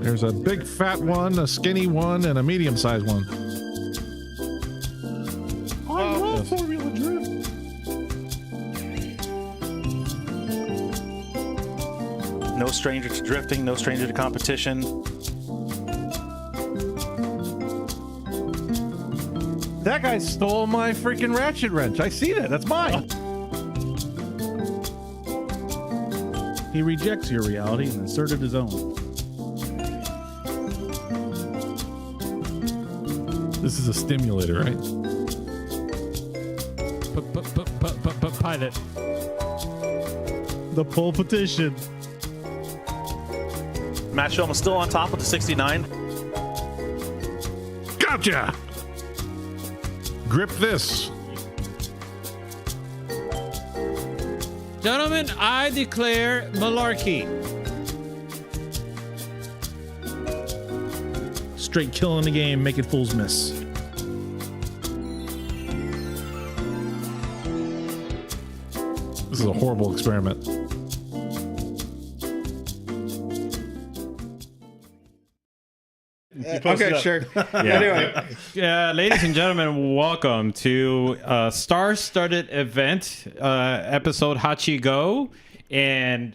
There's a big fat one, a skinny one, and a medium-sized one. I love Formula Drift. No stranger to drifting, no stranger to competition. That guy stole my freaking ratchet wrench. I see that. That's mine. He rejects your reality and inserted his own. This is a stimulator, right? Pilot. The pole petition. Matt Shulman still on top with the 69. Gotcha! Grip this. Gentlemen, I declare malarkey. Straight killing the game, making fools miss. This is a horrible experiment. Okay, sure. Anyway, Ladies and gentlemen, welcome to Star-Studded Event, episode Hachi Go. And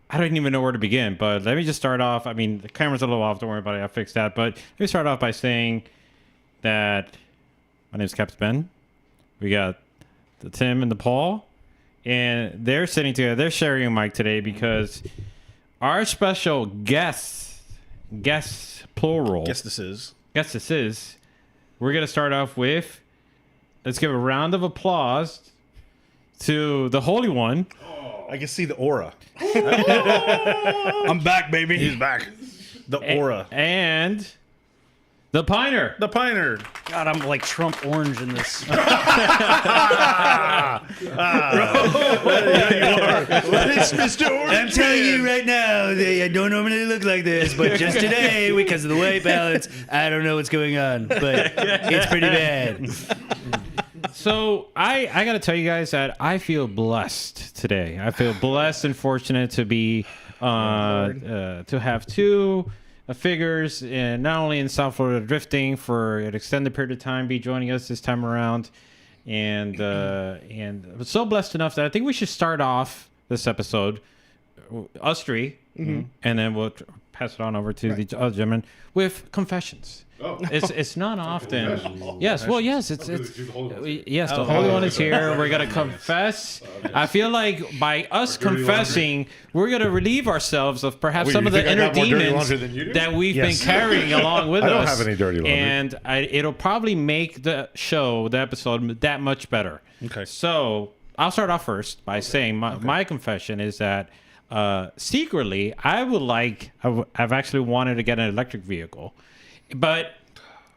I don't even know where to begin, but let me just start off. I mean, the camera's a little off, don't worry about it, I'll fix that. But let me start off by saying that my name is Captain Ben. We got the Tim and the Paul, and they're sitting together. They're sharing a mic today because our special guests, plural. Guess this is. We're going to start off with, let's give a round of applause to the Holy One. I can see the aura. I'm back, baby. He's back. The aura. And the Piner. The Piner. God, I'm like Trump orange in this. Yeah, you are. It's Mr. Orange. I'm telling you right now, I don't normally look like this, but just today, because of the white balance, I don't know what's going on, but it's pretty bad. So I got to tell you guys that I feel blessed today. I feel blessed and fortunate to be to have two figures in, not only in South Florida drifting for an extended period of time, be joining us this time around, and I'm so blessed enough that I think we should start off this episode, us three, and then we'll pass it on over to the other gentleman with confessions. Oh. It's not often. Yes, well, yes, it's yes. The Holy One is here. We're gonna confess. I feel like by us confessing, we're gonna relieve ourselves of perhaps some of the inner demons that we've been carrying along with us. I don't have any dirty laundry, and it'll probably make the show, the episode, that much better. Okay. So I'll start off first by saying my confession is that secretly I've actually wanted to get an electric vehicle. But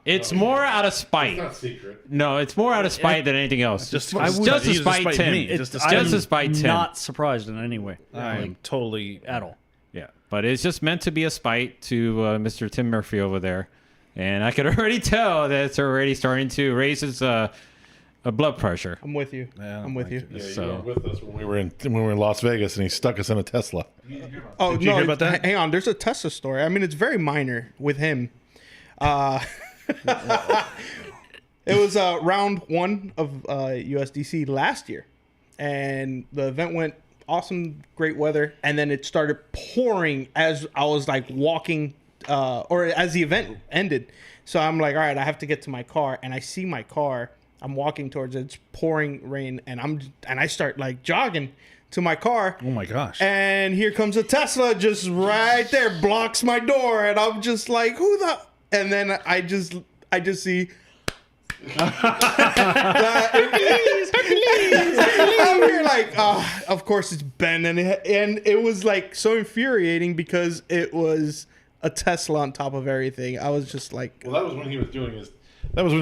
it's more out of spite. It's not secret. No, it's more out of spite than anything else. Just to spite Tim. Just to spite Tim. Not surprised in any way. I'm totally at all. Yeah, but it's just meant to be a spite to Mr. Tim Murphy over there, and I could already tell that it's already starting to raise his blood pressure. I'm with you. Yeah, I'm with you. Yeah, you were with us when we were in Las Vegas, and he stuck us in a Tesla. Oh, Did you hear about that? Hang on. There's a Tesla story. I mean, it's very minor with him. It was round one of USDC last year, and the event went awesome, great weather, and then it started pouring as I was like walking, or as the event ended. So I'm like, all right, I have to get to my car, and I see my car. I'm walking towards it. It's pouring rain, and I start like jogging to my car. Oh my gosh. And here comes a Tesla just right there, blocks my door, and I'm just like, who the? And then I just see. I'm here like, of course it's Ben, and it was like so infuriating because it was a Tesla on top of everything. I was just like, well, that was when he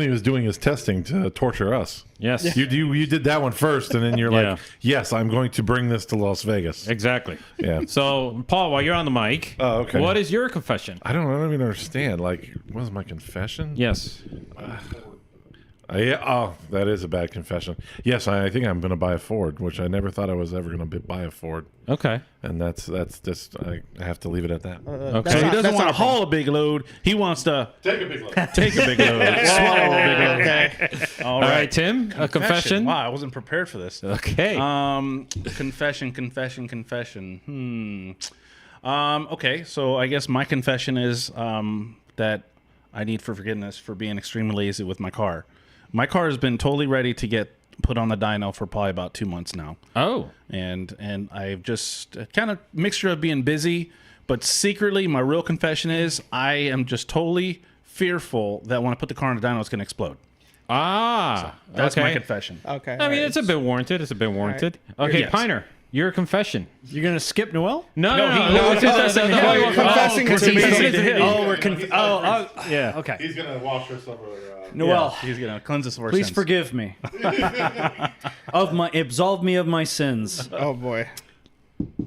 was doing his testing to torture us. Yes. You did that one first, and then you're like, yes, I'm going to bring this to Las Vegas. Exactly. Yeah. So, Paul, while you're on the mic, okay. What is your confession? I don't even understand. Like, what is my confession? Yes. Yeah. Oh, that is a bad confession. Yes, I think I'm going to buy a Ford, which I never thought I was ever going to buy a Ford. Okay. And that's just I have to leave it at that. Okay. So he not- doesn't that's want not to haul a big load. He wants to Take a big look. take a big load, swallow a big load. Okay. All All right, Tim, a confession. Wow, I wasn't prepared for this. Okay. Confession. Okay, so I guess my confession is that I need forgiveness for being extremely lazy with my car. My car has been totally ready to get put on the dyno for probably about 2 months now. Oh. And I've just kind of mixture of being busy, but secretly my real confession is I am just totally fearful that when I put the car on the dyno, it's going to explode. That's okay. my confession. Okay. I mean, it's a bit warranted. Okay, Yes. Piner, your confession. You're gonna skip Noel? No. it's just no, you're confessing to me. Yeah. Okay. He's going to wash us over. Noel, He's going to cleanse us of our please sins. forgive me. Absolve me of my sins. Oh boy.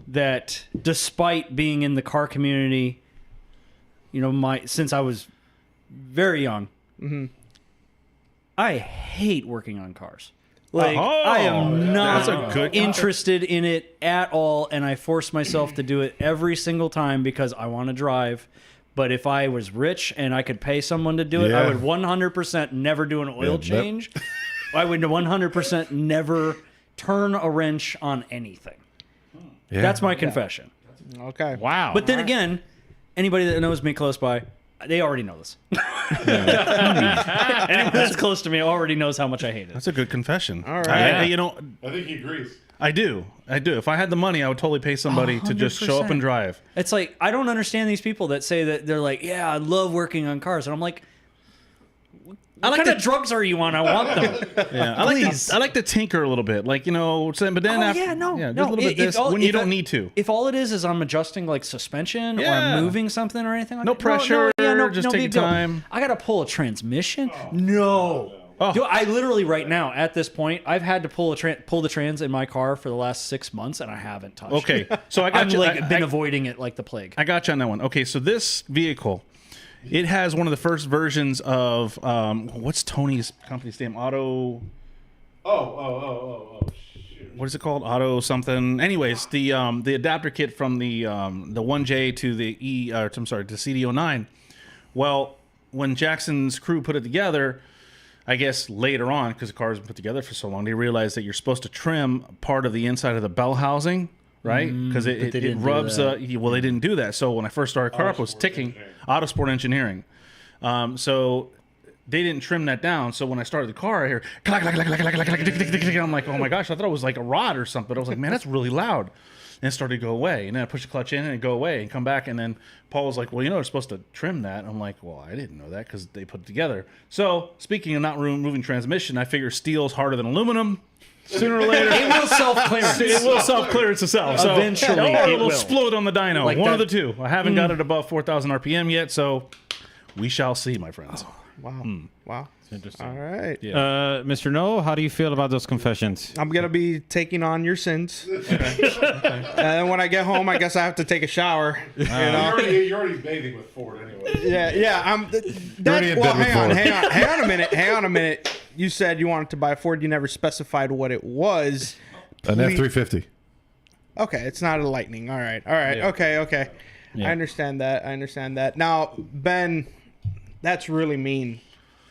That despite being in the car community, since I was very young, I hate working on cars. Like I am not that's a good interested in it at all, and I force myself to do it every single time because I want to drive. But if I was rich and I could pay someone to do it, I Yeah. would 100% never do an oil change. I would 100% never turn a wrench on anything. Yeah. That's my confession. Okay. Wow. But then again, anybody that knows me close by, they already know this. Anyone that's close to me already knows how much I hate it. That's a good confession. All right. I think he agrees. I do. If I had the money, I would totally pay somebody to just show up 100%. and drive. It's like, I don't understand these people that say that they're like, yeah, I love working on cars. And I'm like, what kind of drugs are you on? I want them. Yeah, I like to tinker a little bit, but then just a little bit this when you don't need to. If all it is I'm adjusting like suspension or Yeah. I'm moving something or anything like No that. pressure, just take big your deal. time. I got to pull a transmission? No. Oh. Dude, I literally right now at this point, I've had to pull the trans in my car for the last 6 month and I haven't touched Okay, it. so I got I've you. been avoiding it like the plague. I got you on that one. Okay, so this vehicle, it has one of the first versions of what's Tony's company's name? Auto. Shoot. What is it called? Auto something. Anyways, the adapter kit from the 1J to the to CD09. Well, when Jackson's crew put it together, I guess later on, because the car has been put together for so long, they realized that you're supposed to trim part of the inside of the bell housing, right? Because it didn't do rubs. that. Well, they didn't do that. So when I first started the car up, it was ticking. Autosport Engineering. So they didn't trim that down. So when I started the car, I hear clack, clack, clack, clack, clack, clack, clack, tick, tick, tick, tick. I'm like, oh my gosh, I thought it was like a rod or something. I was like, man, that's really loud. And it started to go away. And then I pushed the clutch in and it go away and come back. And then Paul was like, well, they're supposed to trim that. I'm like, well, I didn't know that because they put it together. So speaking of not moving transmission, I figure steel's harder than aluminum. Sooner or later, It will self-clearance. it will self-clearance itself. So, Eventually, or it it will will. explode on the dyno. Like One of that- the two. I haven't got it above 4,000 RPM yet, so we shall see, my friends. Wow. Wow. Interesting. All right. Mr. Noel, how do you feel about those confessions? I'm gonna be taking on your sins. And then when I get home, I guess I have to take a shower. You know? You're already bathing with Ford anyway. Yeah. already That's, in well, bed with hang on a minute. You said you wanted to buy a Ford. You never specified what it was. An F-350. Okay, it's not a Lightning. All right. Okay. I understand that. Now, Ben, that's really mean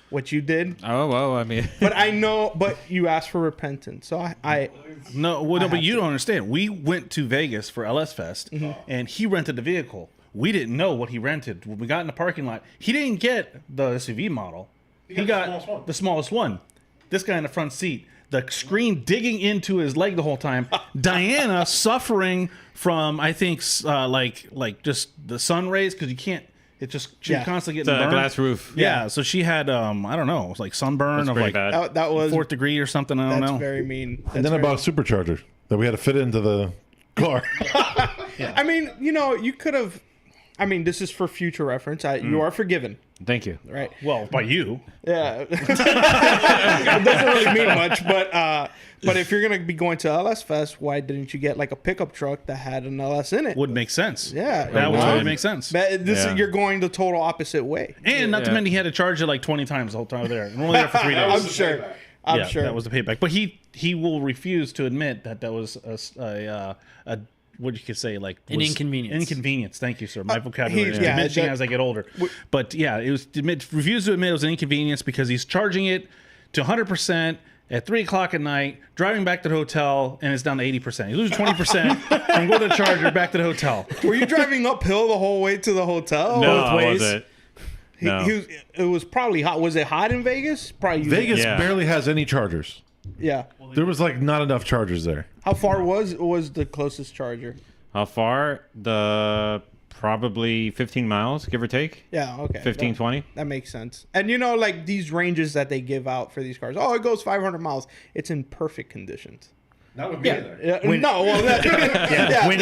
what you did. Oh, well, I mean. But I know, but you asked for repentance. So I But you don't understand. We went to Vegas for LS Fest, and he rented the vehicle. We didn't know what he rented. When we got in the parking lot, he didn't get the SUV model. He got the smallest one. This guy in the front seat. The screen digging into his leg the whole time. Diana suffering from, I think, like just the sun rays because you can't. It just she's constantly getting burned. Glass roof. Yeah, so she had I don't know, it was like sunburn of like bad. that was 4th degree or something. I don't that's know. very mean. And then I bought a supercharger that we had to fit into the car. I mean, you know, you could have. I mean, this is for future reference. You are forgiven, Thank you. right? Well, by you. Yeah. It doesn't really mean much, but if you're gonna be going to LS Fest, why didn't you get like a pickup truck that had an LS in it? Would make sense. Yeah, That would totally make sense. But Yeah. you're going the total opposite way. And not to Yeah. mention he had to charge it like 20 times the whole time there. And we're only there for 3 days. I'm sure. I'm yeah, sure. that was the payback. But he will refuse to admit that was a what you could say, like An was inconvenience. Inconvenience. Thank you, sir. My vocabulary is yeah, diminishing that- as I get older. But yeah, it was refused to admit it was an inconvenience because he's charging it to 100% at 3:00 at night, driving back to the hotel, and it's down to 80%. He loses 20% from going to the charger back to the hotel. Were you driving uphill the whole way to the hotel? No, Both ways. was it? No. It was probably hot. Was it hot in Vegas? Probably. Vegas Yeah. barely has any chargers. Yeah. There was like not enough chargers there. How far was the closest charger? How far? Probably 15 miles, give or take. Yeah. Okay. 15, 20. That makes sense. And like these ranges that they give out for these cars. Oh, it goes 500 miles. It's in perfect conditions. Not with me either. Yeah. No. Well, that, yeah. when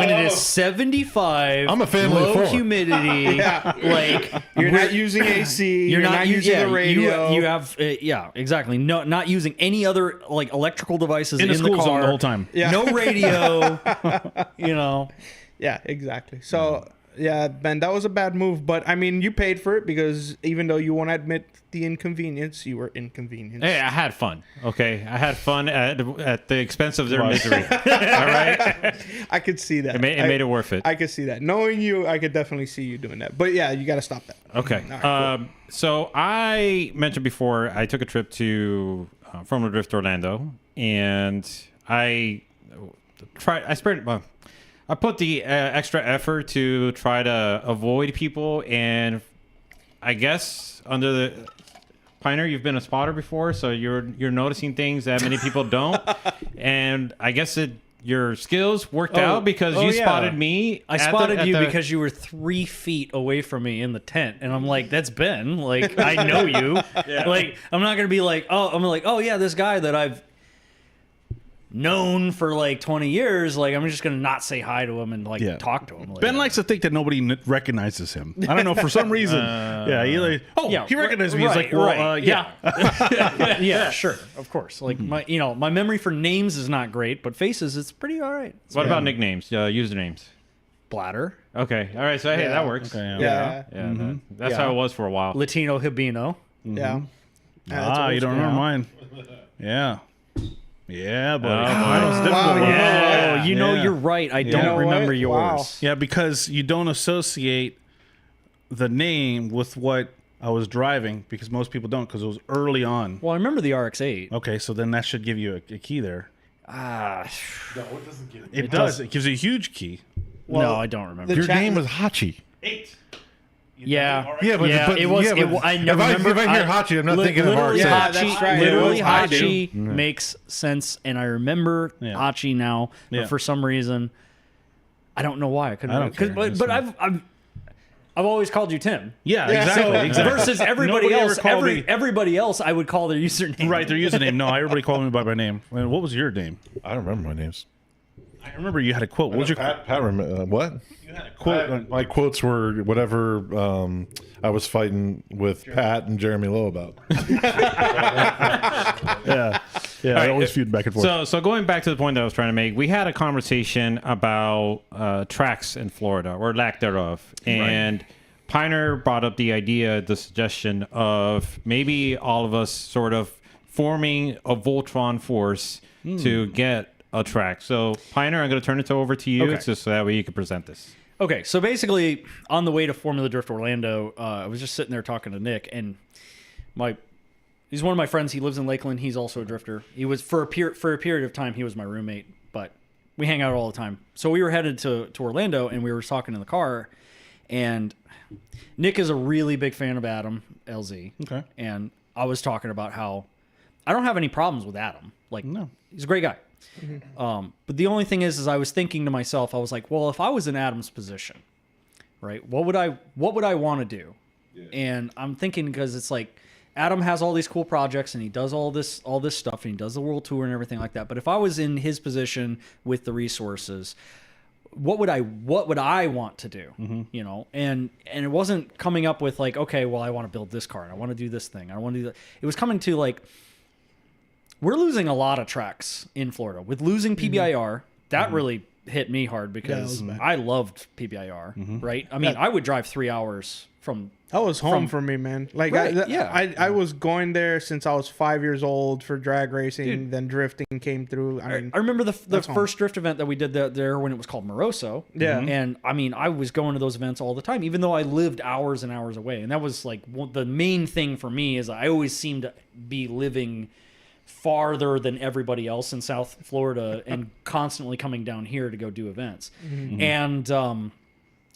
it is 75, I'm a family low of 4. humidity, like You're not using AC. You're not using the radio. You have exactly. No, not using any other like electrical devices In in the school car zone the whole time. Yeah. No radio. You know. Yeah, exactly. So, yeah, Ben, that was a bad move. But, I mean, you paid for it because even though you won't admit the inconvenience, you were inconvenienced. Hey, I had fun. Okay, I had fun at the expense of their misery. All right, I could see that. it made it worth it. I could see that. Knowing you, I could definitely see you doing that. But, yeah, you got to stop that. Okay. All right, cool. So I mentioned before I took a trip to Formula Drift Orlando, and I put the extra effort to try to avoid people, and I guess under the Pioneer, you've been a spotter before, so you're noticing things that many people don't, and I guess your skills worked out because you spotted me. I spotted you because you were 3 feet away from me in the tent, and I'm like, "That's Ben. Like, I know you. Like, I'm not gonna be like, oh yeah, this guy that I've known for like 20 years. Like, I'm just gonna not say hi to him and like talk to him." Like, Ben likes to think that nobody recognizes him. I don't know, for some reason. He recognized me. He's like, well, yeah, sure, of course. Like my memory for names is not great, but faces, it's pretty all right. What about nicknames, usernames? Bladder, Okay, all right. So hey, that works. Okay, Yeah. That's how it was for a while. Latino Hibino. Yeah. You don't remember mine. Yeah. Yeah, buddy. Oh, Mine was difficult. Wow. Oh, you know, you're right. I don't know remember what? yours. Wow. Yeah, because you don't associate the name with what I was driving, because most people don't, because it was early on. Well, I remember the RX-8. Okay, so then that should give you a key there. Ah, It does. It gives you a huge key. no, I don't remember. Your name was Hachi. Yeah, Yeah, but it was. I never remember. If I hear Hachi, I'm not thinking of literally, RX-8. Yeah, that's right. Literally, It was I Hachi makes sense, and I remember Hachi now. But Yeah. for some reason, I don't know why I couldn't. I don't care. But I've always called you Tim. Yeah, exactly. Versus everybody Nobody ever else, called me- everybody else, I would call their username. Right, their username. No, everybody called me by my name. Well, what was your name? I don't remember my names. I remember you had a quote. What was your Pat what? quote? My quotes were whatever I was fighting with Pat and Jeremy Lowe about. Yeah, I always feud back and forth. So going back to the point that I was trying to make, we had a conversation about tracks in Florida, or lack thereof, and Pioneer brought up the idea, the suggestion of maybe all of us sort of forming a Voltron force to get a track. So Pioneer, I'm going to turn it over to you, just so that way you can present this. Okay, so basically, on the way to Formula Drift Orlando, I was just sitting there talking to Nick, and he's one of my friends. He lives in Lakeland. He's also a drifter. He was for a period of time. He was my roommate, but we hang out all the time. So we were headed to Orlando, and we were talking in the car, and Nick is a really big fan of Adam LZ. Okay. And I was talking about how I don't have any problems with Adam. Like, No. he's a great guy. But the only thing is I was thinking to myself, I was like, well, if I was in Adam's position, right, what would I want to do? Yeah. And I'm thinking, because it's like Adam has all these cool projects and he does all this stuff and he does the world tour and everything like that. But if I was in his position with the resources, what would I want to do? You know, and it wasn't coming up with like, okay, well, I want to build this car and I want to do this thing. I want to do that. It was coming to like, we're losing a lot of tracks in Florida. With losing PBIR, that really hit me hard because I loved PBIR, right? I mean, I would drive 3 hours from... That was home for me, man. Like, Right, I was going there since I was 5 years old for drag racing. Dude. Then drifting came through. I mean, I remember the home. first drift event that we did there when it was called Moroso. Yeah. And I mean, I was going to those events all the time, even though I lived hours and hours away. And that was like the main thing for me is I always seemed to be living farther than everybody else in South Florida and constantly coming down here to go do events. And I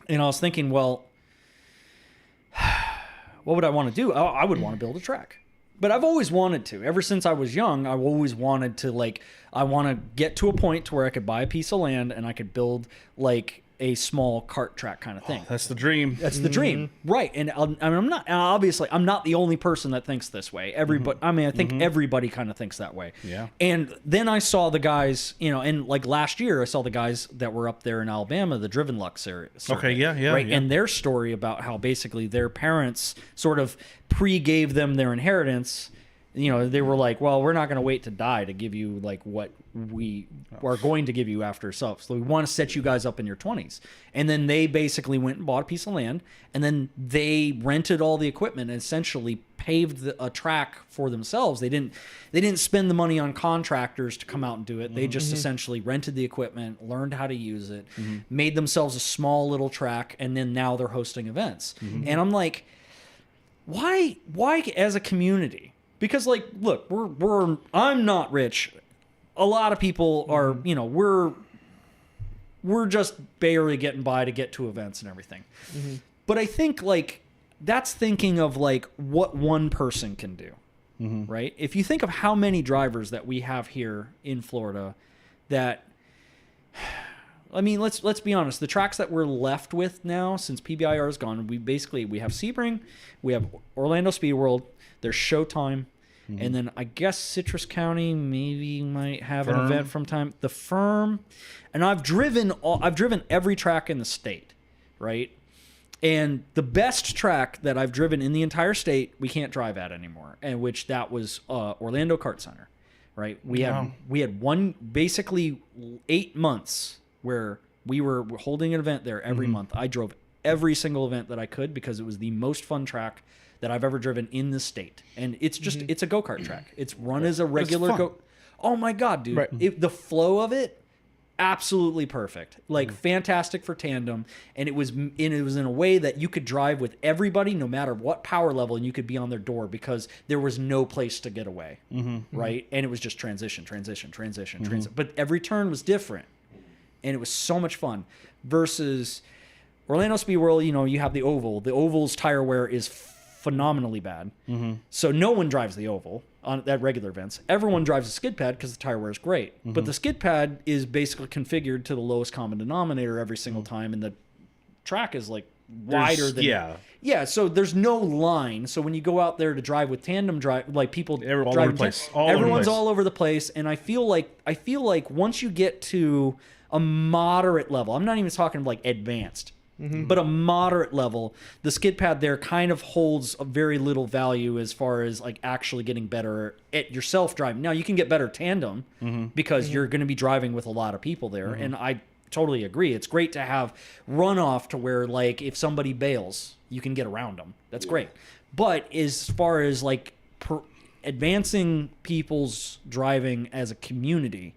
was thinking, well, what would I want to do? I would want to build a track. But I've always wanted to. Ever since I was young, I've always wanted to, like, I want to get to a point to where I could buy a piece of land and I could build, like, a small kart track kind of thing. That's the dream. That's the dream, right? And I'm not. Obviously, I'm not the only person that thinks this way. Everybody. I mean, I think everybody kind of thinks that way. Yeah. And then I saw the guys, you know, and like last year, I saw the guys that were up there in Alabama, the Driven Luck series. Okay, yeah, right. yeah. And their story about how basically their parents sort of pre-gave them their inheritance. You know, they were like, well, we're not going to wait to die to give you like what we are going to give you after ourselves. So we want to set you guys up in your 20s. And then they basically went and bought a piece of land, and then they rented all the equipment and essentially paved a track for themselves. They didn't spend the money on contractors to come out and do it. They just essentially rented the equipment, learned how to use it, made themselves a small little track, and then now they're hosting events. And I'm like, why as a community? Because, like, look, I'm not rich. A lot of people are, you know, we're just barely getting by to get to events and everything. But I think, like, that's thinking of, like, what one person can do, right? If you think of how many drivers that we have here in Florida that, I mean, let's be honest. The tracks that we're left with now, since PBIR is gone, we have Sebring, we have Orlando Speed World, there's Showtime, and then I guess Citrus County maybe might have an event from time. The Firm, and I've driven every track in the state, right? And the best track that I've driven in the entire state, we can't drive at anymore, and which that was Orlando Kart Center, right? We had one basically 8 months where we were holding an event there every month. I drove every single event that I could because it was the most fun track that I've ever driven in the state. And it's just, it's a go-kart track. It's run as a regular Oh my God, dude. Right. The flow of it, absolutely perfect. Like fantastic for tandem. And it was in a way that you could drive with everybody, no matter what power level, and you could be on their door because there was no place to get away. Right. And it was just transition. But every turn was different. And it was so much fun versus Orlando Speed World. You know, you have the oval. The oval's tire wear is phenomenally bad. So no one drives the oval at regular events. Everyone drives the skid pad because the tire wear is great. But the skid pad is basically configured to the lowest common denominator every single time, and the track is like wider than yeah. So there's no line. So when you go out there to drive with tandem drive, like people Everyone's drive all over the place. everyone's all over the place. And I feel like once you get to a moderate level, I'm not even talking like advanced, but a moderate level, the skid pad there kind of holds a very little value as far as like actually getting better at yourself driving. Now you can get better tandem because you're going to be driving with a lot of people there. And I totally agree. It's great to have runoff to where like if somebody bails, you can get around them. That's great. But as far as like advancing people's driving as a community,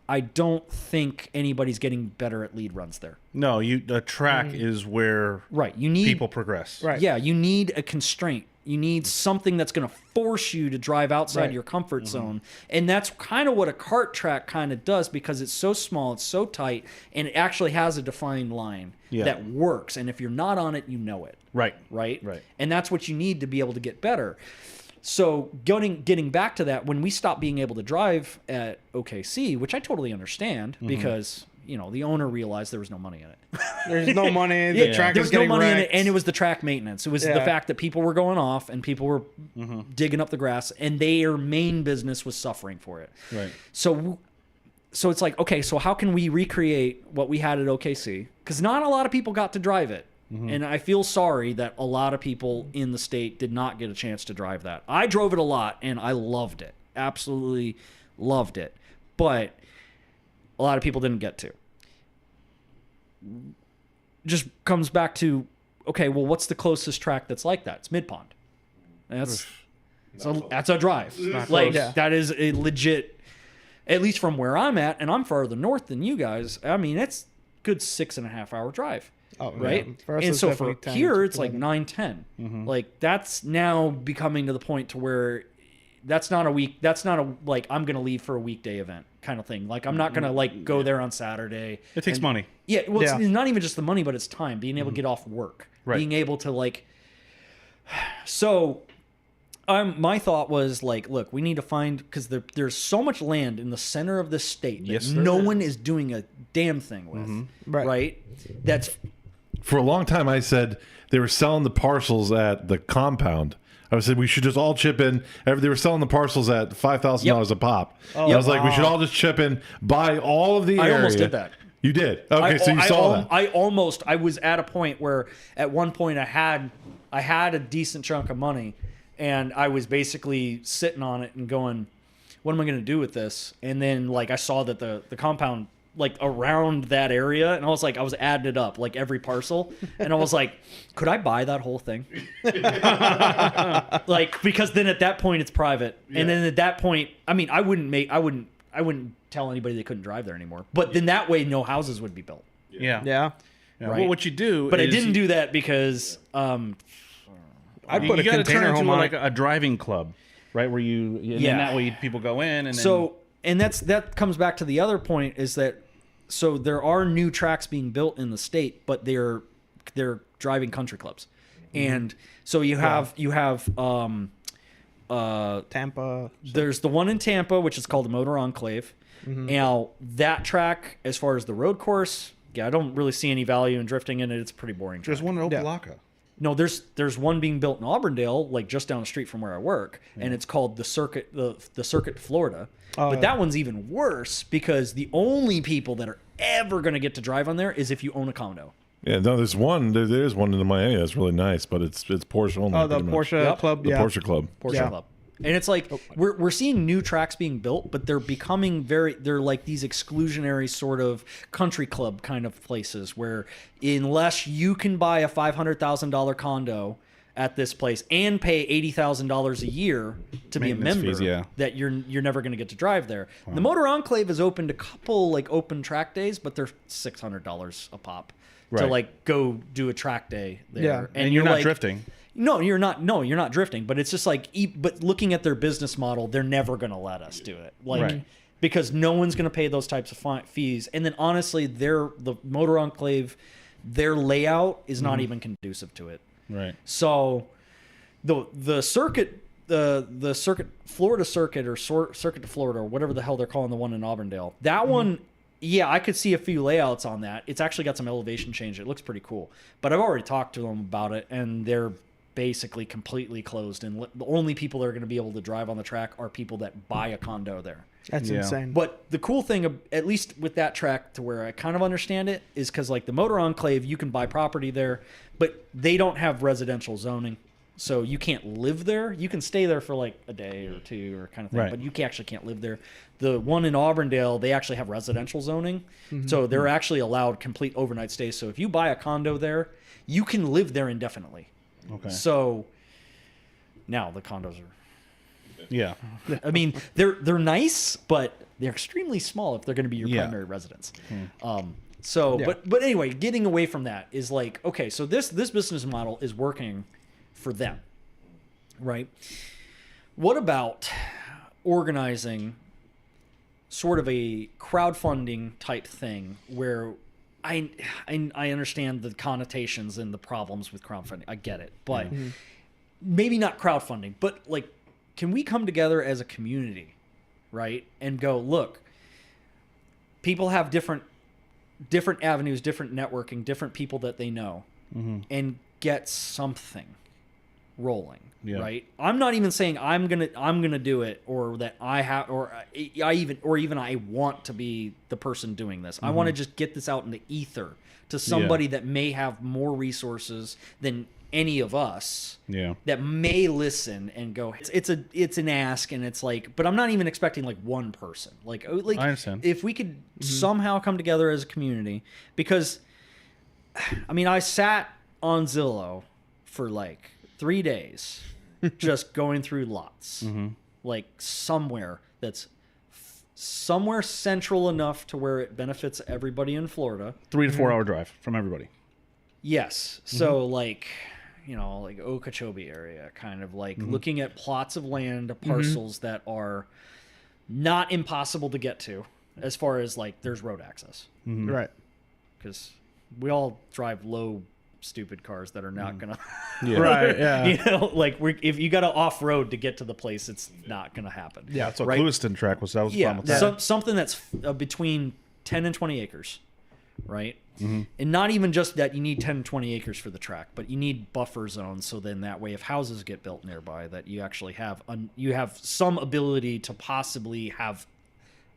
I don't think anybody's getting better at lead runs there. No, the track is where you need people progress. Right. Yeah, you need a constraint. You need something that's going to force you to drive outside your comfort zone. And that's kind of what a kart track kind of does because it's so small, it's so tight, and it actually has a defined line that works. And if you're not on it, you know it. Right. And that's what you need to be able to get better. So getting back to that, when we stopped being able to drive at OKC, which I totally understand because, you know, the owner realized there was no money in it. There's no money. The track there is was no getting money in wrecked. it, and it was the track maintenance. It was the fact that people were going off and people were digging up the grass, and their main business was suffering for it. Right. So so it's like, okay, so how can we recreate what we had at OKC? Because not a lot of people got to drive it. And I feel sorry that a lot of people in the state did not get a chance to drive that. I drove it a lot, and I loved it. Absolutely loved it. But a lot of people didn't get to. Just comes back to, okay, well, what's the closest track that's like that? It's Mid-Pond. That's a drive. Like, that is a legit, at least from where I'm at, and I'm farther north than you guys, I mean, it's good 6.5 hour drive. Oh, Right? yeah. For us, And it's so for definitely 10 here, to it's like 11. 9-10. Like, that's now becoming to the point to where that's not a like, I'm going to leave for a weekday event kind of thing. Like, I'm not going to like go there on Saturday. It takes money. Yeah, well, Yeah. it's not even just the money, but it's time. Being able to get off work. Right. Being able to, like... So, my thought was, like, look, we need to find... Because there's so much land in the center of this state that Yes, no there one is doing a damn thing with. Right. That's... For a long time, I said they were selling the parcels at the compound. I said we should just all chip in. They were selling the parcels at $5,000 a pop. I was like, we should all just chip in, buy all of the I area. almost did that. You did. Okay, so you saw that. I was at a point where at one point I had a decent chunk of money, and I was basically sitting on it and going, what am I going to do with this? And then, like, I saw that the compound, like, around that area, and I was adding it up, like, every parcel, and I was like, could I buy that whole thing? Like, because then at that point it's private, and then at that point, I mean, I wouldn't tell anybody they couldn't drive there anymore, but then that way no houses would be built. Yeah. Yeah. Well, what you do But I is didn't do that because I'd put a you got to turn container it into home on like it. a driving club, right? Where you and then Yeah. that way people go in and so, and that comes back to the other point is that so there are new tracks being built in the state, but they're driving country clubs, and so you have Tampa. there's the one in Tampa, which is called the Motor Enclave. Now that track, as far as the road course, yeah, I don't really see any value in drifting in it. It's a pretty boring track. There's one in Opelika. No, there's one being built in Auburndale, like just down the street from where I work, and it's called the Circuit, the Circuit Florida. But that one's even worse because the only people that are ever going to get to drive on there is if you own a condo. Yeah, no, there's one. There's one in Miami that's really nice, but it's Porsche only. Oh, the pretty much. Porsche Club. The Yeah. Porsche Club. Porsche Yeah. Club. And it's like we're seeing new tracks being built, but they're becoming they're like these exclusionary sort of country club kind of places where unless you can buy a $500,000 condo at this place and pay $80,000 a year to be a Maintenance member, fees, yeah. that you're never going to get to drive there. The Motor Enclave has opened a couple like open track days, but they're $600 a pop to Right. like go do a track day there. Yeah. and you're not like, drifting. No, you're not. No, you're not drifting. But it's just like, but looking at their business model, they're never going to let us do it. Like, Right. because no one's going to pay those types of fees. And then honestly, the Motor Enclave, their layout is not even conducive to it. Right. So, the circuit, the circuit, Florida circuit or circuit to Florida or whatever the hell they're calling the one in Auburndale. That one. Yeah, I could see a few layouts on that. It's actually got some elevation change. It looks pretty cool. But I've already talked to them about it, and they're basically completely closed. And the only people that are going to be able to drive on the track are people that buy a condo there. That's Yeah. insane. But the cool thing, at least with that track, to where I kind of understand it, is because like the Motor Enclave, you can buy property there, but they don't have residential zoning. So you can't live there. You can stay there for like a day or two or kind of thing, Right. but you actually can't live there. The one in Auburndale, they actually have residential zoning. So they're actually allowed complete overnight stays. So if you buy a condo there, you can live there indefinitely. Okay. So now the condos are, Yeah. I mean, they're nice, but they're extremely small if they're going to be your Yeah. primary residence. But anyway, getting away from that is like, okay, so this business model is working for them, right? What about organizing sort of a crowdfunding type thing where I understand the connotations and the problems with crowdfunding. I get it, but maybe not crowdfunding, but like, can we come together as a community, right? And go, look, people have different avenues, different networking, different people that they know, and get something, rolling. Yeah. Right. I'm not even saying I'm gonna do it, or that I have, or I want to be the person doing this. I want to just get this out in the ether to somebody that may have more resources than any of us. Yeah. That may listen and go, it's an ask, and it's like, but I'm not even expecting like one person. Like I understand. if we could somehow come together as a community, because I mean, I sat on Zillow for like 3 days just going through lots, like somewhere that's somewhere central enough to where it benefits everybody in Florida. 3 to 4 hour drive from everybody. Yes. So like, you know, like Okeechobee area, kind of like looking at plots of land, parcels that are not impossible to get to, as far as like there's road access. Right. Because we all drive low, stupid cars that are not gonna. Right. Yeah. You know, like if you got to off road to get to the place, it's not gonna happen. Yeah. That's what Right. Lewiston track was. That was Yeah, fun with that. something that's between 10 and 20 acres, right? And not even just that you need 10 and 20 acres for the track, but you need buffer zones, so then that way if houses get built nearby, that you actually have you have some ability to possibly have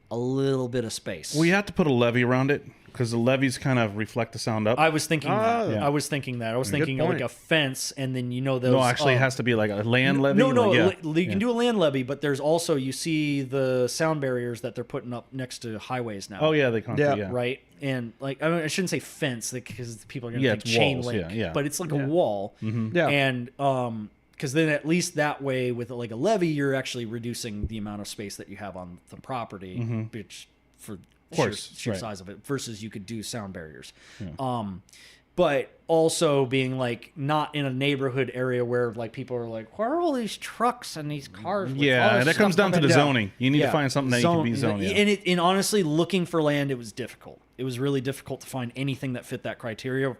a little bit of space. We have to put a levee around it because the levees kind of reflect the sound up. I was thinking that. Yeah. I was thinking that. I was thinking of like point. a fence, and then those. No, actually, it has to be like a land levee. No, like, you can do a land levy, but there's also, you see the sound barriers that they're putting up next to highways now. Oh yeah, they concrete. Yeah. Yeah. Right, and like I shouldn't say fence because people are going to Yeah, think it's chain walls, link, yeah. but it's like a wall, Yeah. and because then at least that way with like a levy, you're actually reducing the amount of space that you have on the property, which for course, sheer right. size of it, versus you could do sound barriers. But also being like not in a neighborhood area where like people are like, where are all these trucks and these cars? with all Yeah, this and that comes stuff down to on the it?" zoning. You need to find something that you can be zoned. Yeah. And honestly, looking for land, it was difficult. It was really difficult to find anything that fit that criteria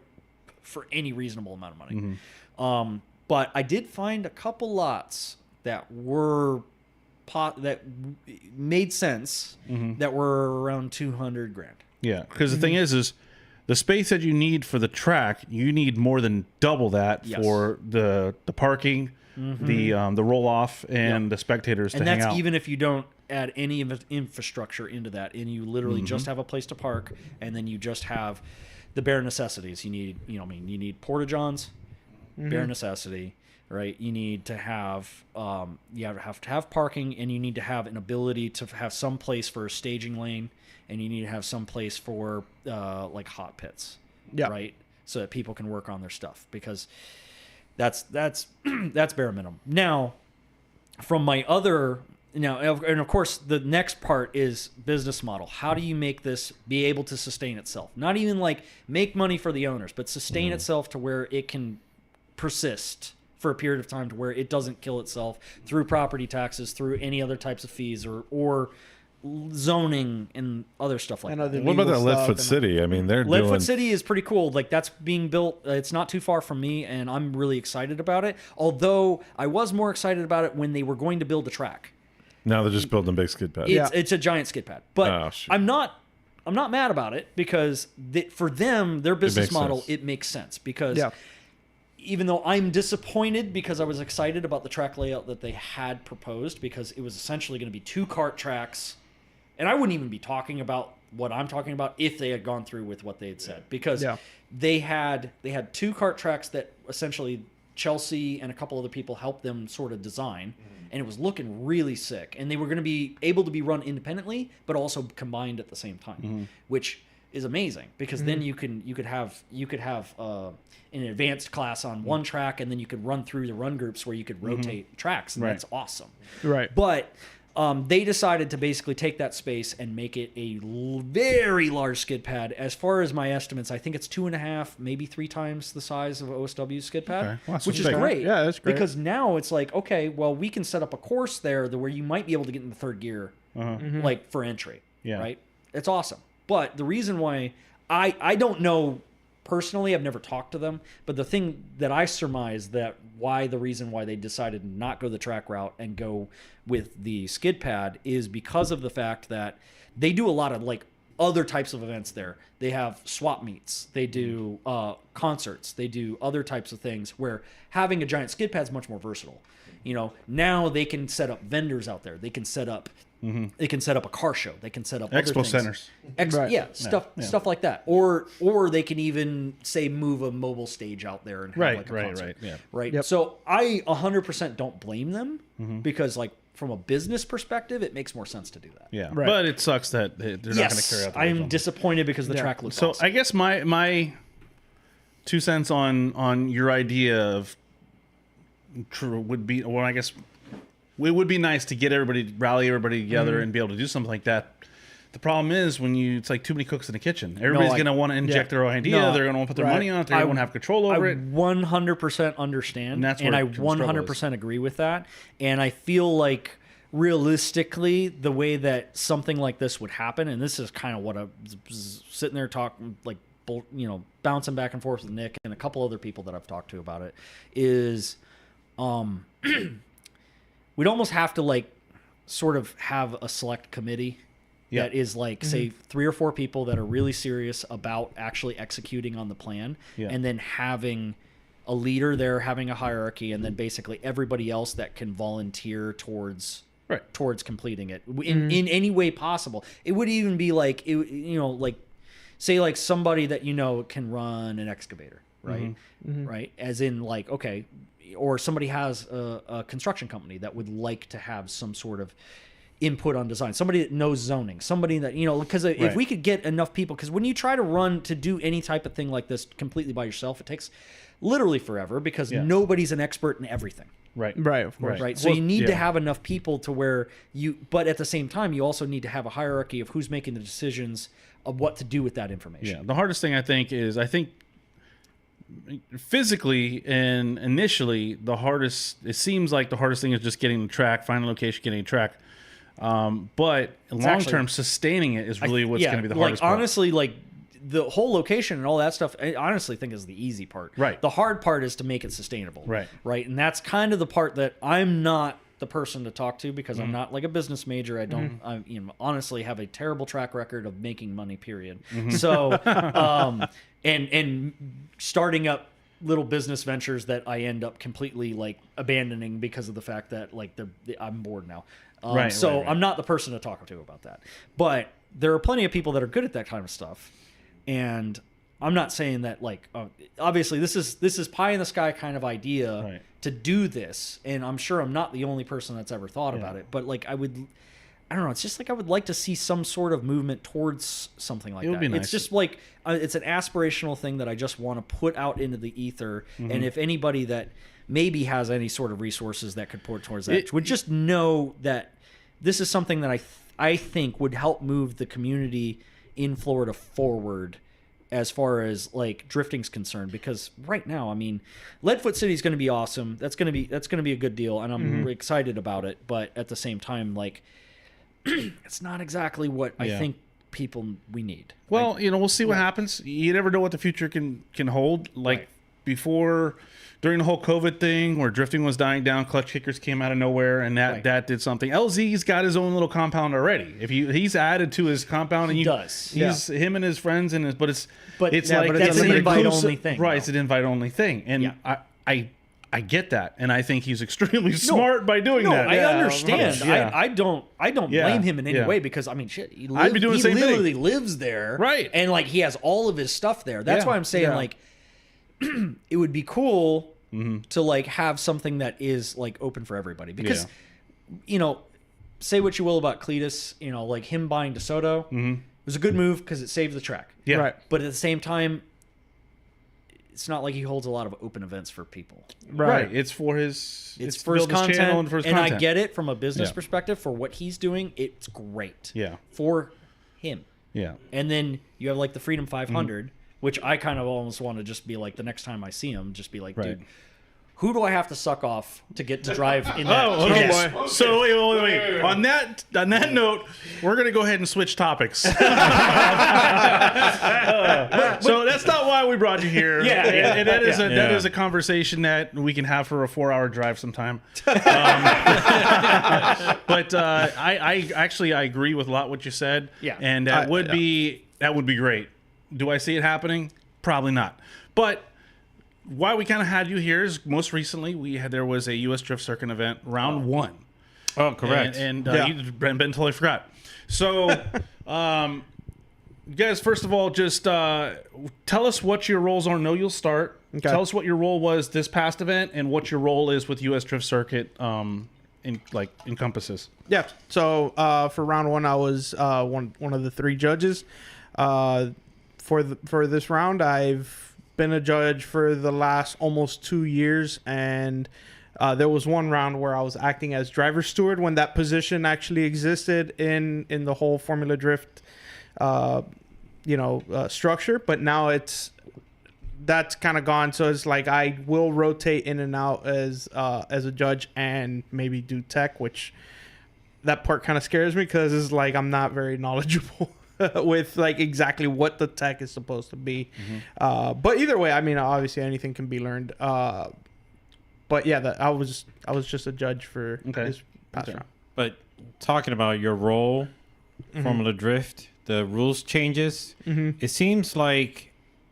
for any reasonable amount of money. But I did find a couple lots that were that made sense, that were around 200 grand. Yeah, because the thing is the space that you need for the track, you need more than double that Yes. for the parking, the roll off, and the spectators to And hang that's out. even if you don't add any infrastructure into that, and you literally just have a place to park, and then you just have the bare necessities. You need, you need porta-johns, bare necessity, right? You need to have, you have to have parking, and you need to have an ability to have some place for a staging lane, and you need to have some place for like hot pits, right? So that people can work on their stuff, because that's that's bare minimum. Now, from my other and of course the next part is business model. How do you make this be able to sustain itself? Not even like make money for the owners, but sustain itself to where it can persist for a period of time, to where it doesn't kill itself through property taxes, through any other types of fees, or zoning and other stuff like And that. other What about that legal stuff Leadfoot and- City? I mean, they're Leadfoot doing. City is pretty cool. Like, that's being built. It's not too far from me, and I'm really excited about it. Although I was more excited about it when they were going to build a track. Now they're just building a big skid pad. It's a giant skid pad. But Oh, shoot. I'm not mad about it, because for them, their business makes model, sense. it makes sense. Because Yeah. even though I'm disappointed, because I was excited about the track layout that they had proposed, because it was essentially going to be 2 kart tracks. And I wouldn't even be talking about what I'm talking about if they had gone through with what they had said, because they had 2 kart tracks that essentially Chelsea and a couple other people helped them sort of design, and it was looking really sick. And they were going to be able to be run independently, but also combined at the same time, which is amazing, because then you could have an advanced class on one track, and then you could run through the run groups where you could rotate tracks, and that's awesome. Right. But they decided to basically take that space and make it a very large skid pad. As far as my estimates, I think it's 2.5, maybe 3 times the size of OSW's skid pad, Okay. Well, that's which is big. great. Yeah, that's great. Because now it's like, okay, well, we can set up a course there where you might be able to get in the 3rd gear, like for entry. Yeah. Right? It's awesome. But the reason why I don't know personally, I've never talked to them, but the thing that I surmise the reason why they decided to not go the track route and go with the skid pad is because of the fact that they do a lot of like other types of events there. They have swap meets. They do concerts. They do other types of things where having a giant skid pad is much more versatile. You know, now they can set up vendors out there. They can set up they can set up a car show. They can set up Expo other centers. Yeah, stuff like that. Or they can even say move a mobile stage out there and have like a concert. Right. Yep. So I 100% don't blame them because like from a business perspective, it makes more sense to do that. Yeah, Right. but it sucks that they're not going to carry out the I'm original. disappointed because the track looks So awesome. I guess my 2 cents on your idea of would be, well, I guess it would be nice to rally everybody together and be able to do something like that. The problem is it's like too many cooks in the kitchen. Everybody's going to want to inject their own idea. No. They're going to want to put their money on it. They're going to want to have control over it. 100% understand, And that's and where I the struggle 100% agree with that. And I feel like realistically, the way that something like this would happen, and this is kind of what I was sitting there talking, like, you know, bouncing back and forth with Nick and a couple other people that I've talked to about it, is we'd almost have to like sort of have a select committee that is like say 3 or 4 people that are really serious about actually executing on the plan, and then having a leader there, having a hierarchy, and then basically everybody else that can volunteer towards completing it in any way possible. It would even be like like say like somebody that can run an excavator, right? Right, as in like, okay, or somebody has a construction company that would like to have some sort of input on design, somebody that knows zoning, somebody that because if we could get enough people, because when you try to do any type of thing like this completely by yourself, it takes literally forever because nobody's an expert in everything. Right. Of course. Right. So you need to have enough people to where but at the same time, you also need to have a hierarchy of who's making the decisions of what to do with that information. Yeah. The hardest thing I think physically and initially it seems like the hardest thing is just getting the track, finding a location, getting a track. But long term, sustaining it is really what's going to be the hardest part. Honestly, like the whole location and all that stuff, I honestly think is the easy part. Right. The hard part is to make it sustainable. Right. Right. And that's kind of the part that I'm not the person to talk to because I'm not like a business major. I don't, I honestly have a terrible track record of making money, period. So, and starting up little business ventures that I end up completely like abandoning because of the fact that like I'm bored now. So I'm not the person to talk to about that. But there are plenty of people that are good at that kind of stuff. And I'm not saying that like obviously this is pie in the sky kind of idea to do this, and I'm sure I'm not the only person that's ever thought about it. But like I don't know. It's just like I would like to see some sort of movement towards something like that. Be nice. It's just like it's an aspirational thing that I just want to put out into the ether. And if anybody that maybe has any sort of resources that could port towards that would just know that this is something that I think would help move the community in Florida forward as far as like drifting's concerned, because right now, I mean, Leadfoot City is going to be awesome. That's going to be a good deal, and I'm excited about it. But at the same time, like, it's not exactly what I think we need. Well, we'll see what happens. You never know what the future can hold. Like before, during the whole COVID thing where drifting was dying down, Clutch Kickers came out of nowhere, and that did something. LZ's got his own little compound already. If he's added to his compound, and he's him and his friends, but it's that's an invite only thing, right? It's an invite only thing, and I get that, and I think he's extremely smart by doing that. I understand. I don't blame him in any way, because I mean, shit, he I'd be doing the same thing. Literally lives there, right? And like he has all of his stuff there. That's why I'm saying like it would be cool to like have something that is like open for everybody, because say what you will about Cletus, like him buying DeSoto was a good move because it saved the track. Yeah. Right. But at the same time, it's not like he holds a lot of open events for people. Right. It's for his content, channel and for his content. I get it from a business perspective for what he's doing. It's great. Yeah. For him. Yeah. And then you have like the Freedom 500, which I kind of almost want to just be like the next time I see him, just be like, dude, who do I have to suck off to get to drive in that? Oh, Yes. boy. So wait. On that note, we're gonna go ahead and switch topics. So that's not why we brought you here. Yeah, yeah, And that yeah. is a conversation that we can have for a 4-hour drive sometime. But I agree with a lot what you said. Yeah. And that would be great. Do I see it happening? Probably not. But why we kind of had you here is most recently there was a U.S. Drift Circuit event, round 1. Oh, correct. And Ben totally forgot. So, you guys, first of all, just tell us what your roles are. No, you'll start. Okay. Tell us what your role was this past event and what your role is with U.S. Drift Circuit encompasses. Yeah. So for round 1, I was one of the 3 judges. For this round, I've been a judge for the last almost 2 years, and there was one round where I was acting as driver steward when that position actually existed in the whole Formula Drift structure, but now that's kind of gone. So it's like I will rotate in and out as a judge and maybe do tech, which that part kind of scares me because it's like I'm not very knowledgeable with like exactly what the tech is supposed to be. But either way, I mean, obviously anything can be learned. But yeah, I was just a judge for this past round. But talking about your role, Formula Drift, the rules changes, it seems like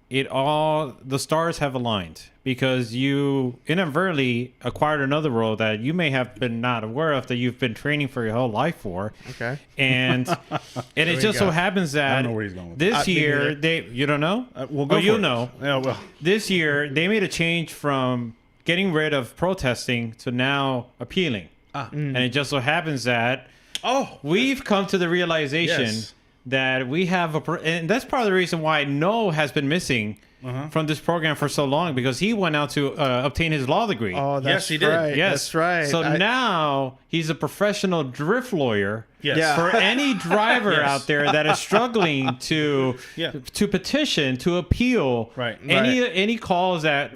the stars have aligned because you inadvertently acquired another role that you may have been not aware of that you've been training for your whole life for. Okay. And it just so happens that I don't know where he's going with this year you don't know? We'll go. You'll know. Yeah, well. This year they made a change from getting rid of protesting to now appealing. And it just so happens that we've come to the realization that we have and that's part of the reason why Noel has been missing from this program for so long, because he went out to obtain his law degree. Oh, that's Yes, he did. right. Yes, That's right. So now he's a professional drift lawyer. Yes. Yeah. For any driver out there that is struggling to petition, to appeal, any calls that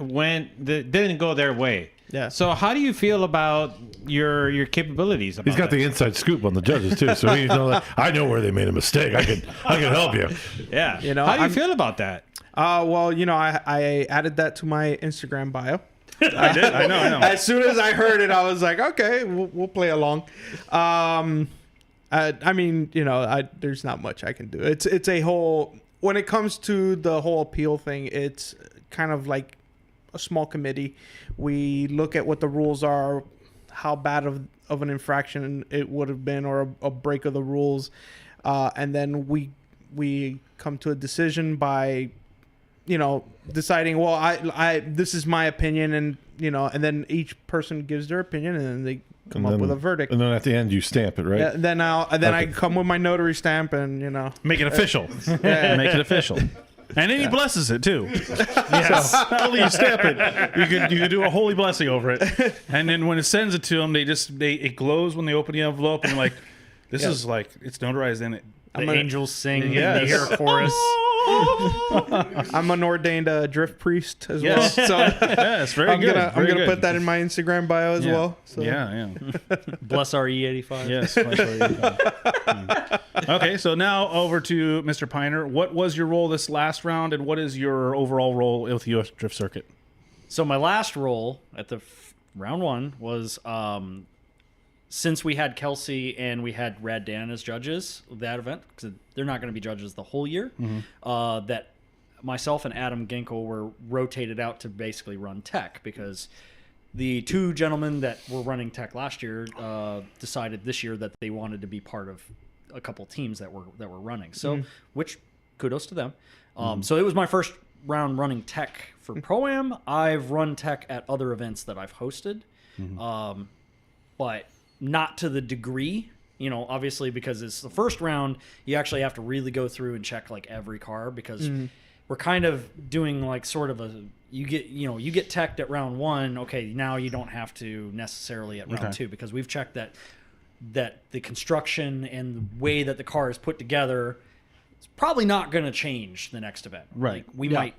didn't go their way. Yeah. So how do you feel about your capabilities? He's got the inside scoop on the judges too, so he's I know where they made a mistake. I can help you. Yeah. You know, how do you feel about that? Well, I added that to my Instagram bio. I did. I know. As soon as I heard it, I was like, okay, we'll play along. I mean, there's not much I can do. It's a whole, when it comes to the whole appeal thing, it's kind of like a small committee. We look at what the rules are, how bad of an infraction it would have been, or a break of the rules, and then we come to a decision by deciding, well, I this is my opinion, and and then each person gives their opinion, and then they come up with a verdict. And then at the end, you stamp it, right? Yeah, then I come with my notary stamp, and Make it official. Yeah. Make it official. And then he blesses it too. Yes. So, not only you stamp it, you could do a holy blessing over it. And then when it sends it to them, it glows when they open the envelope, and you're like, this is like, it's notarized in it. The angels sing. Yes. You hear a chorus. I'm an ordained drift priest as Yes. well, so Yes, very good. I'm gonna put that in my Instagram bio as well. So. Yeah. Bless our E85. Yes. Okay, so now over to Mr. Piner. What was your role this last round, and what is your overall role with the U.S. Drift Circuit? So my last role at the round 1 was since we had Kelsey and we had Rad Dan as judges of that event, because they're not going to be judges the whole year, that myself and Adam Ginkel were rotated out to basically run tech, because the 2 gentlemen that were running tech last year decided this year that they wanted to be part of a couple teams that were running. So, which kudos to them. So it was my first round running tech for ProAM. I've run tech at other events that I've hosted, but not to the degree, obviously, because it's the first round, you actually have to really go through and check like every car, because we're kind of doing like sort of you get teched at round 1. Okay, now you don't have to necessarily at round 2, because we've checked that the construction and the way that the car is put together is probably not going to change the next event. Right. Like we might,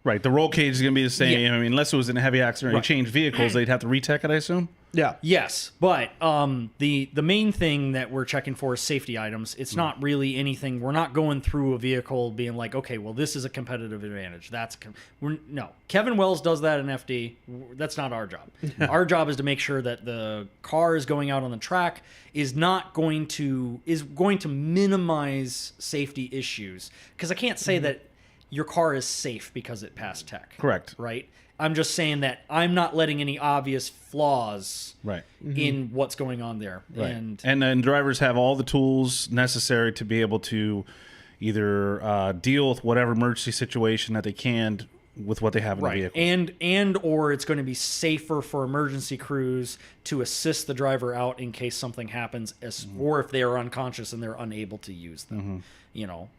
Right. The roll cage is going to be the same. Yeah. I mean, unless it was in a heavy accident or you changed vehicles, they'd have to retech it, I assume. Yeah. Yes, but the main thing that we're checking for is safety items. It's not really anything. We're not going through a vehicle being like, okay, well, this is a competitive advantage. No. Kevin Wells does that in FD. That's not our job. Our job is to make sure that the car is going out on the track is going to minimize safety issues. Because I can't say that your car is safe because it passed tech. Correct. Right? I'm just saying that I'm not letting any obvious flaws Right. in what's going on there. Right. And And then drivers have all the tools necessary to be able to either deal with whatever emergency situation that they can with what they have in the vehicle. and or it's going to be safer for emergency crews to assist the driver out in case something happens, or if they are unconscious and they're unable to use them.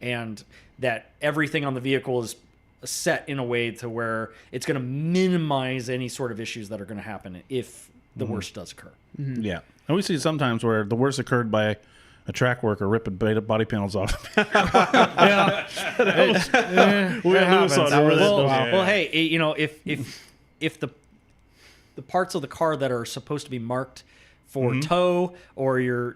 And that everything on the vehicle is set in a way to where it's going to minimize any sort of issues that are going to happen if the worst does occur. Yeah. And we see sometimes where the worst occurred by a track worker ripping body panels off. Well, hey, if the parts of the car that are supposed to be marked for tow or or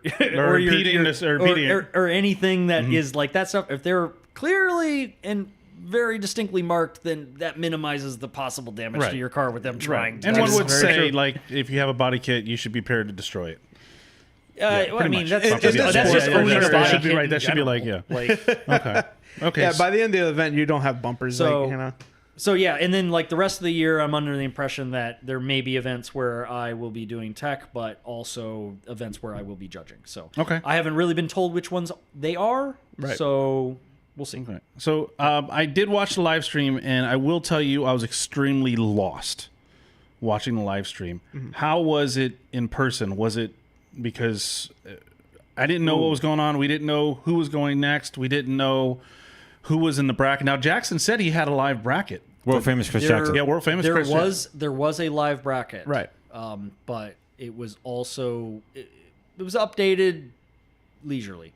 anything that is like that stuff, if they're clearly and very distinctly marked, then that minimizes the possible damage to your car with them trying to. And one would say, like, if you have a body kit, you should be prepared to destroy it. Well, I mean, that's Much. just owning a body kit in That should be like, general. Okay. Yeah, by the end of the event, you don't have bumpers. So- So yeah, and then like the rest of the year, I'm under the impression that there may be events where I will be doing tech, but also events where I will be judging. So Okay. I haven't really been told which ones they are. Right. So we'll see. Okay. So I did watch the live stream, and I will tell you, I was extremely lost watching the live stream. How was it in person? Was it because I didn't know what was going on? We didn't know who was going next. We didn't know who was in the bracket. Now, Jackson said he had a live bracket. World famous Chris Jackson. Yeah, world famous There Chris Jackson. there was a live bracket, Right. But it was also it was updated leisurely.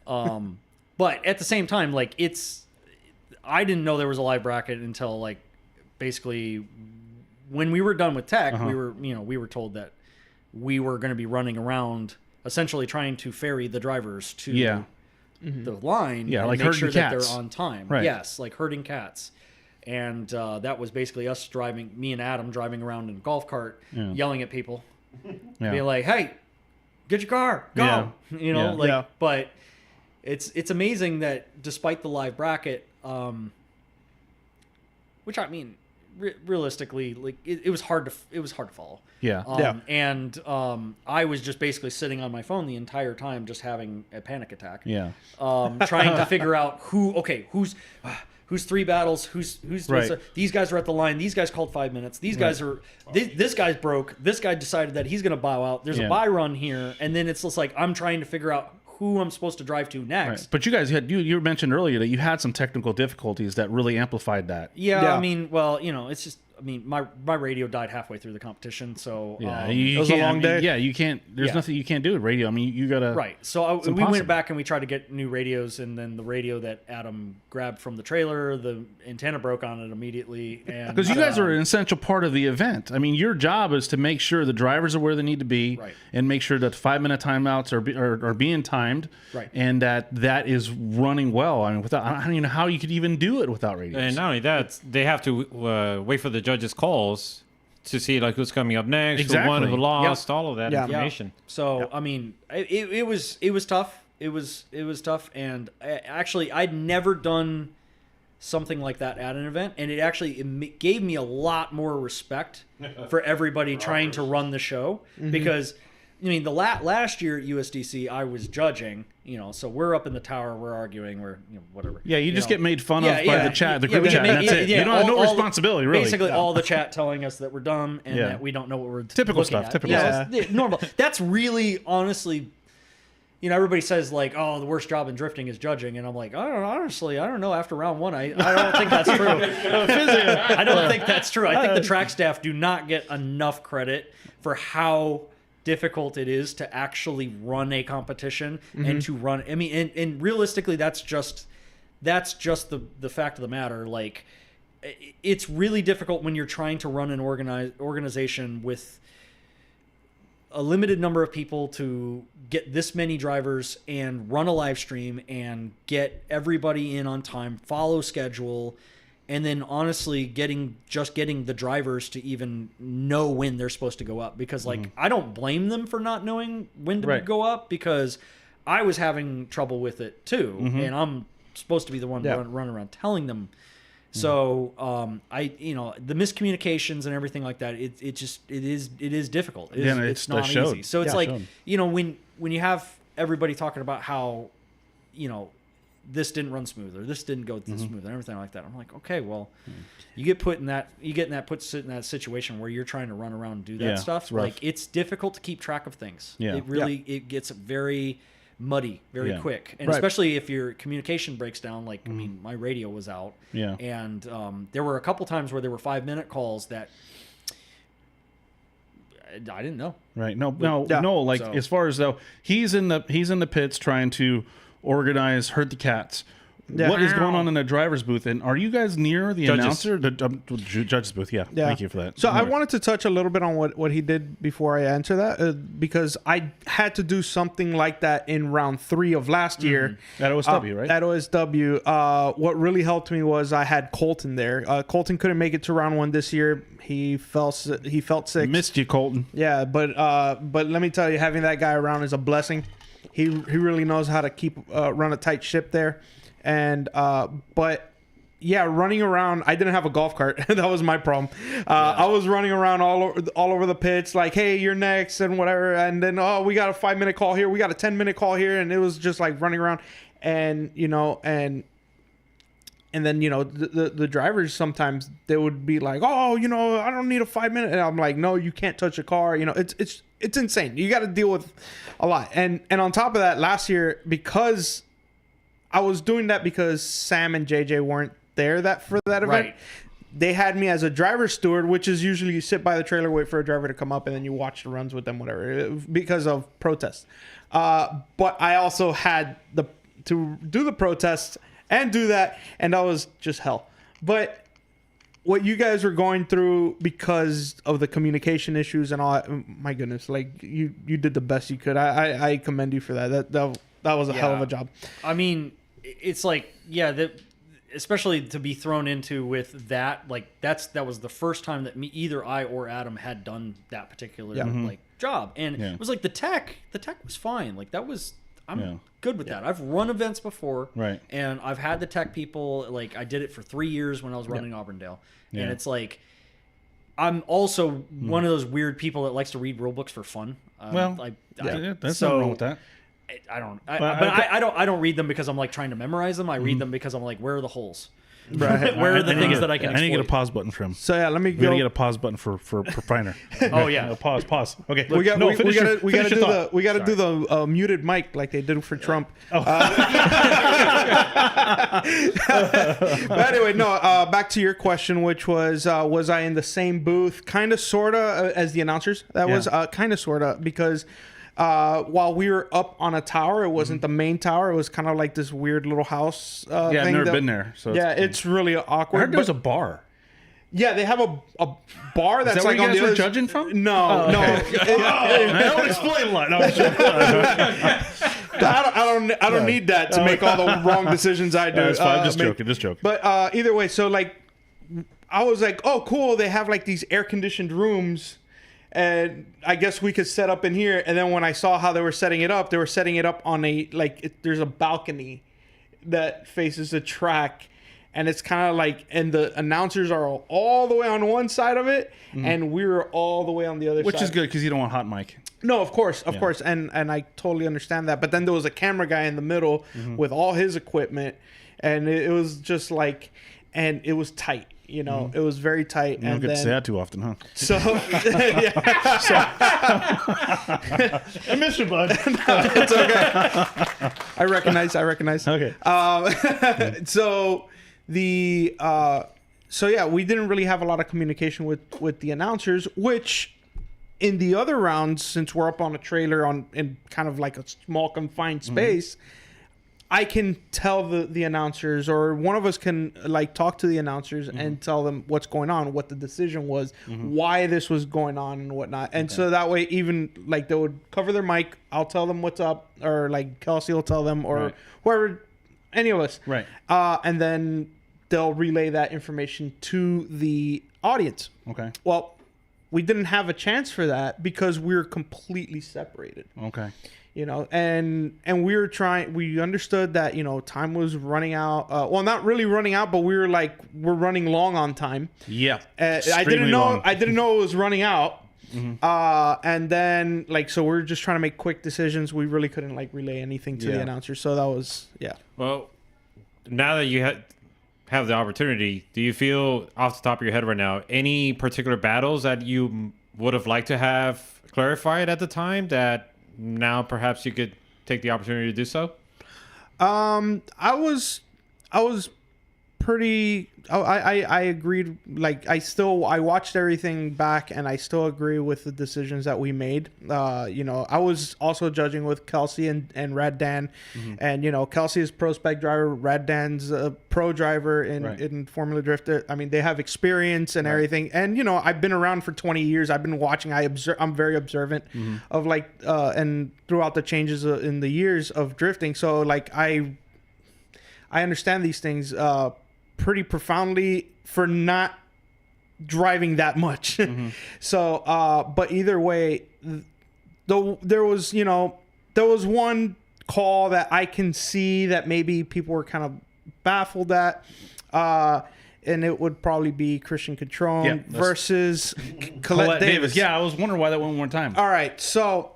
But at the same time, like I didn't know there was a live bracket until like basically when we were done with tech, we were told that we were going to be running around essentially trying to ferry the drivers to the line, Yeah, and like make herding sure that cats. they're on time. Right. Yes, like herding cats. And that was basically us driving, me and Adam driving around in a golf cart, yelling at people, being like, "Hey, get your car, go!" Yeah. But it's amazing that despite the live bracket, which I mean, realistically, like it was hard to follow. Yeah. And I was just basically sitting on my phone the entire time, just having a panic attack. Yeah. Trying to figure out who's three battles, who's Right. these guys are at the line, these guys called 5 minutes, these guys are this guy's broke, this guy decided that he's going to bow out, there's a buy run here, and then it's just like I'm trying to figure out who I'm supposed to drive to next. Right. But you guys you mentioned earlier that you had some technical difficulties that really amplified that. Yeah, I mean, well, it's just, I mean, my radio died halfway through the competition, so It was a long day. Yeah, you can't. There's nothing you can't do with radio. I mean, you gotta. Right. So we impossible. went back and we tried to get new radios, and then the radio that Adam grabbed from the trailer, the antenna broke on it immediately. And Because you guys are an essential part of the event. I mean, your job is to make sure the drivers are where they need to be, Right. and make sure that 5-minute timeouts are being timed, Right. and that is running well. I mean, I don't even know how you could even do it without radios. And not only that, they have to wait for the judges' calls to see like who's coming up next, who won, who lost, all of that information. So I mean, it was tough. It was tough, and actually, I'd never done something like that at an event, and it gave me a lot more respect for everybody trying to run the show because. I mean, the last year at USDC, I was judging, so we're up in the tower, we're arguing, we're, whatever. Yeah, you just get made fun of by the chat, the group chat, and that's it. You don't have no responsibility, really. Basically, all the chat telling us that we're dumb and that we don't know what we're Typical looking stuff, at. typical stuff. Normal. That's really, honestly, everybody says, like, oh, the worst job in drifting is judging, and I'm like, I don't know. After round one, I don't think that's true. I don't think that's true. I think the track staff do not get enough credit for how difficult it is to actually run a competition and to run. I mean, and realistically, that's just the fact of the matter. Like, it's really difficult when you're trying to run an organization with a limited number of people to get this many drivers and run a live stream and get everybody in on time, follow schedule, and then honestly getting the drivers to even know when they're supposed to go up. Because I don't blame them for not knowing when to go up, because I was having trouble with it too, and I'm supposed to be the one running around telling them. So the miscommunications and everything like that, it is difficult. It's not easy. So it's when you have everybody talking about how this didn't run smooth or this didn't go smooth and everything like that, I'm like, okay, well, you get in that situation where you're trying to run around and do that stuff. Like, it's difficult to keep track of things. It gets very muddy very quick, and especially if your communication breaks down. Like, I mean, my radio was out, and there were a couple times where there were 5-minute calls that I didn't know. Right? No. Like, as far as though he's in the pits trying to organize herd the cats. What is going on in the driver's booth? And are you guys near the announcer? The judge's booth, yeah. Thank you for that. So I wanted to touch a little bit on what he did before I answer that, because I had to do something like that in round 3 of last year. At OSW, right? At OSW. What really helped me was I had Colton there. Colton couldn't make it to round 1 this year. He felt sick. Missed you, Colton. Yeah, but let me tell you, having that guy around is a blessing. He really knows how to run a tight ship there. And but yeah, running around, I didn't have a golf cart. That was my problem. I was running around all over the pits, like, hey, you're next and whatever, and then we got a 5-minute call here, we got a 10-minute call here, and it was just like running around. And and then the drivers, sometimes they would be like, I don't need a 5-minute, and I'm like, no, you can't touch a car. It's insane. You got to deal with a lot. And on top of that, last year, because I was doing that because Sam and JJ weren't there for that event. Right. They had me as a driver steward, which is usually you sit by the trailer, wait for a driver to come up, and then you watch the runs with them, whatever, because of protests. But I also had to do the protests and do that, and that was just hell. But what you guys were going through because of the communication issues and all, my goodness, like you did the best you could. I commend you for that. That was a hell of a job. I mean, it's like, especially to be thrown into with that, like that was the first time that either I or Adam had done that particular job, and it was like the tech was fine. Like I'm good with that. I've run events before, right? And I've had the tech people. Like, I did it for 3 years when I was running Auburndale, and it's like, I'm also one of those weird people that likes to read rule books for fun. That's nothing wrong with that. I don't read them because I'm like trying to memorize them. I read them because I'm like, where are the holes? Right. Where are the things that I can? I need to get a pause button for him. So yeah, let me go. We gotta get a pause button for Finer. Oh yeah, pause. Okay, we gotta do the muted mic like they did for Trump. Oh. But anyway, back to your question, which was I in the same booth, kind of, sorta, as the announcers? That was kind of, sorta, because while we were up on a tower, it wasn't the main tower. It was kind of like this weird little house. I've never been there. So it's really awkward. I heard there's a bar. Yeah, they have a bar that's Is that like where on you the guys other. were judging from? No. That would explain a lot. No, I don't need that to make all the wrong decisions I do. That's fine. Just joking. But either way, so like, I was like, oh, cool. They have like these air conditioned rooms. And I guess we could set up in here. And then when I saw how they were setting it up on there's a balcony that faces the track. And it's kind of like, and the announcers are all the way on one side of it. And we were all the way on the other side. Which is good because you don't want hot mic. No, of course. And I totally understand that. But then there was a camera guy in the middle with all his equipment. And it was just like, and it was tight. It was very tight. You don't get to say that too often, huh? So, I miss you, bud. It's okay. I recognize. Okay. So we didn't really have a lot of communication with the announcers, which in the other rounds, since we're up on a trailer in kind of like a small confined space, I can tell the announcers, or one of us can like talk to the announcers and tell them what's going on, what the decision was, why this was going on and whatnot. And so that way, even like they would cover their mic, I'll tell them what's up, or like Kelsey will tell them, or whoever, any of us. Right. And then they'll relay that information to the audience. Okay. Well, we didn't have a chance for that because we were completely separated. Okay. You know, and we understood that, you know, time was running out. Well, not really running out, but we're running long on time. Yeah. I didn't know it was running out. And then so we're just trying to make quick decisions. We really couldn't relay anything to the announcer. So that was, Well, now that you have the opportunity, do you feel off the top of your head right now any particular battles that you would have liked to have clarified at the time that now perhaps you could take the opportunity to do so? I was pretty. I agreed. I watched everything back, and I still agree with the decisions that we made. You know, I was also judging with Kelsey and Rad Dan, and you know, Kelsey is pro spec driver, Rad Dan's a pro driver in Formula Drift. I mean, they have experience and everything, and you know, I've been around for 20 years. I've been watching. I'm very observant of and throughout the changes in the years of drifting. So I understand these things pretty profoundly for not driving that much. So, but either way, there was one call that I can see that maybe people were kind of baffled at, and it would probably be Christian Cotrone versus Colette Davis. Yeah, I was wondering why that went one more time. All right, so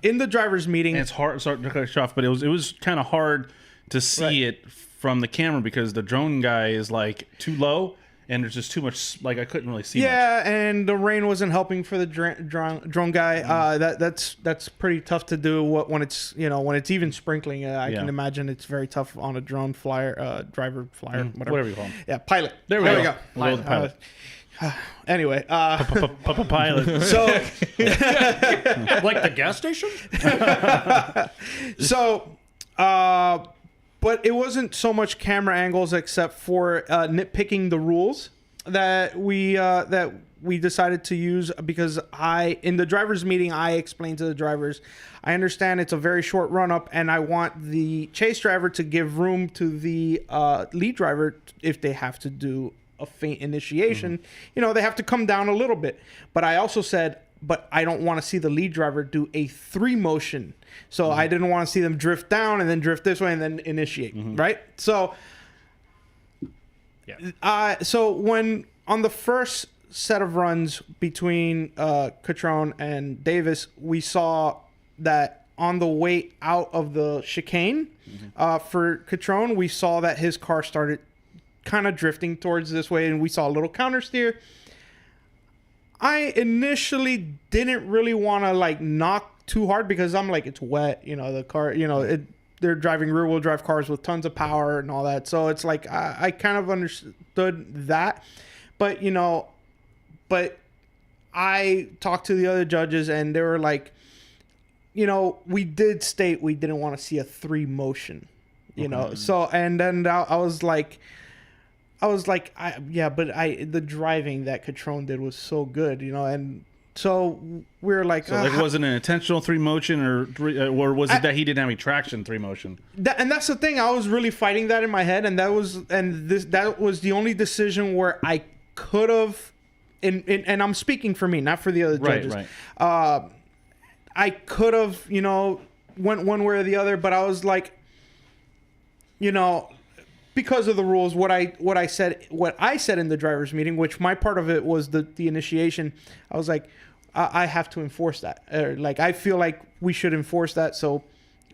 in the drivers' meeting, and it's hard. Sorry to cut you off, but it was kind of hard to see it from the camera because the drone guy is too low and there's just too much. I couldn't really see. Yeah, and the rain wasn't helping for the drone guy. That's pretty tough to do. When it's even sprinkling, I can imagine it's very tough on a drone flyer, driver flyer, whatever you call him. Yeah, pilot. There we go. Pilot. Anyway, pilot. So, like the gas station. So, but it wasn't so much camera angles, except for nitpicking the rules that we decided to use, because in the drivers' meeting, I explained to the drivers, I understand it's a very short run up, and I want the chase driver to give room to the lead driver if they have to do a faint initiation. You know, they have to come down a little bit. But I also said, but I don't want to see the lead driver do a 3 motion. So I didn't want to see them drift down and then drift this way and then initiate, right? So, so when on the first set of runs between Cotrone and Davis, we saw that on the way out of the chicane for Cotrone, we saw that his car started kind of drifting towards this way, and we saw a little counter steer. I initially didn't really want to knock too hard because I'm it's wet, you know, the car, you know, they're driving rear wheel drive cars with tons of power and all that. So it's I kind of understood that, but you know, but I talked to the other judges and they were you know, we did state we didn't want to see a 3 motion, you know? So, and then I was like, the driving that Cotrone did was so good, you know, and so we were so it wasn't an intentional 3 motion, or was it that he didn't have any traction 3 motion? And that's the thing. I was really fighting that in my head, and that was the only decision where I could have, and I'm speaking for me, not for the other judges. Right. I could have, you know, went one way or the other, but I was you know, because of the rules, what I said in the drivers' meeting, which my part of it was the initiation. I was I have to enforce that. I feel like we should enforce that. So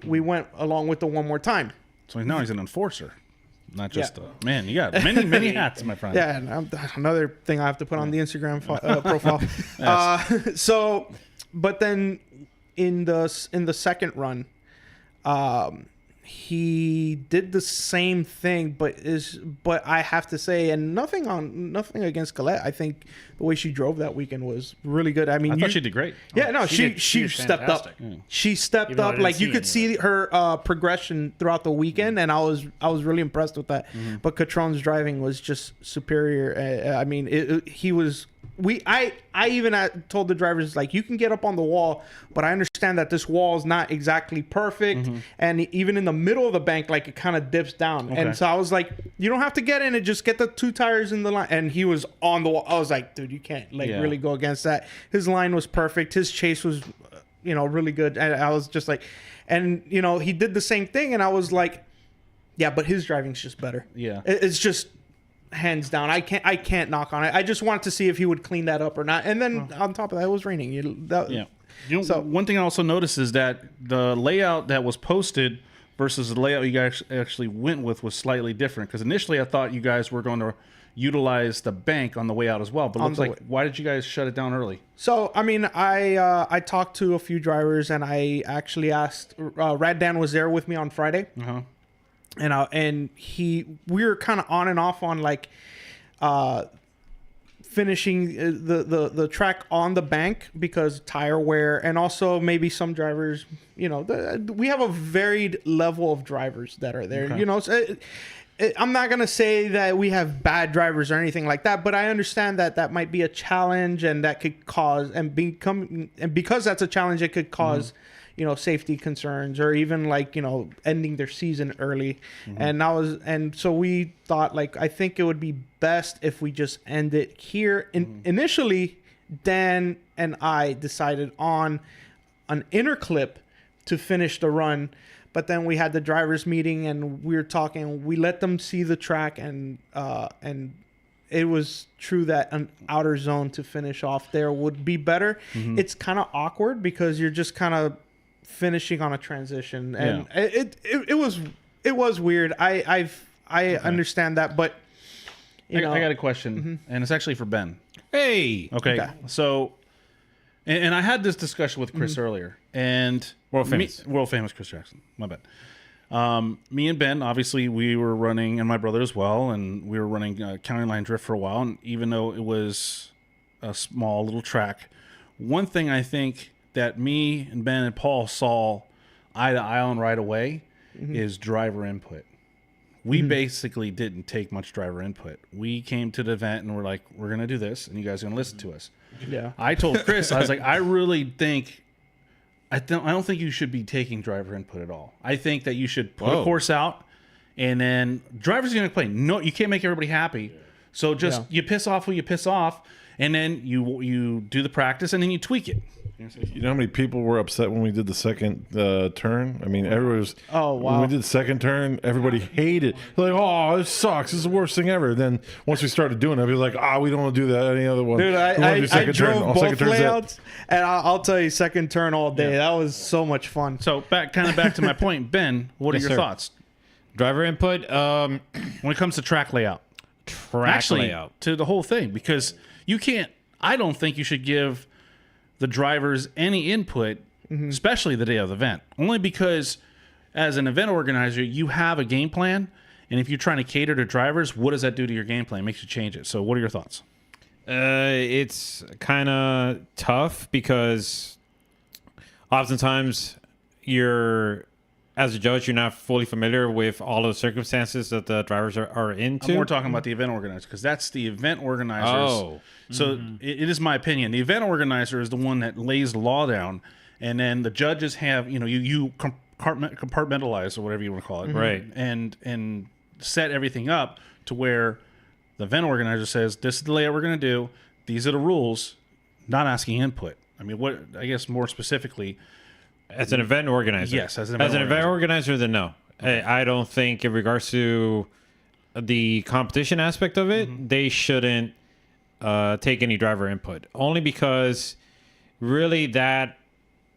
we went along with the one more time. So now he's an enforcer, not just man. You got many hats, my friend. Yeah, and another thing I have to put on the Instagram profile. But then in the second run, he did the same thing, but I have to say, and nothing against Colette. I think the way she drove that weekend was really good. I mean, I thought she did great. Yeah, no, she did stepped up. fantastic. She stepped Even though I up. didn't Like you see could any see her progression throughout the weekend, and I was really impressed with that. But Cotrone's driving was just superior. I mean, he was. I even told the drivers, like, you can get up on the wall, but I understand that this wall is not exactly perfect, and even in the middle of the bank, like, it kind of dips down. Okay. And so I was like, you don't have to get in it, just get the 2 tires in the line. And he was on the wall. I was like, dude, you can't really go against that. His line was perfect. His chase was, really good. And I was just like, and he did the same thing, and I was like, yeah, but his driving's just better. Yeah. It's just hands down. I can't knock on it. I just wanted to see if he would clean that up or not. And then on top of that, it was raining. One thing I also noticed is that the layout that was posted versus the layout you guys actually went with was slightly different. Because initially I thought you guys were going to utilize the bank on the way out as well. But looks like, why did you guys shut it down early? So, I mean, I talked to a few drivers, and I actually asked, Rad Dan was there with me on Friday. Uh-huh. And we were kind of on and off on like finishing the track on the bank because tire wear, and also maybe some drivers, we have a varied level of drivers that are there. Okay. So I'm not gonna say that we have bad drivers or anything like that, but I understand that might be a challenge, and that could cause and because that's a challenge, it could cause. Safety concerns, or even like, ending their season early. And so we thought, like, I think it would be best if we just end it here. Initially, Dan and I decided on an inner clip to finish the run, but then we had the drivers meeting, and we were talking, we let them see the track, and it was true that an outer zone to finish off there would be better. It's kind of awkward because you're just kind of finishing on a transition, and it was weird. I understand that, but I got a question, and it's actually for Ben. Hey. Okay. So, and I had this discussion with Chris earlier, and world famous Chris Jackson. My bad. Me and Ben, obviously, we were running, and my brother as well, and we were running county line drift for a while. And even though it was a small little track, one thing I think that me and Ben and Paul saw eye to eye on right away is driver input. We basically didn't take much driver input. We came to the event and we're like, we're going to do this, and you guys are going to listen to us. Yeah. I told Chris, I was like, I really think, I don't think you should be taking driver input at all. I think that you should put a course out, and then drivers are going to play. No, you can't make everybody happy. So just you piss off who you piss off, and then you do the practice, and then you tweak it. You know how many people were upset when we did the second turn? I mean, everybody was. Oh, wow. When we did the second turn, everybody hated. Like, oh, this sucks. This is the worst thing ever. Then once we started doing it, we were like, we don't want to do that. Any other one? Dude, I drove both layouts, and I'll tell you, second turn all day. That was so much fun. So back to my point, Ben. What are your thoughts? Driver input. When it comes to track layout, Layout to the whole thing, because you can't. I don't think you should give the drivers any input, especially the day of the event. Only because, as an event organizer, you have a game plan, and if you're trying to cater to drivers, what does that do to your game plan? It makes you change it. So, what are your thoughts? It's kind of tough because oftentimes as a judge, you're not fully familiar with all of the circumstances that the drivers are into. I'm more talking about the event organizer, because that's the event organizers. Oh. So it is my opinion. The event organizer is the one that lays the law down, and then the judges have, you compartmentalize, or whatever you want to call it. Right. And set everything up to where the event organizer says, this is the layout we're going to do. These are the rules, not asking input. I mean, I guess more specifically, as an event organizer. Yes, as an event organizer, then no. I don't think, in regards to the competition aspect of it, they shouldn't take any driver input. Only because, really, that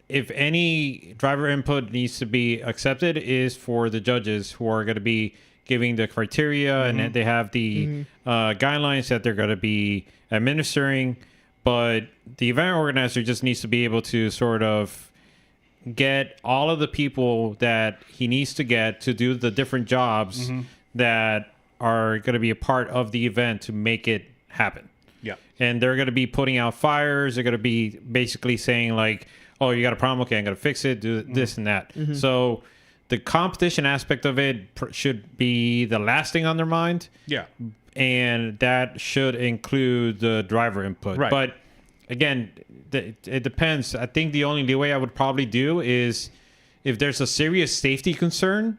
if any driver input needs to be accepted is for the judges, who are going to be giving the criteria, and they have the guidelines that they're going to be administering. But the event organizer just needs to be able to sort of get all of the people that he needs to get to do the different jobs that are going to be a part of the event to make it happen. Yeah. And they're going to be putting out fires. They're going to be basically saying like, oh, you got a problem? Okay, I'm going to fix it, do this and that. So the competition aspect of it should be the last thing on their mind. Yeah. And that should include the driver input. Right. But again, it depends. I think the only leeway I would probably do is if there's a serious safety concern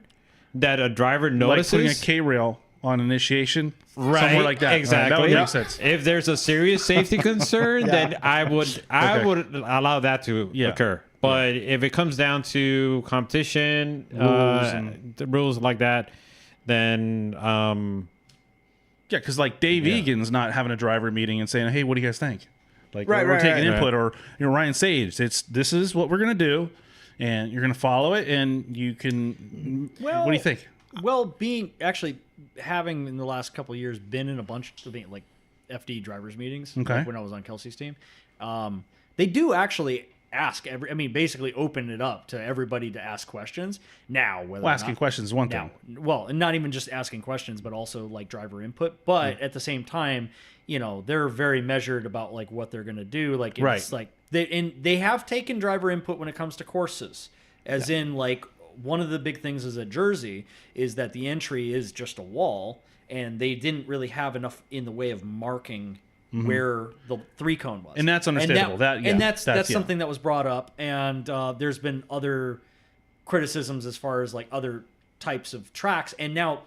that a driver notices. Like putting a K-rail on initiation. Right, Somewhere like that. exactly. That would make sense. If there's a serious safety concern, then I would allow that to occur. But if it comes down to competition, the rules like that, then Yeah, because like Dave Egan's not having a driver meeting and saying, "Hey, what do you guys think?" Like Right, we're right, taking right. input, or Ryan Sage. This is what we're gonna do, and you're gonna follow it, and you can. What do you think? Well, having in the last couple of years been in a bunch of like FD drivers meetings, Okay. like when I was on Kelsey's team, they do actually ask basically open it up to everybody to ask questions. Now, whether Well, asking questions is one thing. Well, and not even just asking questions, but also like driver input. But at the same time, they're very measured about like what they're going to do. Like it's like they have taken driver input when it comes to courses, as in like one of the big things is at Jersey is that the entry is just a wall, and they didn't really have enough in the way of marking where the 3-cone was. And that's understandable. That's something that was brought up, and there's been other criticisms as far as like other types of tracks, and now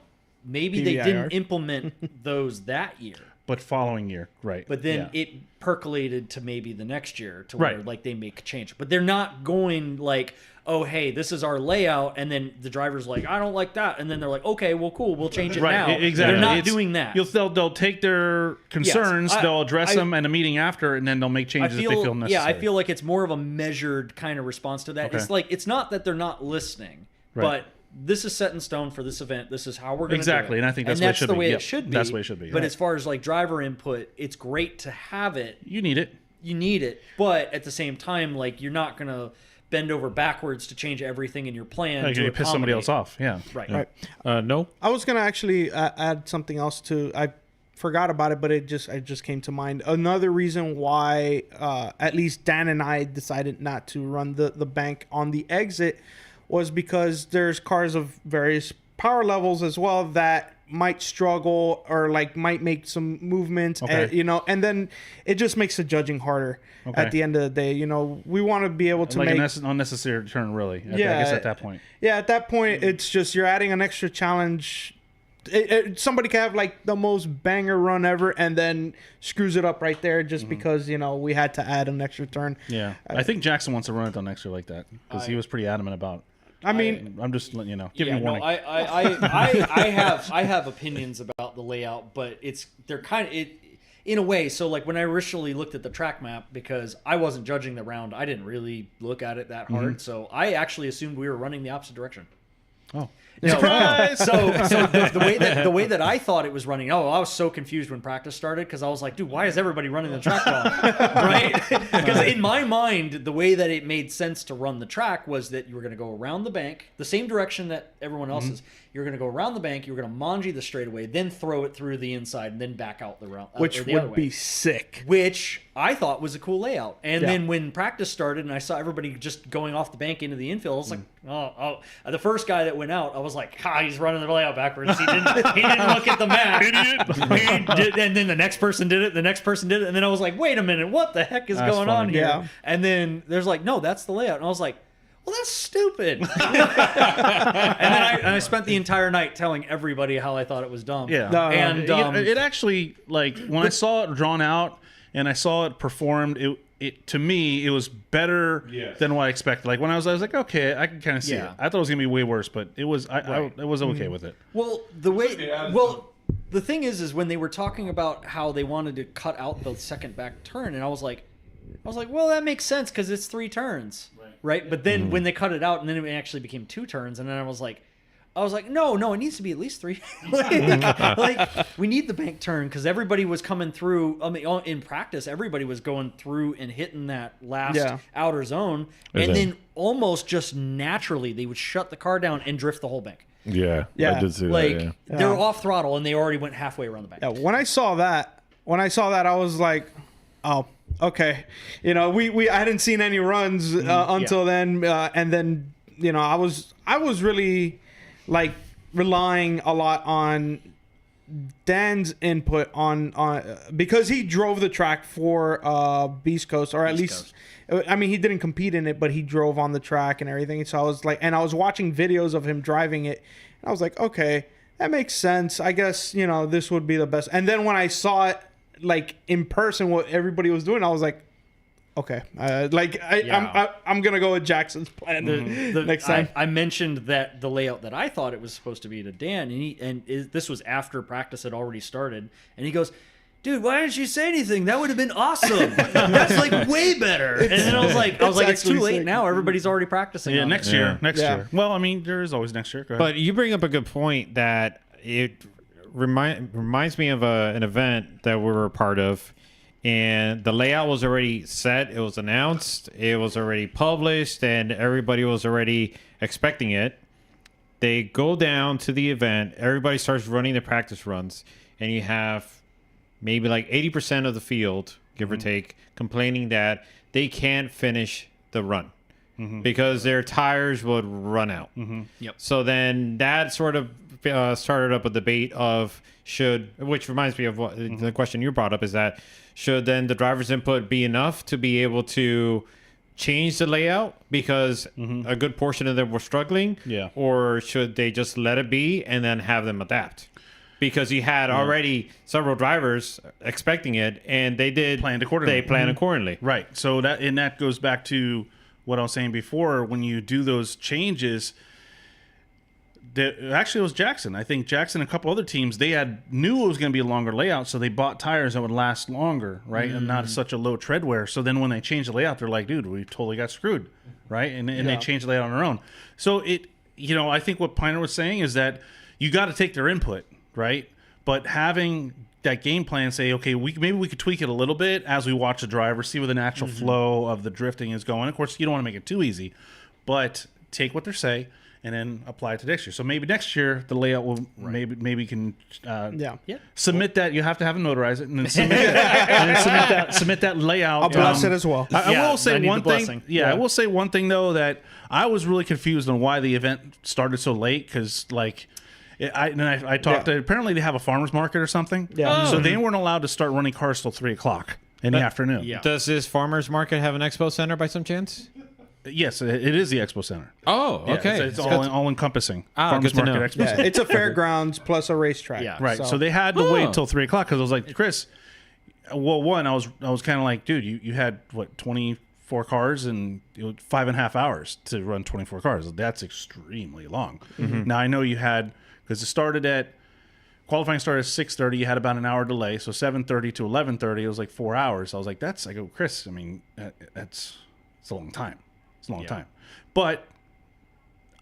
maybe they didn't implement those that year. But following year, right? But then it percolated to maybe the next year to where like they make a change. But they're not going like, oh, hey, this is our layout, and then the driver's like, I don't like that, and then they're like, okay, well, cool, we'll change it now. Exactly. They're not doing that. They'll take their concerns, they'll address them in a meeting after, and then they'll make changes if they feel necessary. Yeah, I feel like it's more of a measured kind of response to that. Okay. It's like it's not that they're not listening, but this is set in stone for this event. This is how we're going to do it. And I think that's the way it should be. That's the way it should be. But as far as like driver input, it's great to have it. You need it. But at the same time, like you're not going to bend over backwards to change everything in your plan. Like to you piss somebody else off. Yeah. Right. no. I was gonna actually add something else too. I forgot about it, but it just came to mind. Another reason why at least Dan and I decided not to run the bank on the exit was because there's cars of various power levels as well that might struggle or like might make some movements, and then it just makes the judging harder at the end of the day. We want to be able to like make an unnecessary turn, really. I guess at that point. Yeah, at that point, it's just you're adding an extra challenge. Somebody can have like the most banger run ever and then screws it up right there just because we had to add an extra turn. Yeah, I think Jackson wants to run it down next year like that because he was pretty adamant about. I mean, I'm just letting you know. Giving you warning. I have opinions about the layout, but they're kind of in a way. So like when I initially looked at the track map, because I wasn't judging the round, I didn't really look at it that hard. So I actually assumed we were running the opposite direction. Oh. Surprise! So the way that I thought it was running, I was so confused when practice started because I was like, dude, why is everybody running the track wrong? Right? Because in my mind, the way that it made sense to run the track was that you were going to go around the bank, the same direction that everyone else is. You're going to go around the bank, you're going to manji the straightaway, then throw it through the inside, and then back out the round. Which would be sick. Which I thought was a cool layout. And then when practice started and I saw everybody just going off the bank into the infield, I was like, the first guy that went out, I was like, he's running the layout backwards. He didn't look at the map. Idiot. And then the next person did it, and then I was like, wait a minute, what the heck is going on here? Yeah. And then there's like, no, that's the layout. And I was like, well, that's stupid. and then I spent the entire night telling everybody how I thought it was dumb. Yeah. And it actually, like, when I saw it drawn out and I saw it performed, it to me, it was better than what I expected. Like, when I was like, okay, I can kind of see it. I thought it was going to be way worse, but it was, I was okay with it. Well, the thing is when they were talking about how they wanted to cut out the second back turn, and I was like, well, that makes sense because it's 3 turns, right? But then when they cut it out, and then it actually became 2 turns, and then I was like, I was like, no, it needs to be at least 3. like, we need the bank turn because everybody was coming through. I mean, in practice, everybody was going through and hitting that last outer zone, and then almost just naturally they would shut the car down and drift the whole bank. Yeah, I did see like, that. Yeah. They were off throttle and they already went halfway around the bank. Yeah, when I saw that, I was like, oh, okay. You know, I hadn't seen any runs until then, and then I was really like relying a lot on Dan's input on because he drove the track for Beast Coast, or at least I mean, he didn't compete in it, but he drove on the track and everything. So I was like, and I was watching videos of him driving it, and I was like, okay, that makes sense. I guess this would be the best. And then when I saw it like in person, what everybody was doing, I was like, okay, I'm gonna go with Jackson's plan next time. I mentioned that the layout that I thought it was supposed to be to Dan, this was after practice had already started, and he goes, "Dude, why didn't you say anything? That would have been awesome. That's like way better." And then I was like, it's too late now. Everybody's already practicing. Yeah, next year. Well, I mean, there is always next year. Go ahead. But you bring up a good point that it reminds me of an event that we were a part of. And the layout was already set. It was announced. It was already published, and everybody was already expecting it. They go down to the event. Everybody starts running the practice runs, and you have maybe like 80% of the field, give or take, complaining that they can't finish the run because their tires would run out. Yep. So then that sort of started up a debate of which reminds me of what the question you brought up, is that should then the driver's input be enough to be able to change the layout because a good portion of them were struggling? Yeah. Or should they just let it be and then have them adapt? Because you had already several drivers expecting it, and they did planned accordingly. They planned accordingly. Right. So that goes back to what I was saying before. When you do those changes, actually it was Jackson. I think Jackson and a couple other teams, they knew it was going to be a longer layout, so they bought tires that would last longer, right, and not such a low tread wear. So then when they changed the layout, they're like, dude, we totally got screwed, right? And they changed the layout on their own. So I think what Piner was saying is that you got to take their input, right? But having that game plan, say, okay, maybe we could tweak it a little bit as we watch the driver, see where the natural flow of the drifting is going. Of course, you don't want to make it too easy, but take what they say and then apply it to next year. So maybe next year the layout will maybe can submit that. You have to have them notarize it and then submit that layout. I'll bless it as well. I will say one thing. I will say one thing though, that I was really confused on why the event started so late, because like. I talked to, apparently they have a farmer's market or something. Yeah. So they weren't allowed to start running cars till 3:00 in the afternoon. Yeah. Does this farmer's market have an expo center by some chance? Yes, it is the expo center. Oh, okay. It's all encompassing. Good to know. Expo Yeah, center. it's a fairgrounds plus a racetrack. Yeah. Right. So they had to wait till 3:00 because I was like, Chris. Well, one, I was kind of like, dude, you had what 24 cars and 5.5 hours to run 24 cars. That's extremely long. Now I know you had, because qualifying started at 6:30. You had about an hour delay, so 7:30 to 11:30. It was like 4 hours. I was like, I go, Chris. I mean, it's a long time. It's a long time. But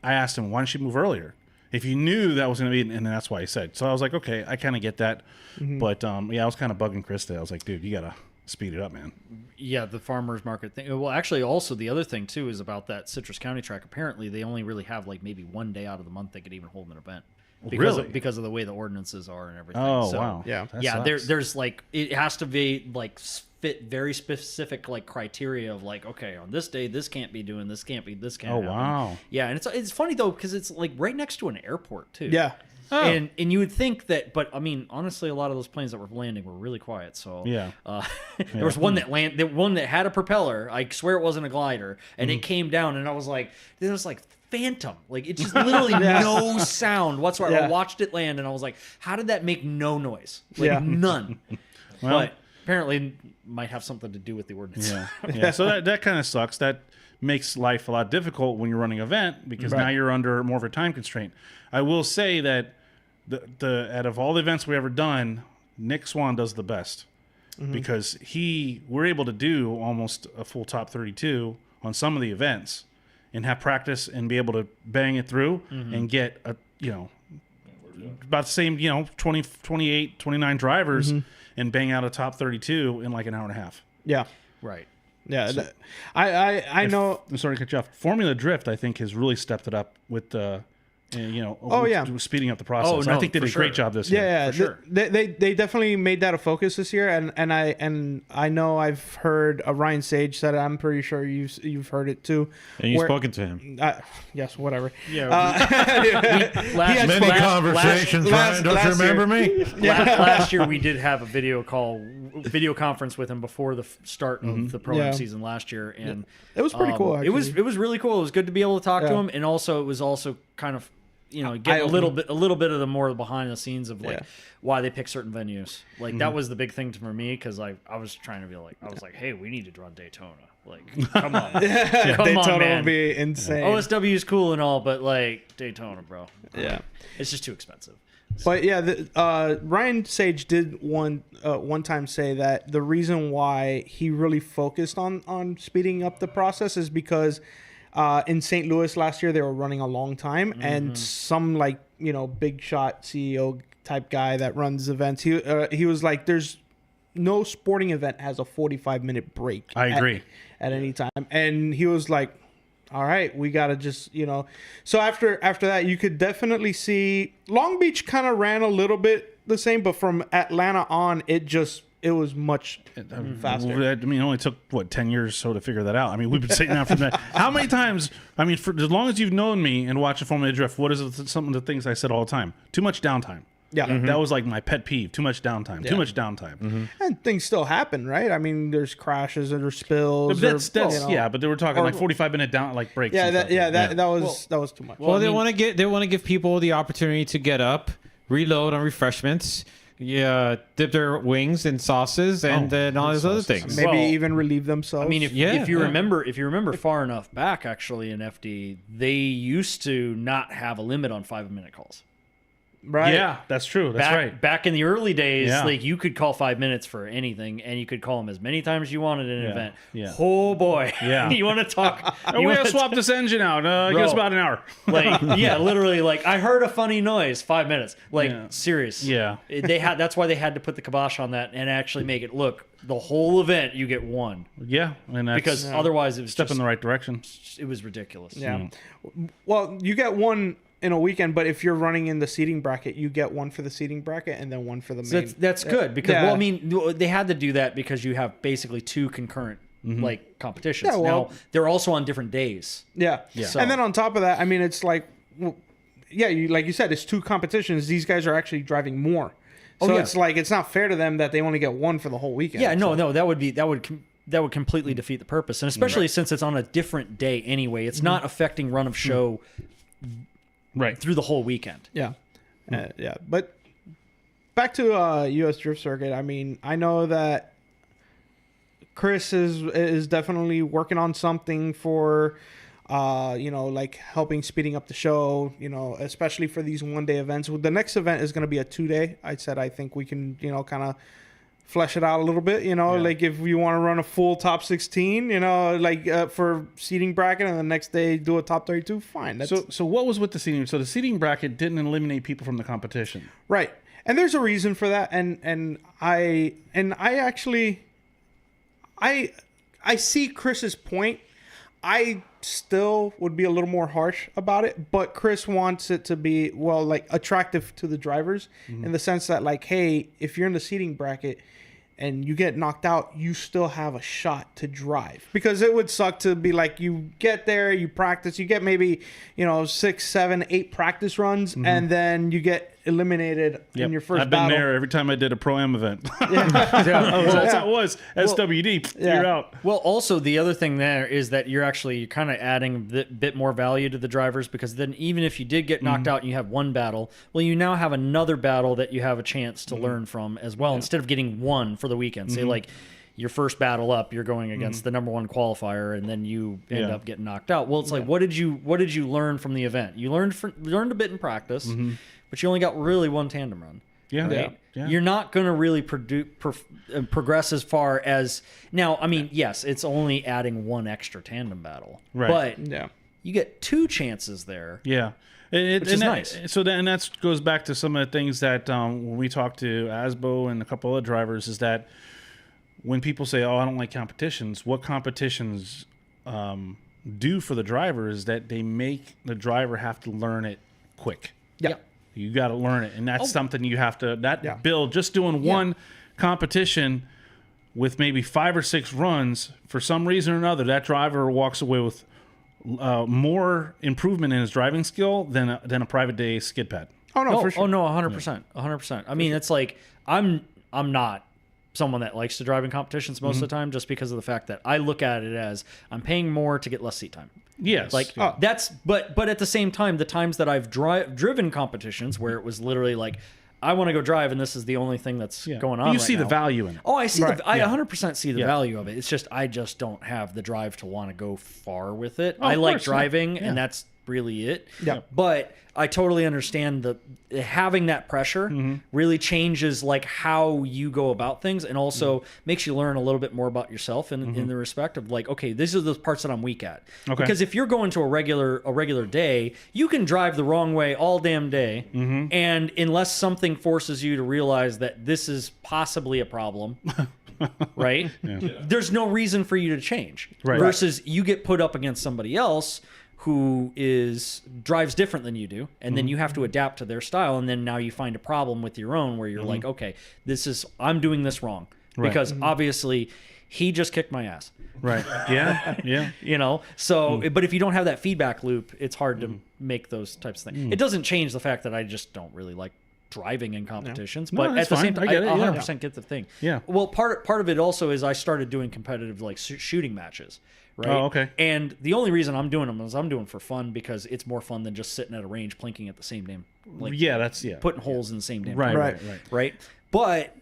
I asked him, why don't you move earlier? If you knew that was going to be, and that's why he said. So I was like, okay, I kind of get that. But I was kind of bugging Chris today. I was like, dude, you got to speed it up, man. Yeah, the farmer's market thing. Well, actually, also the other thing too is about that Citrus County track. Apparently, they only really have like maybe one day out of the month they could even hold an event. Because of the way the ordinances are and everything. Oh, so, wow. Yeah. There's like, it has to be like fit very specific like criteria of like, okay, on this day this can't be doing, this can't happen. Wow. Yeah, and it's funny though because it's like right next to an airport too. Yeah. And you would think that, but I mean, honestly, a lot of those planes that were landing were really quiet. So there was one that had a propeller. I swear it wasn't a glider, and it came down, and I was like, this was like phantom. Like it just literally no sound whatsoever. I watched it land, and I was like, how did that make no noise? Like none. But apparently, might have something to do with the ordinance. Yeah. So that kind of sucks. That makes life a lot difficult when you're running an event because now you're under more of a time constraint. I will say that the out of all the events we ever done, Nick Swan does the best because we're able to do almost a full top 32 on some of the events and have practice and be able to bang it through and get about the same, 20, 28, 29 drivers and bang out a top 32 in like an hour and a half. Yeah. Right. Yeah. I know. I'm sorry to cut you off. Formula Drift, I think, has really stepped it up with the, speeding up the process. Oh, no, I think they did a for great sure. job this year. Yeah, for sure. They definitely made that a focus this year, and I know I've heard Ryan Sage said it. I'm pretty sure you've heard it too. And you've where- spoken to him. Yes, whatever. Yeah. Many conversations, Ryan. Don't you remember me? Last year we did have a video conference with him before the start of the ProAM season last year, and It was pretty cool. It was really cool. It was good to be able to talk to Yeah. him, and also it was also kind of get a little bit of the more behind the scenes of like why they pick certain venues. Like that was the big thing for me because I was trying to be like hey, we need to run Daytona. Like come on, come Daytona on, man. would be insane. OSW is cool and all, but like Daytona, bro. Yeah. It's just too expensive. But yeah, Ryan Sage did one time say that the reason why he really focused on speeding up the process is because in St. Louis last year they were running a long time, and some big shot CEO type guy that runs events, he was like, "There's no sporting event has a 45-minute break." I agree. At any time, and he was like, all right, we got to just, So after that, you could definitely see Long Beach kind of ran a little bit the same, but from Atlanta on, it was much faster. I mean, it only took, 10 years or so to figure that out. I mean, we've been sitting down from that. How many times, I mean, for as long as you've known me and watched Formula Drift, what is some of the things I said all the time? Too much downtime. Yeah. That was like my pet peeve. Too much downtime. Too much downtime. And things still happen, right? I mean, there's crashes or there's spills. But but they were talking like 45-minute down breaks. Yeah, and stuff. that was too much. Well, they want to give people the opportunity to get up, reload on refreshments, dip their wings in sauces, and then all those other things. Maybe Well, even relieve themselves. I mean, if you remember far enough back, actually in FD, they used to not have a limit on 5-minute calls. right? Yeah, that's true. That's right. Back in the early days, Yeah. like you could call 5 minutes for anything, and you could call them as many times as you wanted in an event. Yeah. Oh boy, Yeah. you want to talk? We gotta swap this engine out. Give us about an hour. Like, yeah, literally. Like, I heard a funny noise. 5 minutes. Like, Yeah. serious. Yeah. That's why they had to put the kibosh on that and actually make it look the whole event. You get one Yeah, and that's because otherwise it was step in the right direction. It was ridiculous. Yeah. Well, you get one in a weekend, but if you're running in the seating bracket, you get one for the seating bracket and then one for the main. So that's good because Yeah. well, I mean, they had to do that because you have basically two concurrent like competitions. Yeah, well- now they're also on different days. Yeah. So- And then on top of that, I mean, it's like, well, yeah, like you said, it's two competitions. These guys are actually driving more. So yeah. it's like, it's not fair to them that they only get one for the whole weekend. Yeah, no, that would completely defeat the purpose, and especially since it's on a different day anyway. It's not affecting run of show Right. through the whole weekend. Yeah. Yeah. But back to U.S. Drift Circuit. I mean, I know that Chris is definitely working on something for, like helping speeding up the show, especially for these one-day events. The next event is going to be a 2-day. I think we can, kind of flesh it out a little bit, like if you want to run a full top 16, for seating bracket and the next day do a top 32, fine. That's So what was with the seating? So the seating bracket didn't eliminate people from the competition. right. And there's a reason for that. And I actually, I see Chris's point. I still would be a little more harsh about it, but Chris wants it to be, attractive to the drivers in the sense that, like, hey, if you're in the seating bracket and you get knocked out, you still have a shot to drive. Because it would suck to be like, you get there, you practice, you get maybe, 6, 7, 8 practice runs, and then you get eliminated in your first I've been battle. there every time I did a Pro-Am event. That's how it was. SWD, you're out. Well, also the other thing there is that you're kind of adding a bit more value to the drivers because then even if you did get knocked out and you have one battle, well, you now have another battle that you have a chance to learn from as well instead of getting one for the weekend. Say like your first battle up, you're going against the number one qualifier, and then you end up getting knocked out. Well, it's like what did you learn from the event? You learned a bit in practice, but you only got really one tandem run. Yeah. Right? Yeah. You're not going to really progress as far as now. I mean, yes, it's only adding one extra tandem battle, Right. but Yeah. you get 2 chances there. Yeah. Which is nice. So then that goes back to some of the things that when we talk to Asbo and a couple of drivers is that when people say, "Oh, I don't like competitions," what competitions do for the driver is that they make the driver have to learn it quick. Yeah. You got to learn it, and that's something you have to. Build just doing one competition with maybe 5 or 6 runs for some reason or another, that driver walks away with more improvement in his driving skill than a private day skid pad. Oh no, for sure. Oh no, 100%, 100%. I mean, it's like I'm not someone that likes to drive in competitions most of the time, just because of the fact that I look at it as I'm paying more to get less seat time. Yes, like that's. But at the same time, the times that I've driven competitions where it was literally like, I want to go drive, and this is the only thing that's going on. You right see the now. value in it. Oh, I see. I 100% see the value of it. It's just I just don't have the drive to want to go far with it. I like driving, and that's really it. Yeah. But I totally understand having that pressure really changes like how you go about things, and also makes you learn a little bit more about yourself in the respect of like, okay, these are the parts that I'm weak at. Okay. Because if you're going to a regular day, you can drive the wrong way all damn day, and unless something forces you to realize that this is possibly a problem. Right? There's no reason for you to change. Right. Versus you get put up against somebody else who drives different than you do, and then you have to adapt to their style, and then now you find a problem with your own where you're like, okay, I'm doing this wrong because obviously he just kicked my ass. Right. Yeah. You know, so but if you don't have that feedback loop, it's hard to make those types of things. It doesn't change the fact that I just don't really like driving in competitions, but at the same time, I 100% get the thing. Yeah. Well, part of it also is I started doing competitive like shooting matches. Right. Oh, okay. And the only reason I'm doing them is I'm doing for fun because it's more fun than just sitting at a range plinking at the same damn. Like, putting holes in the same damn. Right. But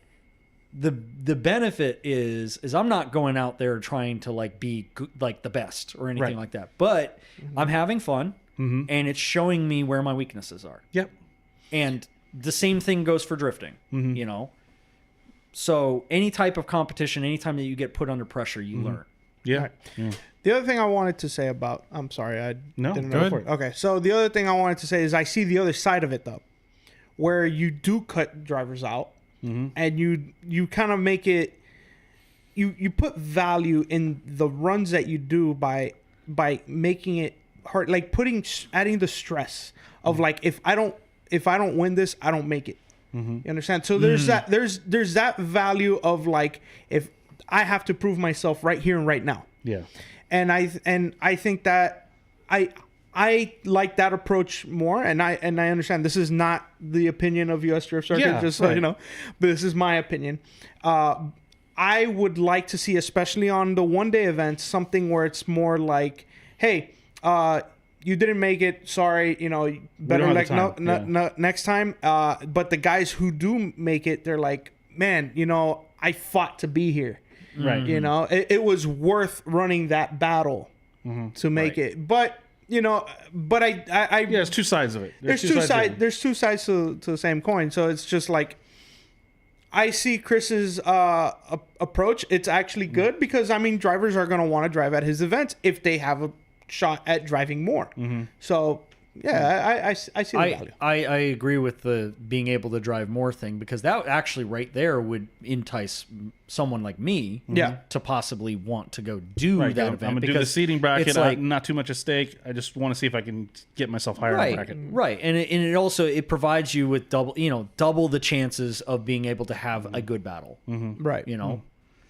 the benefit is I'm not going out there trying to like be like the best or anything like that. But I'm having fun, and it's showing me where my weaknesses are. Yep. And the same thing goes for drifting. You know. So any type of competition, anytime that you get put under pressure, you learn. Yeah. Right. The other thing I wanted to say about, I'm sorry, I didn't know. Okay, so the other thing I wanted to say is I see the other side of it though, where you do cut drivers out, and you kind of make it, you put value in the runs that you do by making it hard, like adding the stress of like if I don't win this, I don't make it. You understand? So there's that value of like if I have to prove myself right here and right now. Yeah. And I think that I like that approach more, and I understand this is not the opinion of US Drift Circuit, just so you know, but this is my opinion. I would like to see, especially on the one-day events, something where it's more like, hey, you didn't make it, sorry, you know, better like next time. But the guys who do make it, they're like, man, you know, I fought to be here. Right. You know, it was worth running that battle to make it. But, you know, but I there's 2 sides of it. There's two sides to the same coin. So it's just like, I see Chris's approach. It's actually good because, I mean, drivers are going to want to drive at his events if they have a shot at driving more. So yeah, I see the value. I agree with the being able to drive more thing, because that actually right there would entice someone like me to possibly want to go do that event. I'm going to do the seating bracket, like, not too much at stake. I just want to see if I can get myself higher in the bracket. Right. And it also provides you with double the chances of being able to have a good battle. Right. You know.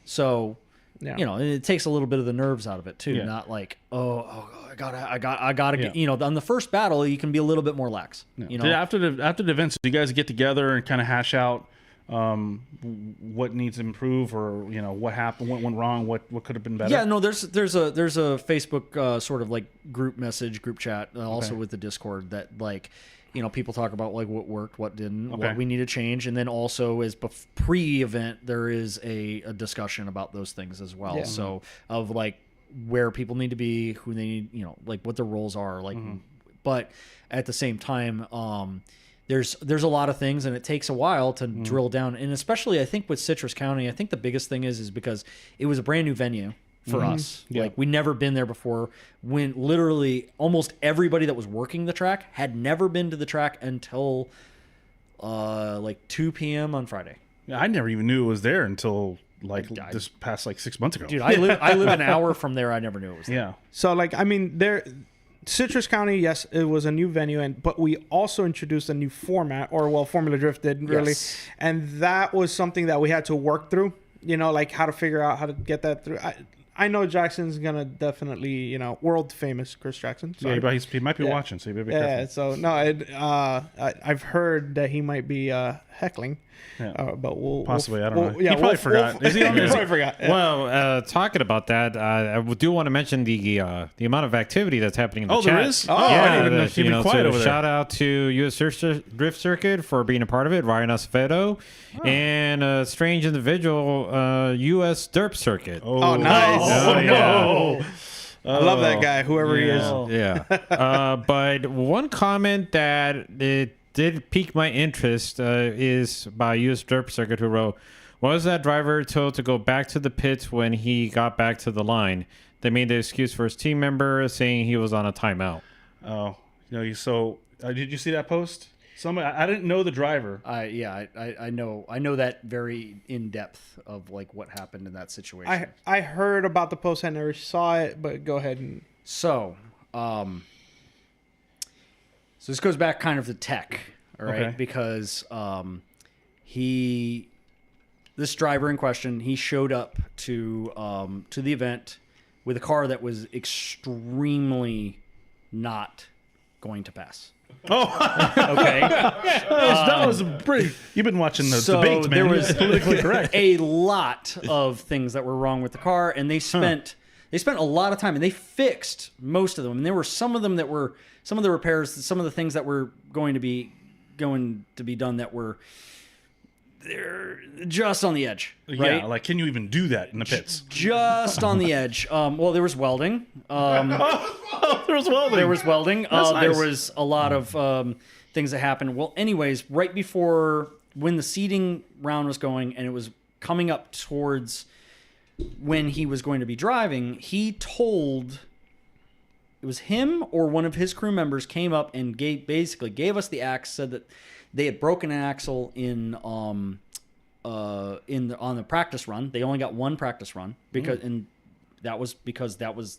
So you know, and it takes a little bit of the nerves out of it too. Not like, I gotta get, you know, on the first battle you can be a little bit more lax. You know, after the events, do you guys get together and kind of hash out what needs to improve, or you know what happened, what went wrong, what could have been better? Yeah, no, there's a Facebook sort of like group chat also with the Discord that like, you know, people talk about like what worked, what didn't, what we need to change, and then also as pre-event there is a discussion about those things as well. So of like where people need to be, who they need, you know, like what their roles are, like. But at the same time, there's a lot of things, and it takes a while to drill down, and especially I think with Citrus County, I think the biggest thing is because it was a brand new venue. for us. Like we never been there before. When literally almost everybody that was working the track had never been to the track until like 2 p.m. on Friday. Yeah, I never even knew it was there until like this past like 6 months ago. Dude, I live an hour from there. I never knew it was there. Yeah. So like, I mean, Citrus County, yes, it was a new venue, but we also introduced a new format, Formula Drift did really, and that was something that we had to work through. You know, like how to figure out how to get that through. I know Jackson's gonna definitely, you know, world famous Chris Jackson. Yeah, but he might be watching, so you better be careful. Yeah, so no, I've heard that he might be heckling. Yeah. But we'll possibly, I don't know. Yeah, he probably forgot. Is he on he there? probably forgot. Yeah. Well, talking about that, I do want to mention the amount of activity that's happening in the chat. There is? Oh, yeah, I didn't even know. Keep it quiet over there. Shout out to U.S. Drift Circuit for being a part of it, Ryan Acevedo, and a strange individual, U.S. Derp Circuit. Oh, nice. Oh, no. I love that guy, whoever he is. Yeah. But one comment that it did pique my interest is by U.S. Derp Circuit, who wrote, was that driver told to go back to the pits when he got back to the line? They made the excuse for his team member, saying he was on a timeout. Oh, so did you see that post? Somebody, I didn't know the driver. I know that very in depth of like what happened in that situation. I heard about the post. I never saw it, but go ahead and. So this goes back kind of to tech, all right? Okay. Because this driver in question, he showed up to the event with a car that was extremely not going to pass. Oh, okay. that was pretty. You've been watching the debates, man. There was politically correct. a lot of things that were wrong with the car, and they spent a lot of time, and they fixed most of them. And there were some of them that were some of the repairs, some of the things that were going to be done that were they're just on the edge. Right? Yeah, like can you even do that in the pits? Just on the edge. Well, there was welding. There was welding. There was welding. That's nice. There was a lot of things that happened. Well, anyways, right before when the seeding round was going and it was coming up towards when he was going to be driving, he told, it was him or one of his crew members came up and basically gave us the axe, said that they had broken an axle on the practice run. They only got one practice run because that was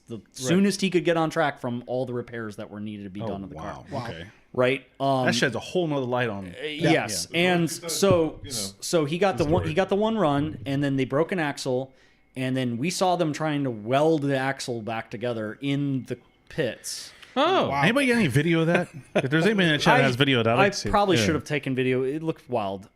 the soonest he could get on track from all the repairs that were needed to be done to the car. Wow. Okay. Right. That sheds a whole nother light on. Yes, Yeah. and so he got the one run, and then they broke an axle, and then we saw them trying to weld the axle back together in the pits. Oh, Wow. Anybody got any video of that? If there's anybody in the chat that has video of that, I'd like to see it. probably should have taken video. It looked wild.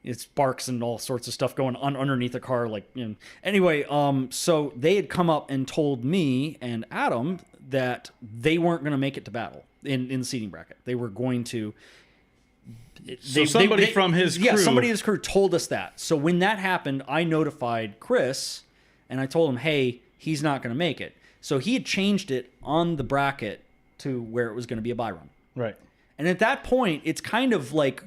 It's sparks and all sorts of stuff going on underneath the car. Like, you know. Anyway, so they had come up and told me and Adam that they weren't going to make it to battle in the seating bracket. They were going to. Somebody from his crew. Yeah, somebody in his crew told us that. So when that happened, I notified Chris, and I told him, hey, he's not going to make it. So he had changed it on the bracket to where it was going to be a bye run. Right. And at that point, it's kind of like,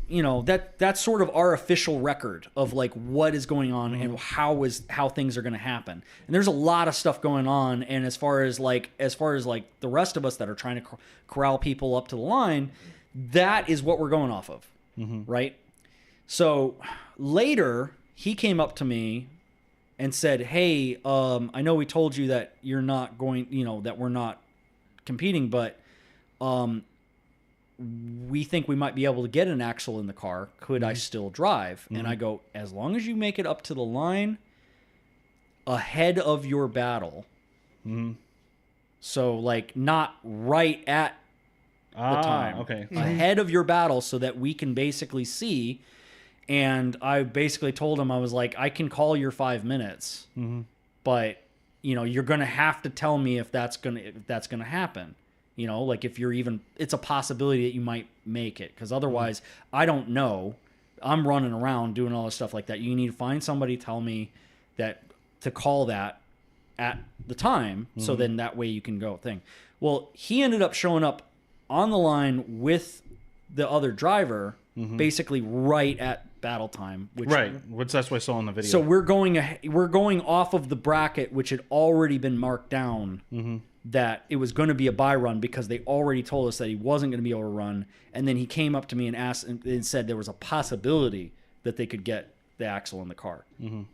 you know, that's sort of our official record of like what is going on and how things are going to happen. And there's a lot of stuff going on. And as far as like the rest of us that are trying to corral people up to the line, that is what we're going off of, right? So later, he came up to me and said, hey, I know we told you that you're not going, you know, that we're not competing, but we think we might be able to get an axle in the car. Could I still drive? And I go, as long as you make it up to the line ahead of your battle. So like not right at the time. Okay. Ahead of your battle so that we can basically see. And I basically told him, I was like, I can call your 5 minutes, but you know, you're going to have to tell me if that's going to happen. You know, like if you're even, it's a possibility that you might make it. Cause otherwise I don't know. I'm running around doing all this stuff like that. You need to find somebody, tell me that to call that at the time. So then that way you can go thing. Well, he ended up showing up on the line with the other driver basically right at battle time. Which, That's what I saw in the video. So we're going off of the bracket, which had already been marked down that it was going to be a buy run because they already told us that he wasn't going to be able to run. And then he came up to me and asked and said there was a possibility that they could get the axle in the car. And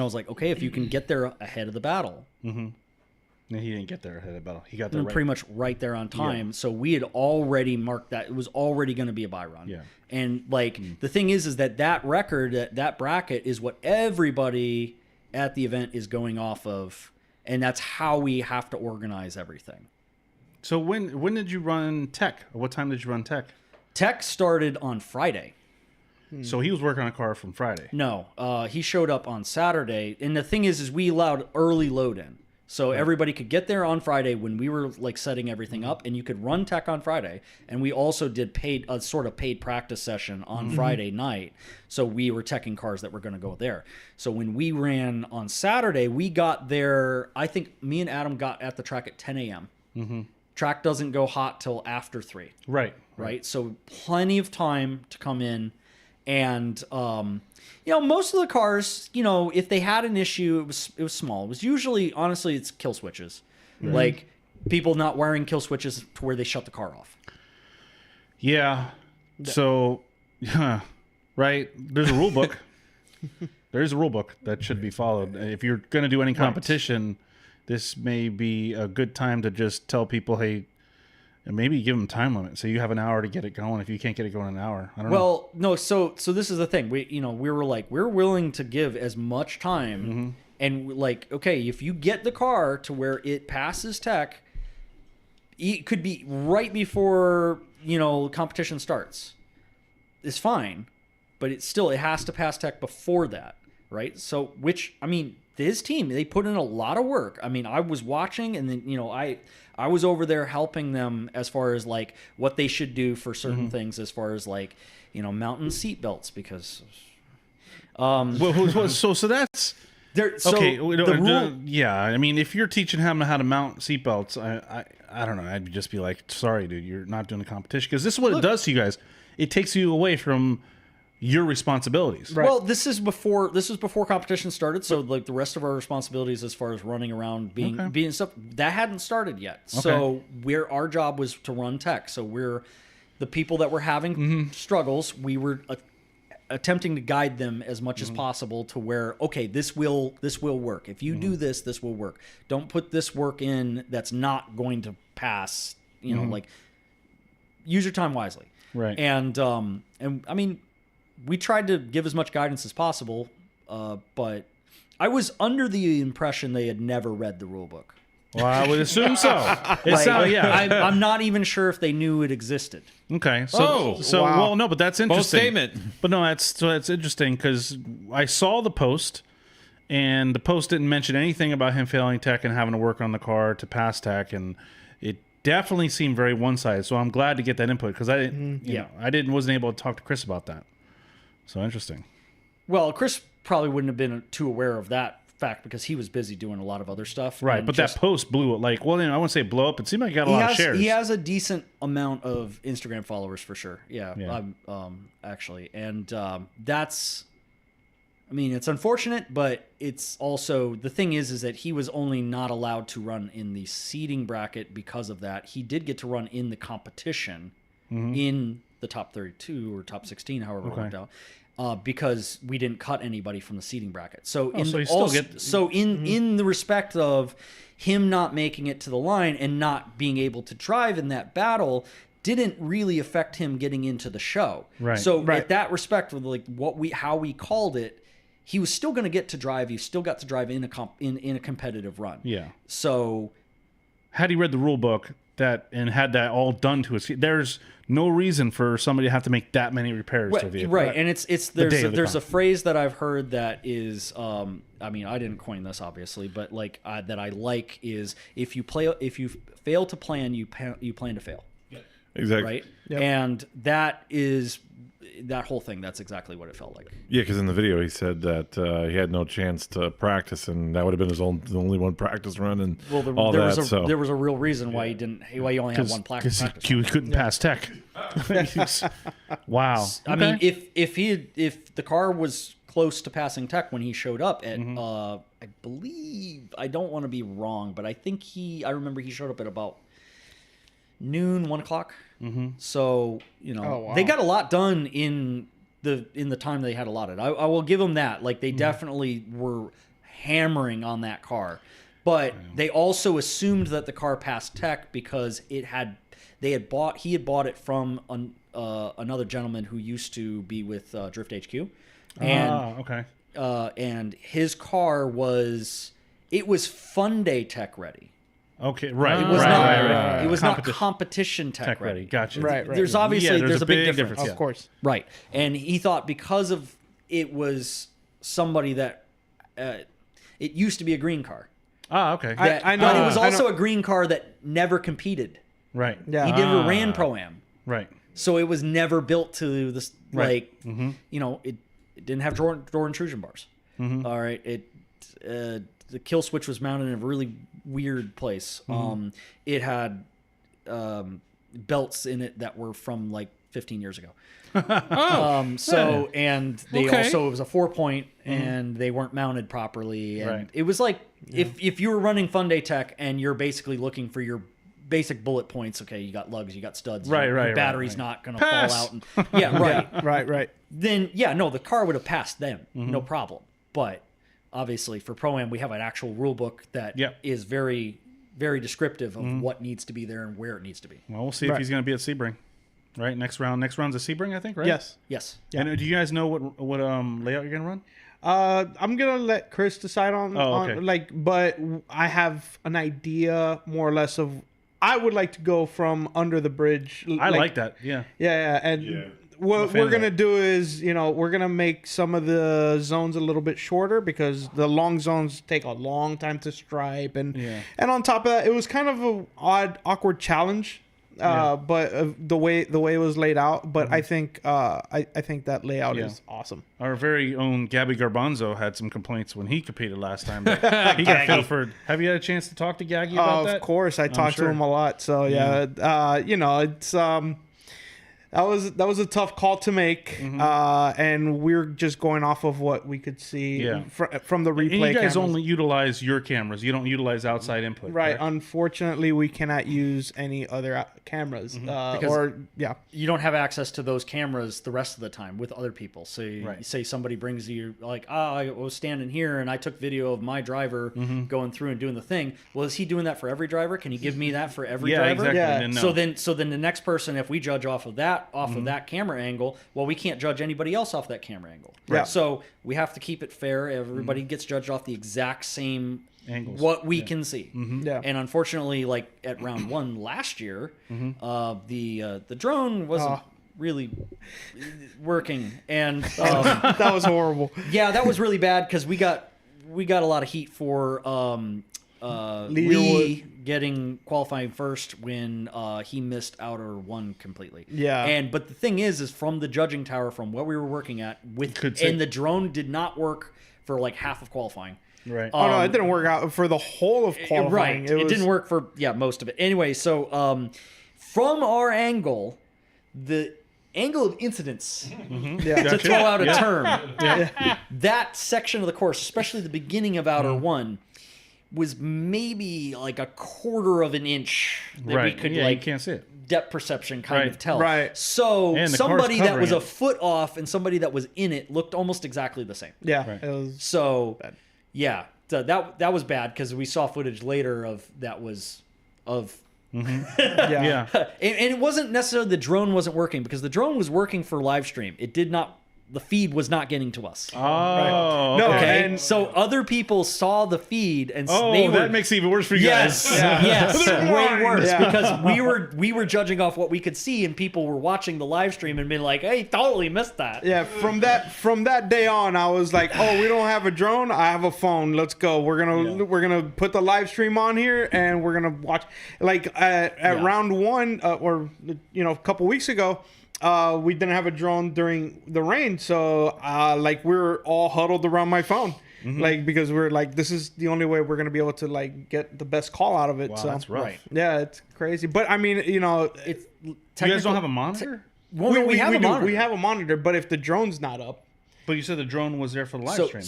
I was like, okay, if you can get there ahead of the battle. And he didn't get there ahead of the battle. He got there pretty much right there on time. So we had already marked that. It was already going to be a buy run. Yeah. And like the thing is that record, that bracket is what everybody at the event is going off of. And that's how we have to organize everything. So when did you run tech? Or what time did you run tech? Tech started on Friday. So he was working on a car from Friday. No, he showed up on Saturday. And the thing is we allowed early load in. So everybody could get there on Friday when we were like setting everything up, and you could run tech on Friday. And we also did a sort of paid practice session on Friday night. So we were teching cars that were going to go there. So when we ran on Saturday, we got there. I think me and Adam got at the track at 10 a.m. Track doesn't go hot till after 3. Right. So plenty of time to come in. And, most of the cars, if they had an issue, it was small. It was usually, honestly, it's kill switches. Like people not wearing kill switches to where they shut the car off. Yeah. So, right. There's a rule book. There's a rule book that should be followed. If you're going to do any competition, this may be a good time to just tell people, hey, and maybe give them time limit, so you have an hour to get it going. If you can't get it going in an hour, I don't know. Well, no. So this is the thing. We were like, we're willing to give as much time, and like, okay, if you get the car to where it passes tech, it could be right before competition starts. It's fine, but it has to pass tech before that, right? So, his team, they put in a lot of work. I mean, I was watching, and then I was over there helping them as far as like what they should do for certain things, as far as like mounting seat belts, because so that's there. So okay. the rule, yeah, I mean, if you're teaching him how to mount seat belts, I don't know. I'd just be like, sorry, dude, you're not doing the competition, because this is what it does to you guys. It takes you away from your responsibilities. Right. Well, this is before competition started, so like the rest of our responsibilities as far as running around, being stuff, that hadn't started yet. Okay. So our job was to run tech. So we're the people that were having struggles. We were attempting to guide them as much as possible to where, okay, this will work. If you do this will work. Don't put this work in that's not going to pass. Like use your time wisely. Right. And I mean, we tried to give as much guidance as possible, but I was under the impression they had never read the rule book. Well, I would assume so. I'm not even sure if they knew it existed. Okay. So, well, no, but that's interesting. Bold statement. But no, that's interesting, because I saw the post, and the post didn't mention anything about him failing tech and having to work on the car to pass tech, and it definitely seemed very one-sided. So I'm glad to get that input, because I wasn't able to talk to Chris about that. So interesting. Well, Chris probably wouldn't have been too aware of that fact because he was busy doing a lot of other stuff. Right, but that post blew it. Like, well, I wouldn't say blow up. It seemed like he got a lot of shares. He has a decent amount of Instagram followers for sure. Yeah. Actually, and that's. I mean, it's unfortunate, but it's also the thing is that he was only not allowed to run in the seeding bracket because of that. He did get to run in the competition in the top 32 or top 16, however it worked out. Because we didn't cut anybody from the seeding bracket. So in the respect of him not making it to the line and not being able to drive in that battle didn't really affect him getting into the show. Right. So at that respect, with like how we called it, he was still going to get to drive. He still got to drive in a competitive run. Yeah. So had he read the rule book and had that all done to his, there's no reason for somebody to have to make that many repairs to a vehicle. Right, and there's a phrase that I've heard that is, I mean, I didn't coin this obviously, but like that I like is if you fail to plan, you plan to fail. Exactly. Right, and that is that whole thing, that's exactly what it felt like. Yeah, because in the video he said that he had no chance to practice, and that would have been his only one practice run, and all there that. There was a real reason why why he only had one practice. He couldn't pass tech. Wow. I mean, if the car was close to passing tech when he showed up at, I believe, I don't want to be wrong, but I think I remember he showed up at about noon, 1 o'clock. So they got a lot done in the time they had allotted. I will give them that. Like, they definitely were hammering on that car, but they also assumed that the car passed tech because he had bought it from another gentleman who used to be with Drift HQ, and and his car was Fun Day tech ready. Okay, right. It was right. It was not competition tech ready. Gotcha. Right. There's obviously there's a big difference. Of course. Right. And he thought because of it was somebody that it used to be a green car. Okay. I know. But it was also a green car that never competed. Right. Yeah. He never ran ProAM. Right. So it was never built to this, Right. it didn't have door intrusion bars. All right. The kill switch was mounted in a really weird place. It had belts in it that were from like 15 years ago. And they also, it was a 4-point and they weren't mounted properly. And it was like, if you were running Fun Day tech and you're basically looking for your basic bullet points, okay, you got lugs, you got studs, your battery's not going to fall out. And, Right. Then, the car would have passed them, no problem. But obviously for Pro-Am, we have an actual rule book that is very, very descriptive of what needs to be there and where it needs to be. Well, we'll see if he's going to be at Sebring. Right, next round's a Sebring, I think, right? Yes. And do you guys know what layout you're going to run? I'm gonna let Chris decide on but I have an idea more or less of. I would like to go from under the bridge. I like that. Yeah. And what we're gonna do is, we're gonna make some of the zones a little bit shorter because the long zones take a long time to stripe, and on top of that, it was kind of a awkward challenge. But the way it was laid out, but I think that layout is awesome. Our very own Gabby Garbanzo had some complaints when he competed last time. He got pilfered. Have you had a chance to talk to Gaggy about that? Of course, I talked to him a lot. So it's that was a tough call to make, and we're just going off of what we could see from the replay. And you guys cameras. only utilize your cameras. You don't utilize outside input. Right. Correct? Unfortunately, we cannot use any other cameras. You don't have access to those cameras the rest of the time with other people. So you say somebody brings you like, I was standing here and I took video of my driver going through and doing the thing. Well, is he doing that for every driver? Can you give me that for every driver? Exactly. Yeah. No. So then the next person, if we judge off of that camera angle, well, we can't judge anybody else off that camera angle. Right. So we have to keep it fair. Everybody gets judged off the exact same Angles. what we can see. Yeah. And unfortunately, like at round 1 last year, the drone wasn't really working, and that was horrible. Yeah, that was really bad because we got a lot of heat for Lee getting qualifying first when he missed outer 1 completely. Yeah. But the thing is from the judging tower, from what we were working at and the drone did not work for like half of qualifying. Right. No, it didn't work out for the whole of qualifying. Right. It didn't work for most of it. Anyway, so from our angle, the angle of incidence, to throw out a term, that section of the course, especially the beginning of outer 1, was maybe like a quarter of an inch that we could you can't see it. Depth perception kind of tell. Right. So And the somebody car's that was a covering foot off and somebody that was in it looked almost exactly the same. Yeah. Right. It was So bad. so that was bad because we saw footage later of that was of. Yeah. And it wasn't necessarily the drone wasn't working because the drone was working for live stream. It did not. The feed was not getting to us. Oh, No, okay. And so other people saw the feed and Oh, they were, that makes it even worse for you yes, guys. yes, way worse Yeah. because we were judging off what we could see and people were watching the live stream and being like, "Hey, totally missed that." Yeah, from that day on, I was like, "Oh, we don't have a drone. I have a phone. Let's go. We're gonna put the live stream on here, and we're gonna watch." Like at round 1, or a couple weeks ago, we didn't have a drone during the rain, so like we were all huddled around my phone, like because we're like, this is the only way we're gonna be able to like get the best call out of it. Wow, so that's rough. yeah, it's crazy. But I mean, It's You guys don't have a monitor? Well, we have a do. monitor. We have a monitor, but if the drone's not up, But you said the drone was there for the live So- stream.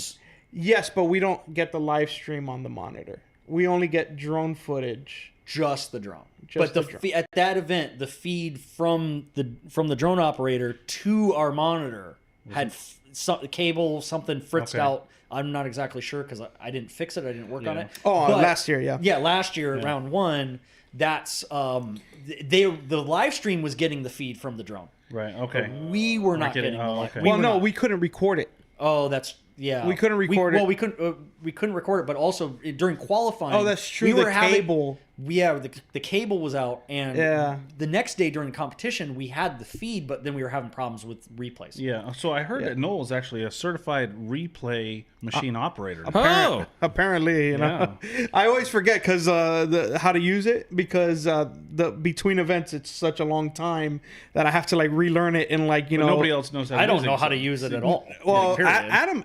yes, but we don't get the live stream on the monitor. We only get drone footage. just the drone. Just But the drone. at that event, the feed from the drone operator to our monitor had some cable, something fritzed Okay. out. I'm not exactly sure because I didn't fix it. I didn't work on it. Oh, But- last year, yeah. Yeah, last year, round one, that's the live stream was getting the feed from the drone. Right. Okay. We were not getting- getting the live. okay. Well, were no, not. we couldn't record it. Oh, that's yeah. We couldn't record it. Well, we couldn't record it, but also during qualifying. Oh, that's true. We The were having, cable. Yeah, the cable was out, and Yeah. the next day during the competition, we had the feed, but then we were having problems with replays. Yeah. So I heard that Noel is actually a certified replay machine operator. Oh, Apparently, you know, I always forget because how to use it because the between events it's such a long time that I have to like relearn it and like But nobody else knows how to I don't use know it, how so- to use it at all. Well, period.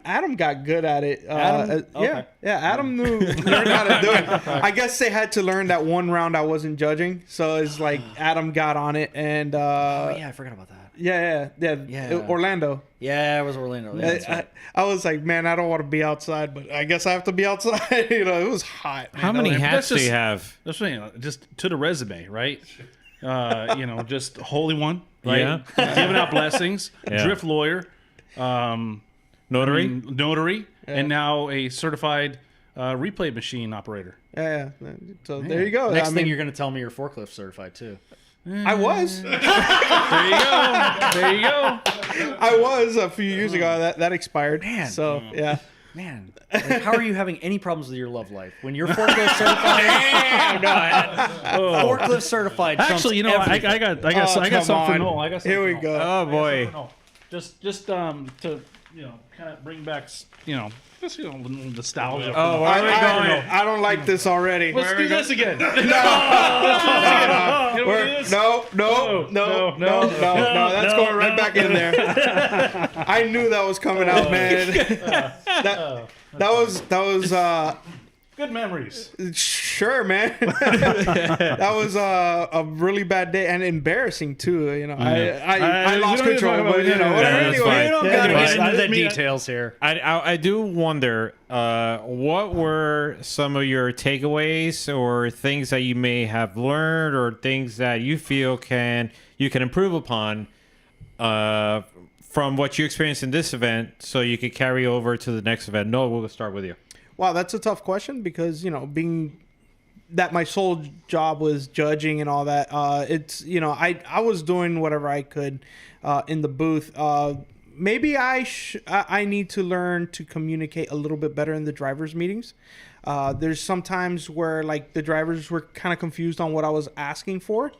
Adam got good at it. Adam? Yeah, Okay. yeah. Adam learned how to do it. I guess they had to learn that one round I wasn't judging, so it's like Adam got on it and Oh, yeah, I forgot about that. yeah. Orlando. Yeah, it was Orlando. Yeah, that's right. I was like, man, I don't want to be outside, but I guess I have to be outside. You know, it was hot. how many that's hats do just- you have? That's what I mean, just to the resume, right? Just holy one, right? Yeah. Giving out blessings, Yeah. drift lawyer, Notary? notary, and now a certified replay machine operator. Yeah. So there you go. Next I thing mean, you're going to tell me you're forklift certified too. I was. There you go. There you go. I was a few years ago. That expired. Man. So yeah. Man, like, how are you having any problems with your love life when you're forklift certified? Forklift certified. trumps Actually, you know, I everything. got come something for on. Noel. I got something Here we for go. Oh boy. Noel. Just to kind of bring back just nostalgia. Oh, where are we going? I don't like this already. Let's do this again. No, that's going right back in there. I knew that was coming out, man. that was Good memories. sure, man. That was a really bad day and embarrassing too. You know, I lost we don't need to control, talk about but you know, it. whatever. Yeah, that's Anyway, fine. We don't gotta Yeah, get into the I- details here. I do wonder what were some of your takeaways or things that you may have learned or things that you feel you can improve upon from what you experienced in this event so you could carry over to the next event. Noah, we'll start with you. Wow, that's a tough question because, you know, being that my sole job was judging and all that, it's, you know, I was doing whatever I could in the booth. Maybe I need to learn to communicate a little bit better in the drivers' meetings. There's some times where, like, the drivers were kind of confused on what I was asking for.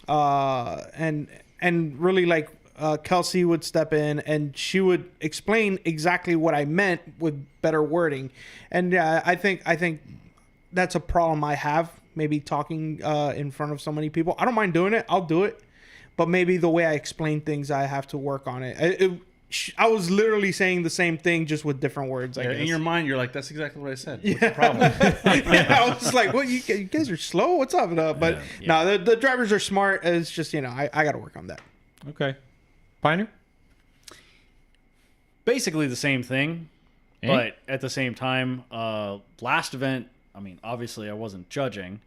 And really, like, Kelsey would step in and she would explain exactly what I meant with better wording. And I think that's a problem I have, maybe talking in front of so many people. I don't mind doing it. I'll do it. But maybe the way I explain things, I have to work on it. I was literally saying the same thing, just with different words, I guess. In your mind, you're like, that's exactly what I said. What's the problem? I was just like, "What? You guys are slow. What's up?" But no, the drivers are smart. It's just, you know, I got to work on that. Okay. Pioneer? Basically the same thing, but at the same time, last event, I mean, obviously I wasn't judging,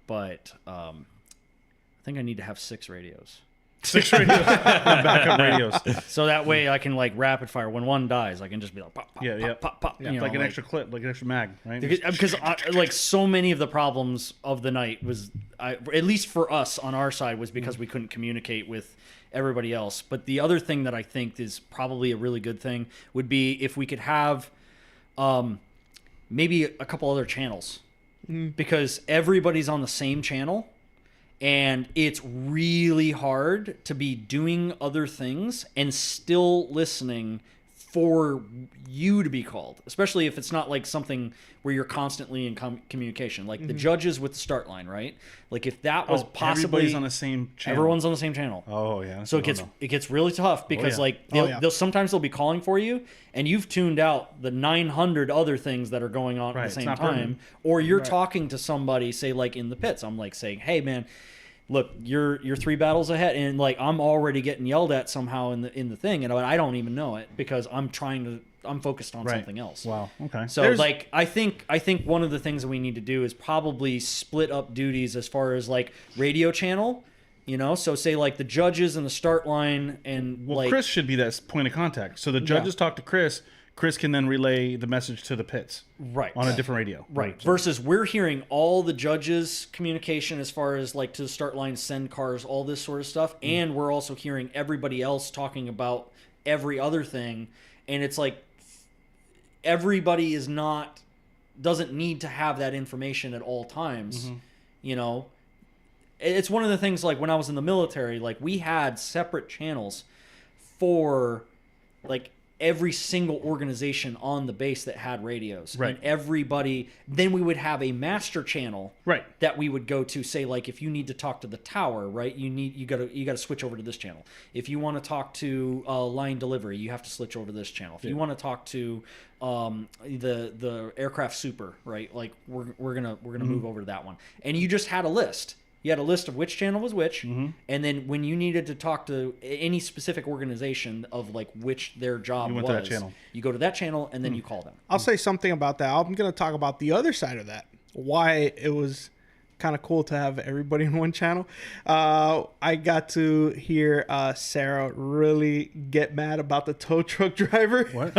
but I think I need to have 6 radios. 6 radios. Backup radios. So that way I can, like, rapid fire. When one dies, I can just be like, pop, pop, Yeah, pop, yeah. pop, pop. Yeah, you know, like an extra clip, like an extra mag, right? Because like, so many of the problems of the night was, at least for us on our side, was because we couldn't communicate with everybody else. But the other thing that I think is probably a really good thing would be if we could have maybe a couple other channels, because everybody's on the same channel. And it's really hard to be doing other things and still listening for you to be called, especially if it's not like something where you're constantly in communication, like the judges with the start line, right? Like if that was possibly everybody's on the same channel. everyone's on the same channel. Oh yeah. So it gets really tough because like they'll sometimes they'll be calling for you and you've tuned out the 900 other things that are going on at the same time, or you're talking to somebody, say like in the pits. I'm like saying, hey man, look, you're 3 battles ahead, and like I'm already getting yelled at somehow in the thing, and I don't even know it because I'm focused on something else. Wow. Okay. So like I think one of the things that we need to do is probably split up duties as far as like radio channel, you know. So say like the judges and the start line, and well, like Chris should be that point of contact. So the judges talk to Chris. Chris can then relay the message to the pits, on a different radio, right? Versus we're hearing all the judges' communication as far as like to the start line, send cars, all this sort of stuff, and we're also hearing everybody else talking about every other thing, and it's like everybody doesn't need to have that information at all times, you know. It's one of the things like when I was in the military, like we had separate channels for like every single organization on the base that had radios, and everybody, then we would have a master channel that we would go to, say like if you need to talk to the tower, right, you gotta switch over to this channel. If you want to talk to line delivery, you have to switch over to this channel. If you want to talk to the aircraft super, right, like we're gonna move over to that one, and you just had a list. You had a list of which channel was which, and then when you needed to talk to any specific organization of like which their job you went to that channel. You go to that channel and then you call them. I'll say something about that. I'm going to talk about the other side of that. Why it was kind of cool to have everybody in one channel. I got to hear Sarah really get mad about the tow truck driver. What?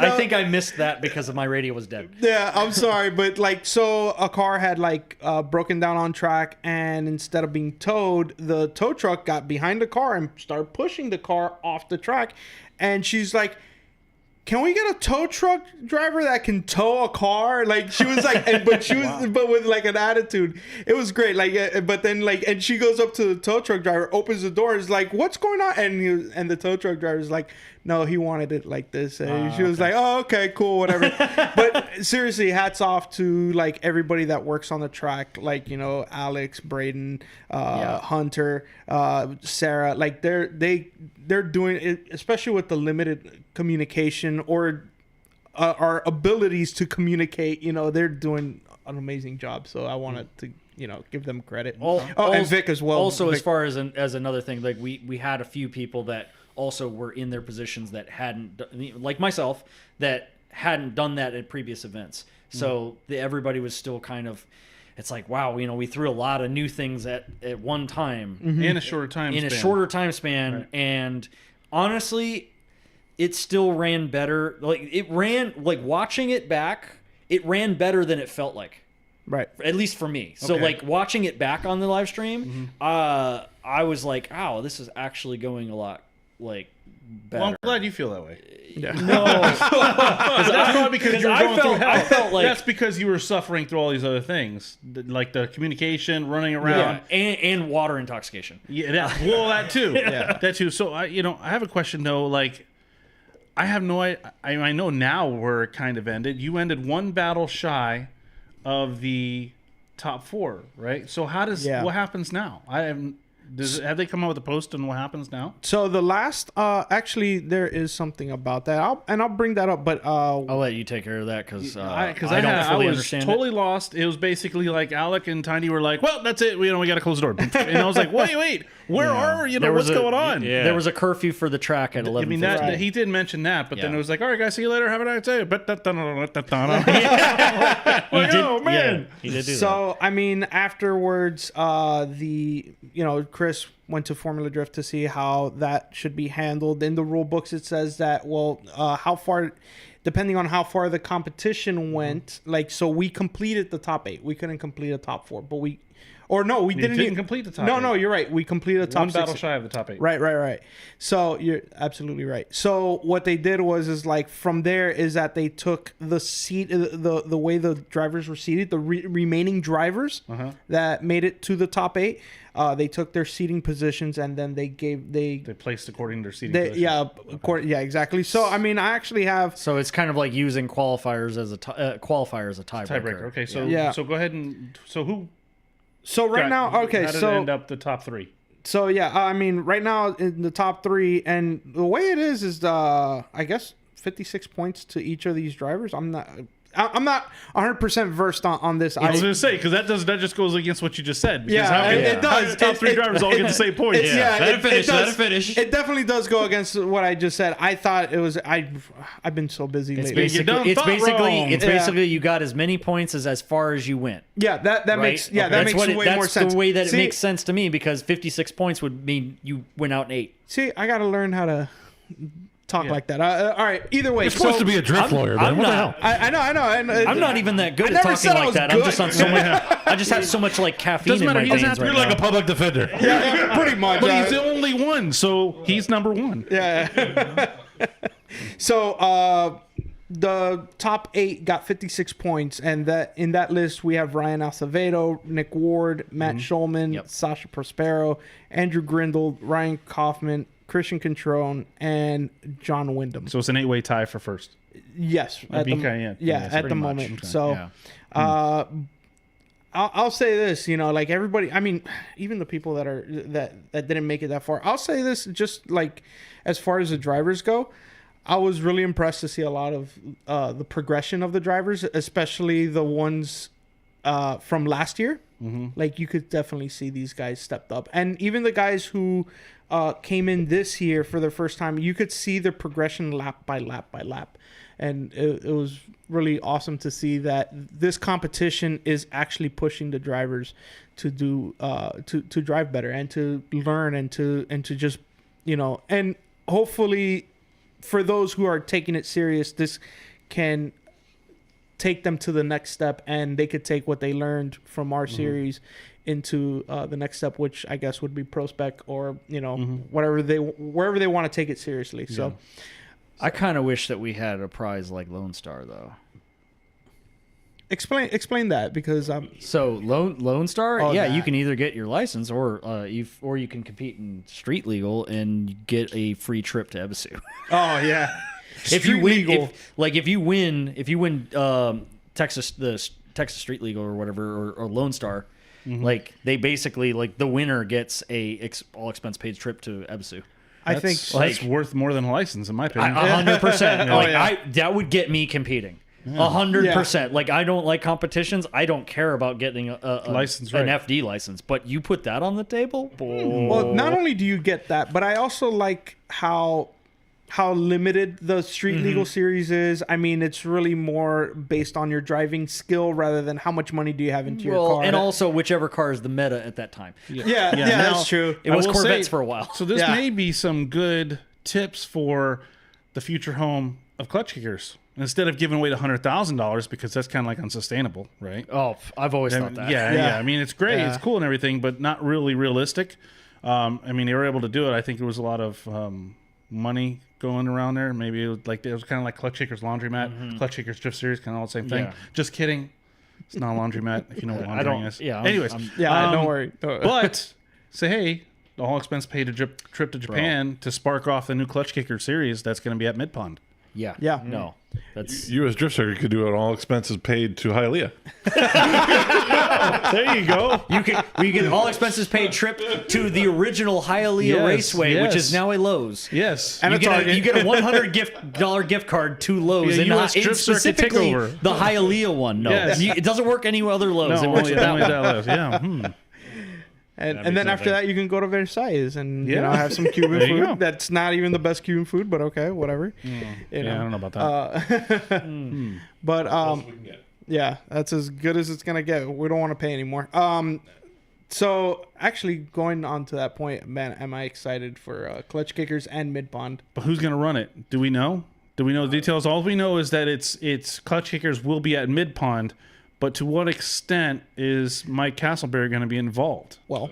I think I missed that because my radio was dead. Yeah, I'm sorry, but like, so a car had like broken down on track, and instead of being towed, the tow truck got behind the car and started pushing the car off the track. And she's like, can we get a tow truck driver that can tow a car? Like she was like, but with like an attitude. It was great. Like, but then like, and she goes up to the tow truck driver, opens the door, is like, what's going on? And the tow truck driver is like, no, he wanted it like this. And she was like, oh, okay, cool, whatever. But seriously, hats off to like everybody that works on the track. Like, you know, Alex, Braden, Hunter, Sarah, like they're doing it, especially with the limited communication or our abilities to communicate. You know, they're doing an amazing job. So I wanted to, you know, give them credit. And Vic as well. Also, Vic. as far as another thing, like we had a few people that also were in their positions that hadn't, like myself, that hadn't done that at previous events. So everybody was still kind of, it's like, wow, you know, we threw a lot of new things at one time in a shorter time span. Right. And honestly, it still ran better. Like watching it back, it ran better than it felt like. Right. At least for me. So like watching it back on the live stream, I was like, oh, this is actually going a lot like better. Well, I'm glad you feel that way. Yeah. No, that's probably because you're going through hell. I felt like that's because you were suffering through all these other things, like the communication, running around, and water intoxication. Yeah, that too. That too. So I have a question though. Like, I have no idea. I know now where it kind of ended. You ended one battle shy of the top 4, right? So what happens now? Have they come out with a post on what happens now? So the last, actually, there is something about that, I'll bring that up. But I'll let you take care of that because I don't fully was understand. Totally lost. It was basically like Alec and Tiny were like, "Well, that's it. We got to close the door." And I was like, "Wait, where are what's going on?" Yeah. There was a curfew for the track at 11:15. I mean, he did mention that, but then it was like, "All right, guys, see you later. Have a nice day." But oh man, he did do that. So I mean, afterwards, Chris went to Formula Drift to see how that should be handled. In the rule books, it says that, how far, depending on how far the competition went, so we completed the top 8. We couldn't complete a top 4, but we Or no, we didn't didn't complete the top No, eight. no, you're right. We completed the top One battle 6. shy of the top 8. Right. So you're absolutely right. So what they did is like from there is that they took the seat, the way the drivers were seated, the remaining drivers that made it to the top 8. They took their seating positions and then they placed according to their seating position. yeah, exactly. So I mean, I actually have. So it's kind of like using qualifiers as a qualifier as a tiebreaker. Tiebreaker. Okay, so Yeah. so go ahead and who? So right now, okay, how did so it end up the top 3? So yeah, I mean, right now in the top 3, and the way it is I guess 56 points to each of these drivers. I'm not 100% versed on this. I was going to say because that just goes against what you just said. Because Yeah, it does. The top 3 drivers all get the same points. Let it finish. does. Let it finish. It definitely does go against what I just said. I thought it was. I've been so busy It's lately. basically you got as many points as far as you went. Yeah, that Right? makes that That's makes way more That's sense. the way that it See- makes sense to me because 56 points would mean you went out in 8. See, I got to learn how to talk like that. All right. Either way, You're supposed to be a drift lawyer, man. I'm What the not- hell? I know. I'm not even that good I at never talking said I like was that. I'm good. just on so much. I just have so much like caffeine Doesn't in matter, my he doesn't veins have to right be now. Like a public defender. Yeah, pretty much. But he's the only one, so he's number 1. Yeah. So the top 8 got 56 points, and that in that list we have Ryan Acevedo, Nick Ward, Matt Schulman, Sasha Prospero, Andrew Grindle, Ryan Kaufman, Christian Cotrone, and John Wyndham. So it's an 8-way tie for first. Yes, at the, BKN. yeah, Yes, at the pretty much. moment. Okay. So, I'll say this, like everybody. I mean, even the people that didn't make it that far. I'll say this, just like as far as the drivers go, I was really impressed to see a lot of the progression of the drivers, especially the ones from last year. Like you could definitely see these guys stepped up, and even the guys who came in this year for the first time, you could see the progression lap by lap by lap, and it was really awesome to see that this competition is actually pushing the drivers to do to drive better and to learn and to just and hopefully for those who are taking it serious, this can take them to the next step, and they could take what they learned from our series into the next step, which I guess would be pro spec or wherever they want to take it seriously. So I kind of wish that we had a prize like Lone Star though. explain that because So Lone Star, Oh, you that. can either get your license or you can compete in street legal and get a free trip to Ebisu. oh yeah, if you Street win, legal. if you win Texas Street Legal or whatever or Lone Star, like they basically like the winner gets a all expense paid trip to Ebisu. I think That's worth more than a license, in my opinion. 100%. That would get me competing. 100%. Like I don't like competitions. I don't care about getting a License, an right. FD license. But you put that on the table. well, not only do you get that, but I also like how limited the street legal series is. I mean, it's really more based on your driving skill rather than how much money do you have into your car. And also whichever car is the meta at that time. yeah, now- that's true. It was I will Corvettes say- for a while. So this Yeah. may be some good tips for the future home of clutch kickers. Instead of giving away $100,000 because that's kind of like unsustainable, right? Oh, I've always thought that. Yeah. I mean, it's great, Yeah. it's cool and everything, but not really realistic. I mean, they were able to do it. I think there was a lot of money going around there. Maybe it was kind of like Clutch Kickers Laundromat, Clutch Kickers Drift Series, kind of all the same thing. Yeah. Just kidding. It's not a laundromat if you know what I don't- laundering is. yeah, Anyways, Don't worry. but say, hey, the all expense paid trip to Japan to spark off the new Clutch Kicker series that's going to be at Mid Pond. Yeah. Yeah. No. That's U.S. Drift Circuit could do it all expenses paid to Hialeah. There you go. we get all expenses paid trip to the original Hialeah Yes, Raceway, which yes. is now a Lowe's. Yes. And You a get, Target. you get a $100 gift card to Lowe's, Yeah, and US not Drift Circuit specifically takeover. the Hialeah one. No, Yes. it doesn't work any other Lowe's. No, it works only, with that only one. that lives. Yeah. And then after that, you can go to Versailles and Yeah. have some Cuban There you go. food. That's not even the best Cuban food, but okay, whatever. You Yeah, I know. don't know about that. But yeah, that's as good as it's gonna get. We don't want to pay anymore. So actually, going on to that point, man, am I excited for Clutch Kickers and Mid Pond? But who's going to run it? Do we know? Do we know the details? All we know is that it's Clutch Kickers will be at Mid Pond, But to what extent is Mike Castleberry going to be involved? Well,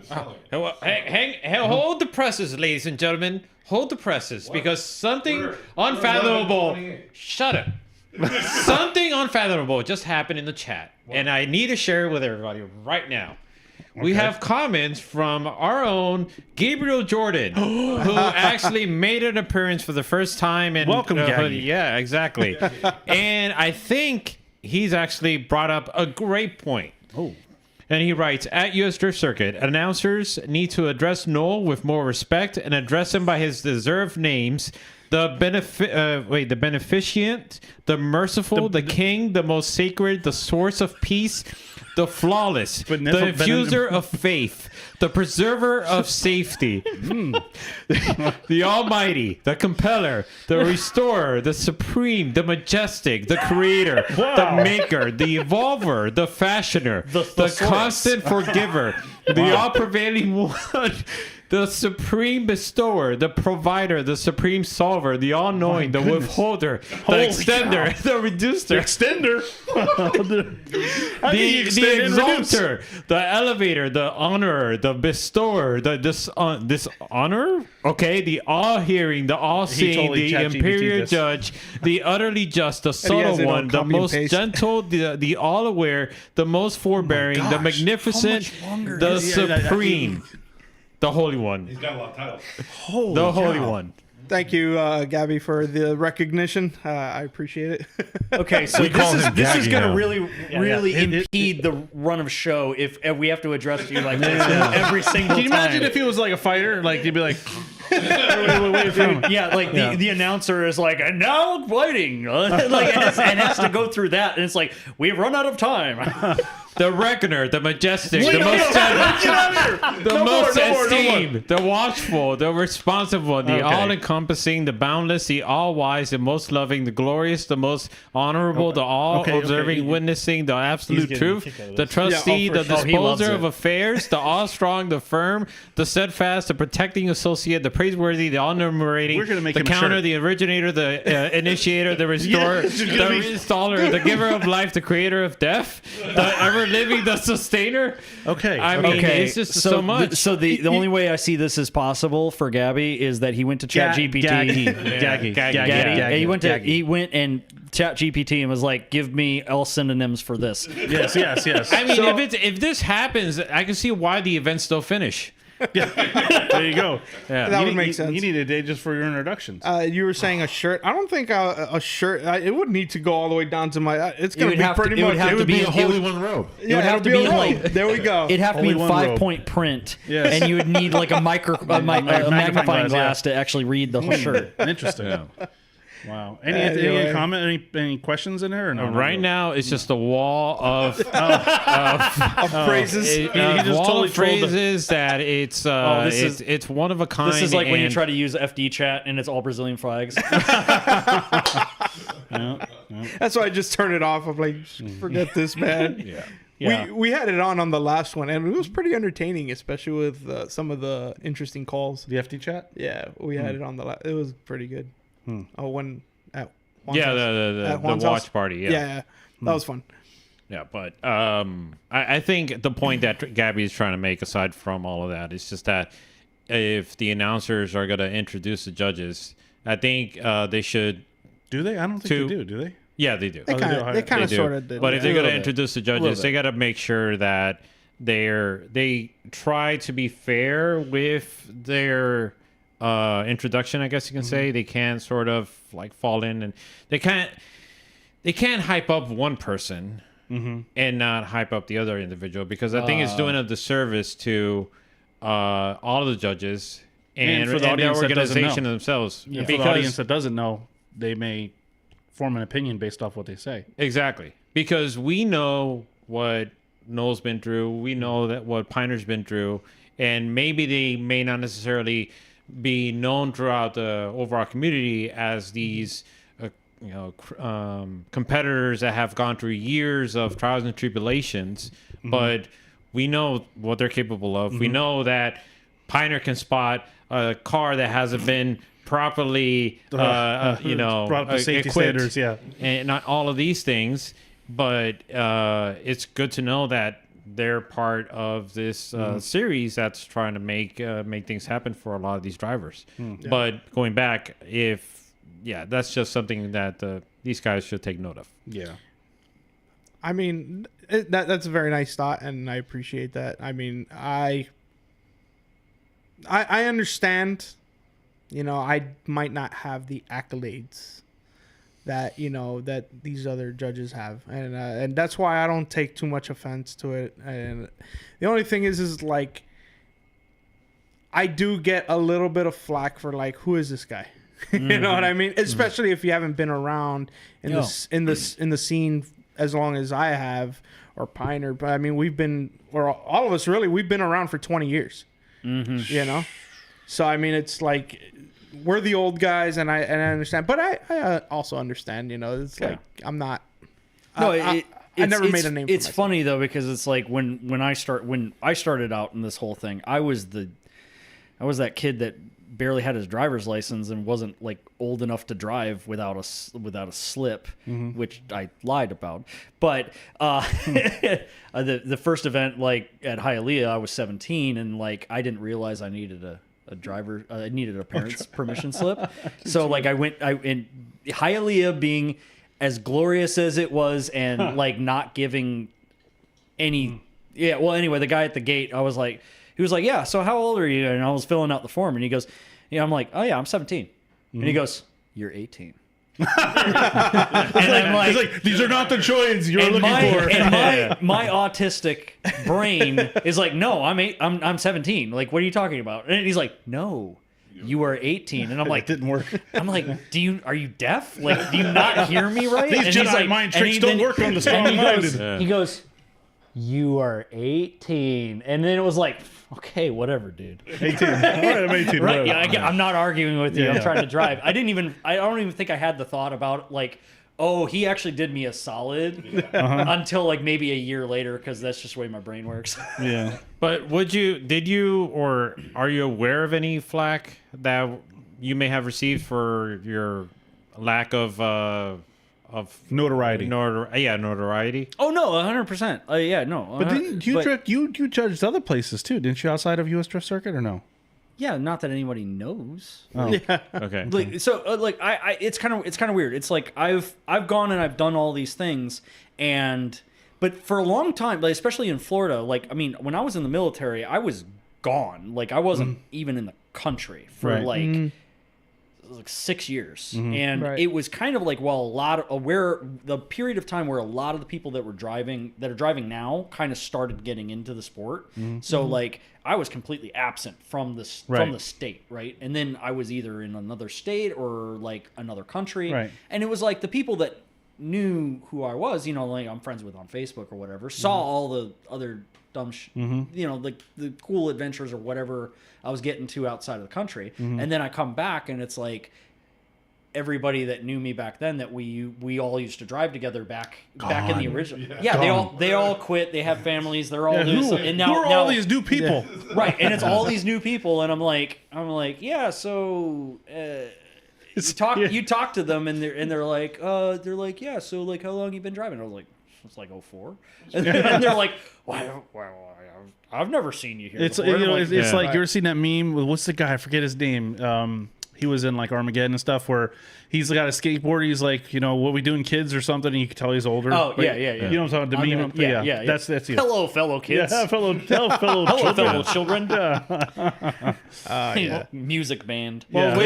Hold the presses, ladies and gentlemen. Hold the presses, because something unfathomable. Shut up. Something unfathomable just happened in the chat, and I need to share it with everybody right now. We have comments from our own Gabriel Jordan, who actually made an appearance for the first time. And Welcome, Gaggy. Yeah, exactly. And I think he's actually brought up a great point. Oh. And he writes, at U.S. Drift Circuit, announcers need to address Noel with more respect and address him by his deserved names. The beneficent, the merciful, the king, the most sacred, the source of peace, the flawless, the infuser of faith, the preserver of safety, the almighty, the compeller, the restorer, the supreme, the majestic, the creator, the maker, the evolver, the fashioner, the constant forgiver, the all-prevailing one, the supreme bestower, the provider, the supreme solver, the all-knowing, the withholder, the extender, the reducer, the exalter, the elevator, the honorer, the bestower, the dishonor, okay, the all-hearing, the all-seeing, totally the imperial judge, the utterly just, the subtle one, the most gentle, the all-aware, the most forbearing, the magnificent, the supreme. The Holy One. He's got a lot of titles. The Holy One. thank you, Gabby, for the recognition. I appreciate it. Okay, so We call him this is Gaggy going to now. really impede the run of show if we have to address you like this every single Can you time. imagine if he was like a fighter? Like, he'd be like, wait for him. Yeah, like the announcer is like, and now fighting, like, and has to go through that, and it's like, we've run out of time. The reckoner, the majestic, the most esteemed, the watchful, the responsible, the all-encompassing, the boundless, the all-wise, the most loving, the glorious, the most honorable, the all-observing, witnessing, the absolute truth, the trustee, the disposer of affairs, the all-strong, the firm, the steadfast, the protecting associate, the praiseworthy, the all-numerating, the counter, the originator, the initiator, the restorer, the installer, the giver of life, the creator of death, the ever-living, the sustainer. I mean, it's just so much. So the only way I see this as possible for Gabby is that he went to ChatGPT. Gaggy. He went and ChatGPT and was like, "Give me all synonyms for this." Yes. I mean, if this happens, I can see why the events still finish. There you go. Yeah. That would make sense. You need a day just for your introductions. You were saying a shirt. I don't think a shirt. It would need to go all the way down to my. It's going to be pretty much. It would be a Holy One robe. It would have to be like. There we go. It'd have to be in Only one robe. 5-point print, Yes. and you would need like a magnifying glass to actually read the whole shirt. Interesting. Wow. Any comment? Any questions in there? Or no? Right now, it's just a wall of phrases. He just wall totally of phrases that it's it's one of a kind. This is like when you and- try to use FD chat and it's all Brazilian flags. That's why I just turned it off. I'm like, forget this, man. Yeah. We had it on the last one, and it was pretty entertaining, especially with some of the interesting calls. The FD chat? Yeah, we had it on the last. It was pretty good. Oh, when at Juan's Yeah, house. the At Juan's watch house. party. Yeah, that was fun. Yeah, but I think the point that Gabby is trying to make, aside from all of that, is just that if the announcers are going to introduce the judges, I think they should. Do they? I don't think they do. Do they? Yeah, they do. They kind of sort of did. But if they're A going to little bit. introduce the judges, they got to make sure that they try to be fair with their introduction, I guess you can say. They can't sort of like fall in, and they can't hype up one person and not hype up the other individual, because I think it's doing a disservice to all of the judges and for the audience their that doesn't organization know. themselves. For the audience that doesn't know, they may form an opinion based off what they say. Exactly. Because we know what Noel's been through. We know that what Piner's been through. And maybe they may not necessarily be known throughout the overall community as these competitors that have gone through years of trials and tribulations. But we know what they're capable of. We know that Piner can spot a car that hasn't been properly Brought up to safety equipped, standards, yeah. and not all of these things. but it's good to know that they're part of this series that's trying to make things happen for a lot of these drivers. But going back, that's just something that these guys should take note of. Yeah. I mean, that's a very nice thought, and I appreciate that. I mean, I understand, I might not have the accolades that, that these other judges have. And that's why I don't take too much offense to it. And the only thing is like, I do get a little bit of flack for like, who is this guy? You know what I mean? Especially if you haven't been around in the scene as long as I have, or Pioneer. But I mean, all of us really, we've been around for 20 years, So, I mean, it's like, we're the old guys, and I understand, but I also understand, it's like, I'm not, I never made a name for It's myself. funny though, because it's like when I started out in this whole thing, I was that kid that barely had his driver's license and wasn't like old enough to drive without a slip, which I lied about. But the first event, like at Hialeah, I was 17, and like I didn't realize I needed a parent's permission slip. So like in Hialeah being as glorious as it was, and like not giving any. Yeah. Well, anyway, the guy at the gate, he was like, yeah, so how old are you? And I was filling out the form, and he goes, I'm like, oh yeah, I'm 17. And he goes, you're 18. And I'm like, these are not the choices you're looking for. And my autistic brain is like, no, I'm 17. Like, what are you talking about? And he's like, no, you are 18. And I'm like, didn't work. I'm like, are you deaf? Like, do you not hear me right? These and Jedi he's like, mind tricks don't work on the strong-minded. He goes, you are 18. And then it was like, okay, whatever, dude. 18. All right, I'm 18. Right? Whatever. Yeah, I'm not arguing with you. Yeah. I'm trying to drive. I don't even think I had the thought about like, oh, he actually did me a solid until like maybe a year later, because that's just the way my brain works. Yeah. But did you, or are you aware of any flack that you may have received for your lack of Notoriety. Notoriety. Oh no, 100%. Yeah, no. But didn't you you judged other places too, didn't you, outside of U.S. Drift Circuit, or no? Yeah, not that anybody knows. Oh. Yeah. Okay. Like so, like it's kind of weird. It's like I've gone and I've done all these things, but for a long time, like especially in Florida, like I mean, when I was in the military, I was gone. Like I wasn't even in the country for like 6 years, and it was kind of like where the period of time where a lot of the people that are driving now kind of started getting into the sport. So like I was completely absent from the state, right? And then I was either in another state or like another country, and it was like the people that knew who I was, like I'm friends with on Facebook or whatever, saw all the other dumb like the cool adventures or whatever I was getting to outside of the country, and then I come back and it's like everybody that knew me back then that we all used to drive together back in the original. Yeah, they all quit. They have families. They're all who are all these new people? Right, and it's all these new people, and I'm like, yeah, so. You talk to them and they're like, yeah, so like how long you been driving? I was like, it's like 04. And they're like, well, I've never seen you here. It's before. it's like you ever seen that meme with what's the guy? I forget his name. He was in like Armageddon and stuff where he's got a skateboard. He's like, what we doing, kids, or something. And you can tell he's older. Oh, but yeah. You know what I'm talking about? The meme? Yeah. That's you. Hello, fellow kids. Yeah, fellow children. Yeah. Music band. Well,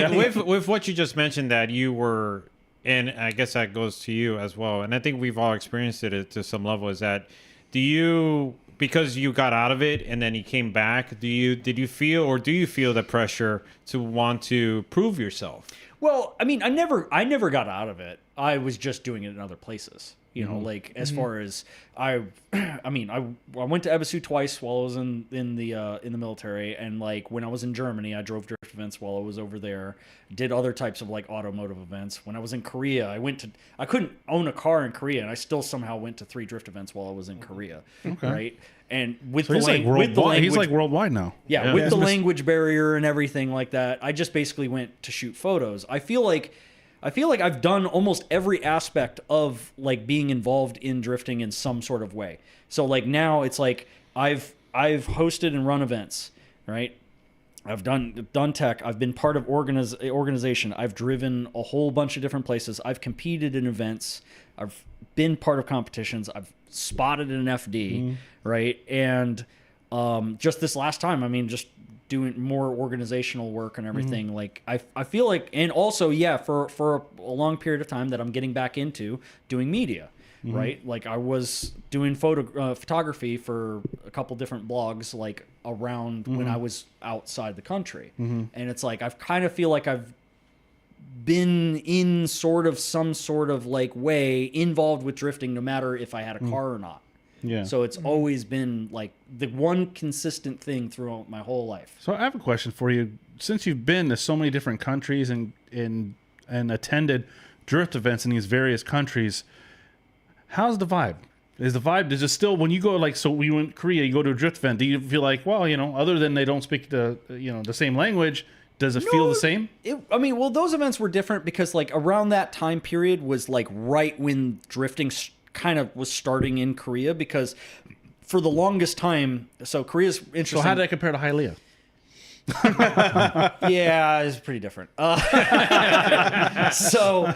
with what you just mentioned, that you were, and I guess that goes to you as well, and I think we've all experienced it to some level, is that because you got out of it and then you came back, do you feel the pressure to want to prove yourself? Well, I mean, I never got out of it. I was just doing it in other places. Like as far as I went to Ebisu twice while I was in the military, and like when I was in Germany, I drove drift events while I was over there. Did other types of like automotive events. When I was in Korea, I couldn't own a car in Korea, and I still somehow went to 3 drift events while I was in Korea. Okay. Right, and with the language, he's like worldwide now. Yeah, with the language barrier and everything like that, I just basically went to shoot photos. I feel like I feel like I've done almost every aspect of like being involved in drifting in some sort of way. So like now it's like I've hosted and run events, right? I've done tech. I've been part of organization. I've driven a whole bunch of different places. I've competed in events. I've been part of competitions. I've spotted an FD, right? And just this last time, I mean, just doing more organizational work and everything. Like I feel like, and also, yeah, for a long period of time that I'm getting back into doing media. Right, like I was doing photography for a couple different blogs, like around when I was outside the country, and it's like I've kind of feel like I've been in some sort of like way involved with drifting, no matter if I had a car or not. Yeah. So it's always been like the one consistent thing throughout my whole life. So I have a question for you. Since you've been to so many different countries and attended drift events in these various countries, how's the vibe? Is it still, when you go, like, so we went to Korea, you go to a drift event, do you feel like, well, you know, other than they don't speak the same language, does it feel the same? Well, those events were different because like around that time period was like right when drifting kind of was starting in Korea, because for the longest time, so Korea's interesting. So how did that compare to Hialeah? Yeah, it's pretty different. So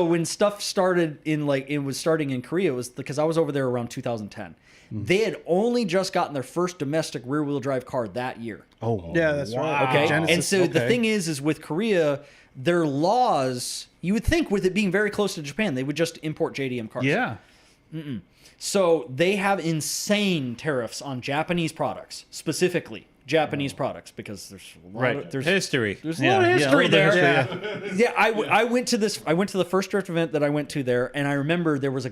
when stuff started it was starting in Korea, it was because I was over there around 2010. They had only just gotten their first domestic rear-wheel drive car that year. Oh, Yeah, that's right. Okay, Genesis, and so the okay. thing is with Korea, their laws, you would think with it being very close to Japan, they would just import JDM cars. yeah. So they have insane tariffs on Japanese products, specifically Japanese products, because there's a lot of, there's History. There's a lot of history there. history, Yeah, I went to the first drift event that I went to there, and I remember there was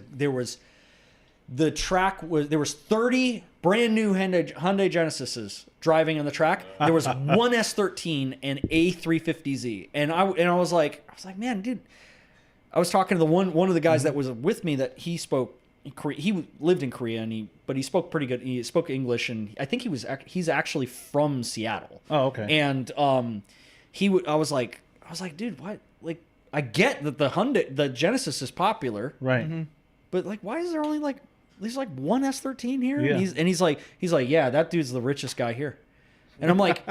30 brand new Hyundai Genesises driving on the track. There was one S13 and a 350Z, and I was like, man, dude. I was talking to the one of the guys that was with me that he spoke. He lived in Korea, but he spoke pretty good. He spoke English, and I think he's actually from Seattle. Oh, okay. And I was like, dude, what? Like, I get that the Genesis is popular, Right. but like, why is there only like there's like one S13 here? Yeah. And he's like, yeah, that dude's the richest guy here, and I'm like,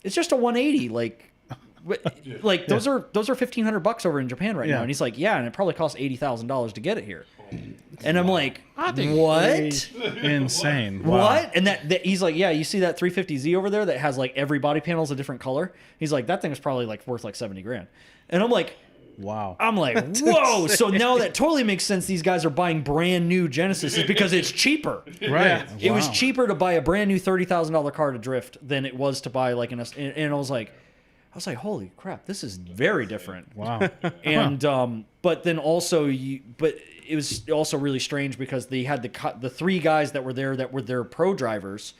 it's just a 180, like those are $1,500 over in Japan right now, Yeah. and he's like, yeah, and it probably costs $80,000 to get it here, and I'm like, what? Insane. Wow. What? And that he's like, yeah, you see that 350Z over there that has like every body panel's a different color? He's like, that thing is probably like worth like 70 grand. And I'm like, Wow. whoa. So now that totally makes sense. These guys are buying brand new Genesis because it's cheaper. Right. It was Wow. cheaper to buy a brand new $30,000 car to drift than it was to buy like and I was like, holy crap, this is very different. Wow. And but then also but it was also really strange because they had the three guys that were there that were their pro drivers,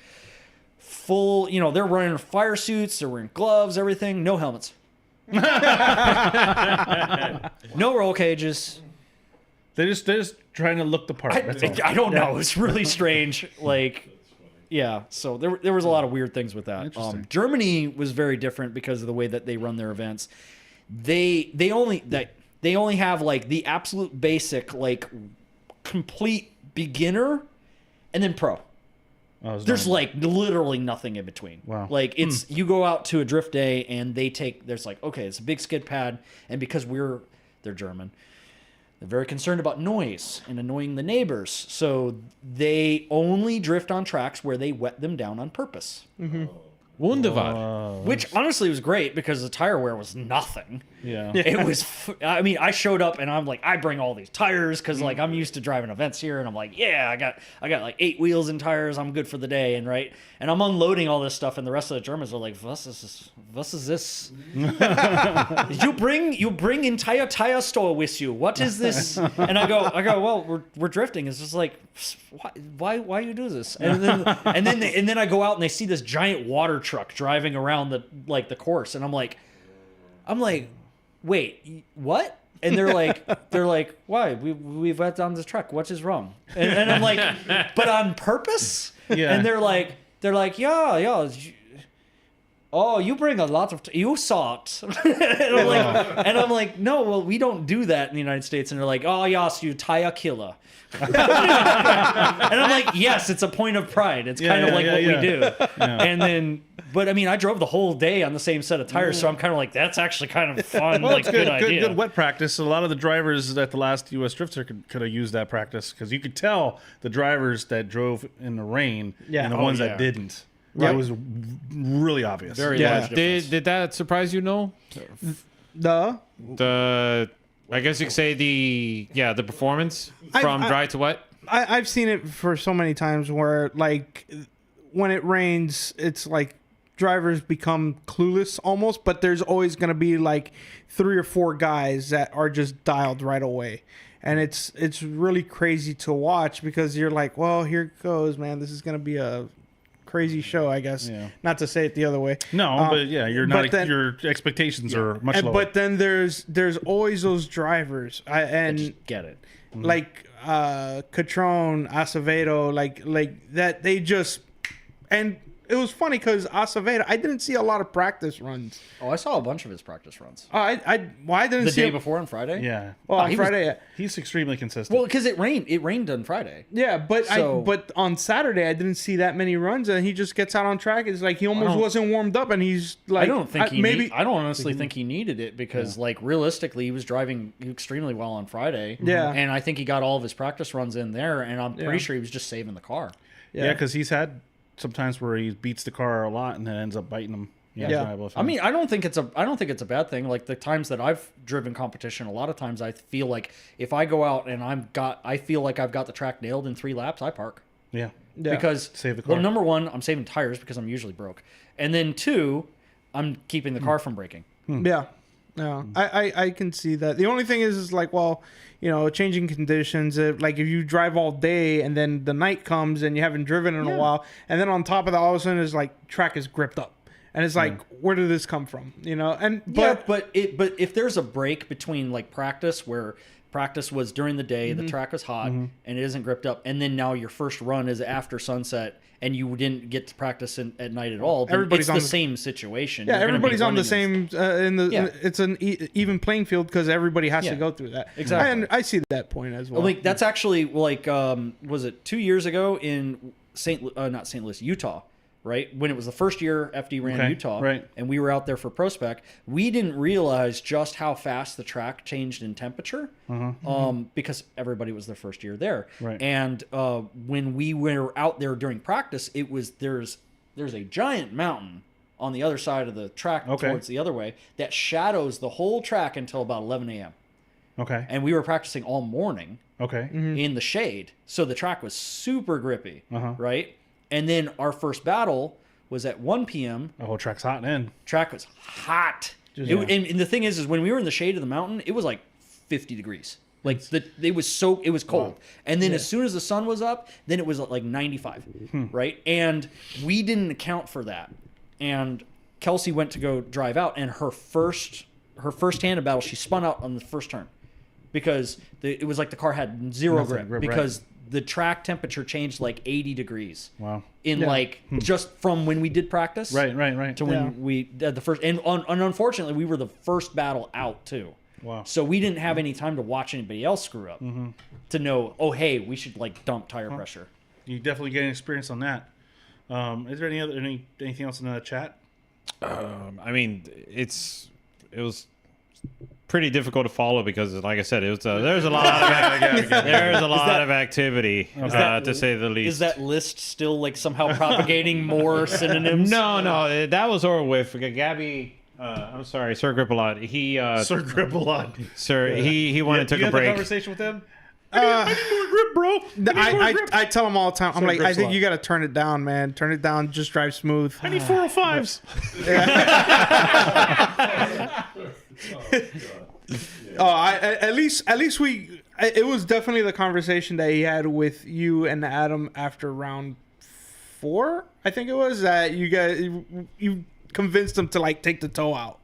full, they're wearing fire suits, they're wearing gloves, everything, no helmets. No roll cages. They're just trying to look the part. That's all. I don't know. It's really strange. Yeah. So there was a lot of weird things with that. Interesting. Germany was very different because of the way that they run their events. They only have like the absolute basic, like complete beginner, and then pro. There's like literally nothing in between. Wow. Like it's you go out to a drift day and there's like, okay, it's a big skid pad, and because they're German, they're very concerned about noise and annoying the neighbors, so they only drift on tracks where they wet them down on purpose. Wunderbar. Which honestly was great because the tire wear was nothing. Yeah. It was, I mean, I showed up and I'm like, I bring all these tires because like I'm used to driving events here, and I'm like, yeah, I got like 8 wheels and tires. I'm good for the day, and I'm unloading all this stuff, and the rest of the Germans are like, was is this? you bring entire tire store with you. What is this? And I go, well, we're drifting. It's just like, why you do this? And then I go out and they see this giant water truck driving around the course, and I'm like, wait, what? And they're like, why? We've let down this truck. What is wrong? And I'm like, but on purpose? Yeah. And they're like, yeah. oh, you bring a lot of you salt. And I'm like, no, well, we don't do that in the United States. And they're like, oh yes, you Thai killer. And I'm like, yes, it's a point of pride. It's kind of like what we do. And then, but I mean, I drove the whole day on the same set of tires, so I'm kind of like, that's actually kind of fun. Well, like, it's good idea. Good wet practice. A lot of the drivers at the last U.S. Drift Circuit could have used that practice because you could tell the drivers that drove in the rain and the ones that didn't. Right. It was really obvious. Very large difference. Did that surprise you, Noel? The I guess you could say the performance from dry to wet. I've seen it for so many times where, like, when it rains, it's like drivers become clueless almost, but there's always going to be like 3 or 4 guys that are just dialed right away. And it's really crazy to watch because you're like, well, here it goes, man. This is going to be a crazy show, I guess. Yeah. Not to say it the other way. No, but yeah, your expectations are much lower. But then there's always those drivers, and just get it. Like Cotrone, Acevedo, like that. They just, and it was funny because Acevedo, I didn't see a lot of practice runs. Oh, I saw a bunch of his practice runs. I didn't the see day him before on Friday. Yeah. Well, on Friday, he's extremely consistent. Well, because it rained. It rained on Friday. Yeah, but but on Saturday I didn't see that many runs, and he just gets out on track. It's like he almost wasn't warmed up, and he's like, I don't think I don't honestly think he needed it because, like, realistically, he was driving extremely well on Friday. Yeah, and I think he got all of his practice runs in there, and I'm pretty sure he was just saving the car. Yeah, because he's had sometimes where he beats the car a lot and then ends up biting him. I mean, I don't think it's a bad thing. Like, the times that I've driven competition, a lot of times I feel like if I go out and I feel like I've got the track nailed in 3 laps, I park. Yeah. Because save the car. Well, number 1, I'm saving tires because I'm usually broke, and then 2, I'm keeping the car from breaking. Yeah. No, I can see that. The only thing is like, well, changing conditions. Like if you drive all day and then the night comes and you haven't driven in a while, and then on top of that, all of a sudden, it's like track is gripped up, and it's like, where did this come from? But if there's a break between like practice where practice was during the day, the track was hot and it isn't gripped up, and then now your first run is after sunset and you didn't get to practice at night at all, then it's the same situation. Yeah, everybody's on the same it's an even playing field because everybody has to go through that. Exactly. And I see that point as well. Like, that's actually like was it 2 years ago in not St. Louis, Utah, right? When it was the first year FD ran Utah, right, and we were out there for Prospec, we didn't realize just how fast the track changed in temperature, because everybody was their first year there. Right. And when we were out there during practice, it was there's a giant mountain on the other side of the track towards the other way that shadows the whole track until about 11 a.m. Okay. And we were practicing all morning. Okay. In the shade, so the track was super grippy, right? And then our first battle was at 1 p.m. The whole track's hot then. Track was hot. And the thing is when we were in the shade of the mountain, it was like 50 degrees. Like it was cold. Wow. And then as soon as the sun was up, then it was like 95, right? And we didn't account for that. And Kelsey went to go drive out, and her first tandem battle, she spun out on the first turn because it was like the car had zero grip because the track temperature changed like 80 degrees. Wow. Just from when we did practice. Right. To when we did the first. And unfortunately, we were the first battle out too. Wow. So we didn't have any time to watch anybody else screw up to know, oh, hey, we should like dump tire pressure. You definitely get an experience on that. Is there anything else in the chat? I mean, it was pretty difficult to follow because, like I said, there's a lot of activity, to say the least. Is that list still like somehow propagating more synonyms? No, that was over with. Gabby, I'm sorry, Sir Gripalot. Sir Gripalot. Sir, he wanted to take a break. You had a conversation with him? I need more grip, bro. I tell him all the time. I'm like, I think you got to turn it down, man. Turn it down. Just drive smooth. I need 405s. At least we. It was definitely the conversation that he had with you and Adam after round 4. I think it was that you guys you convinced him to like take the toe out,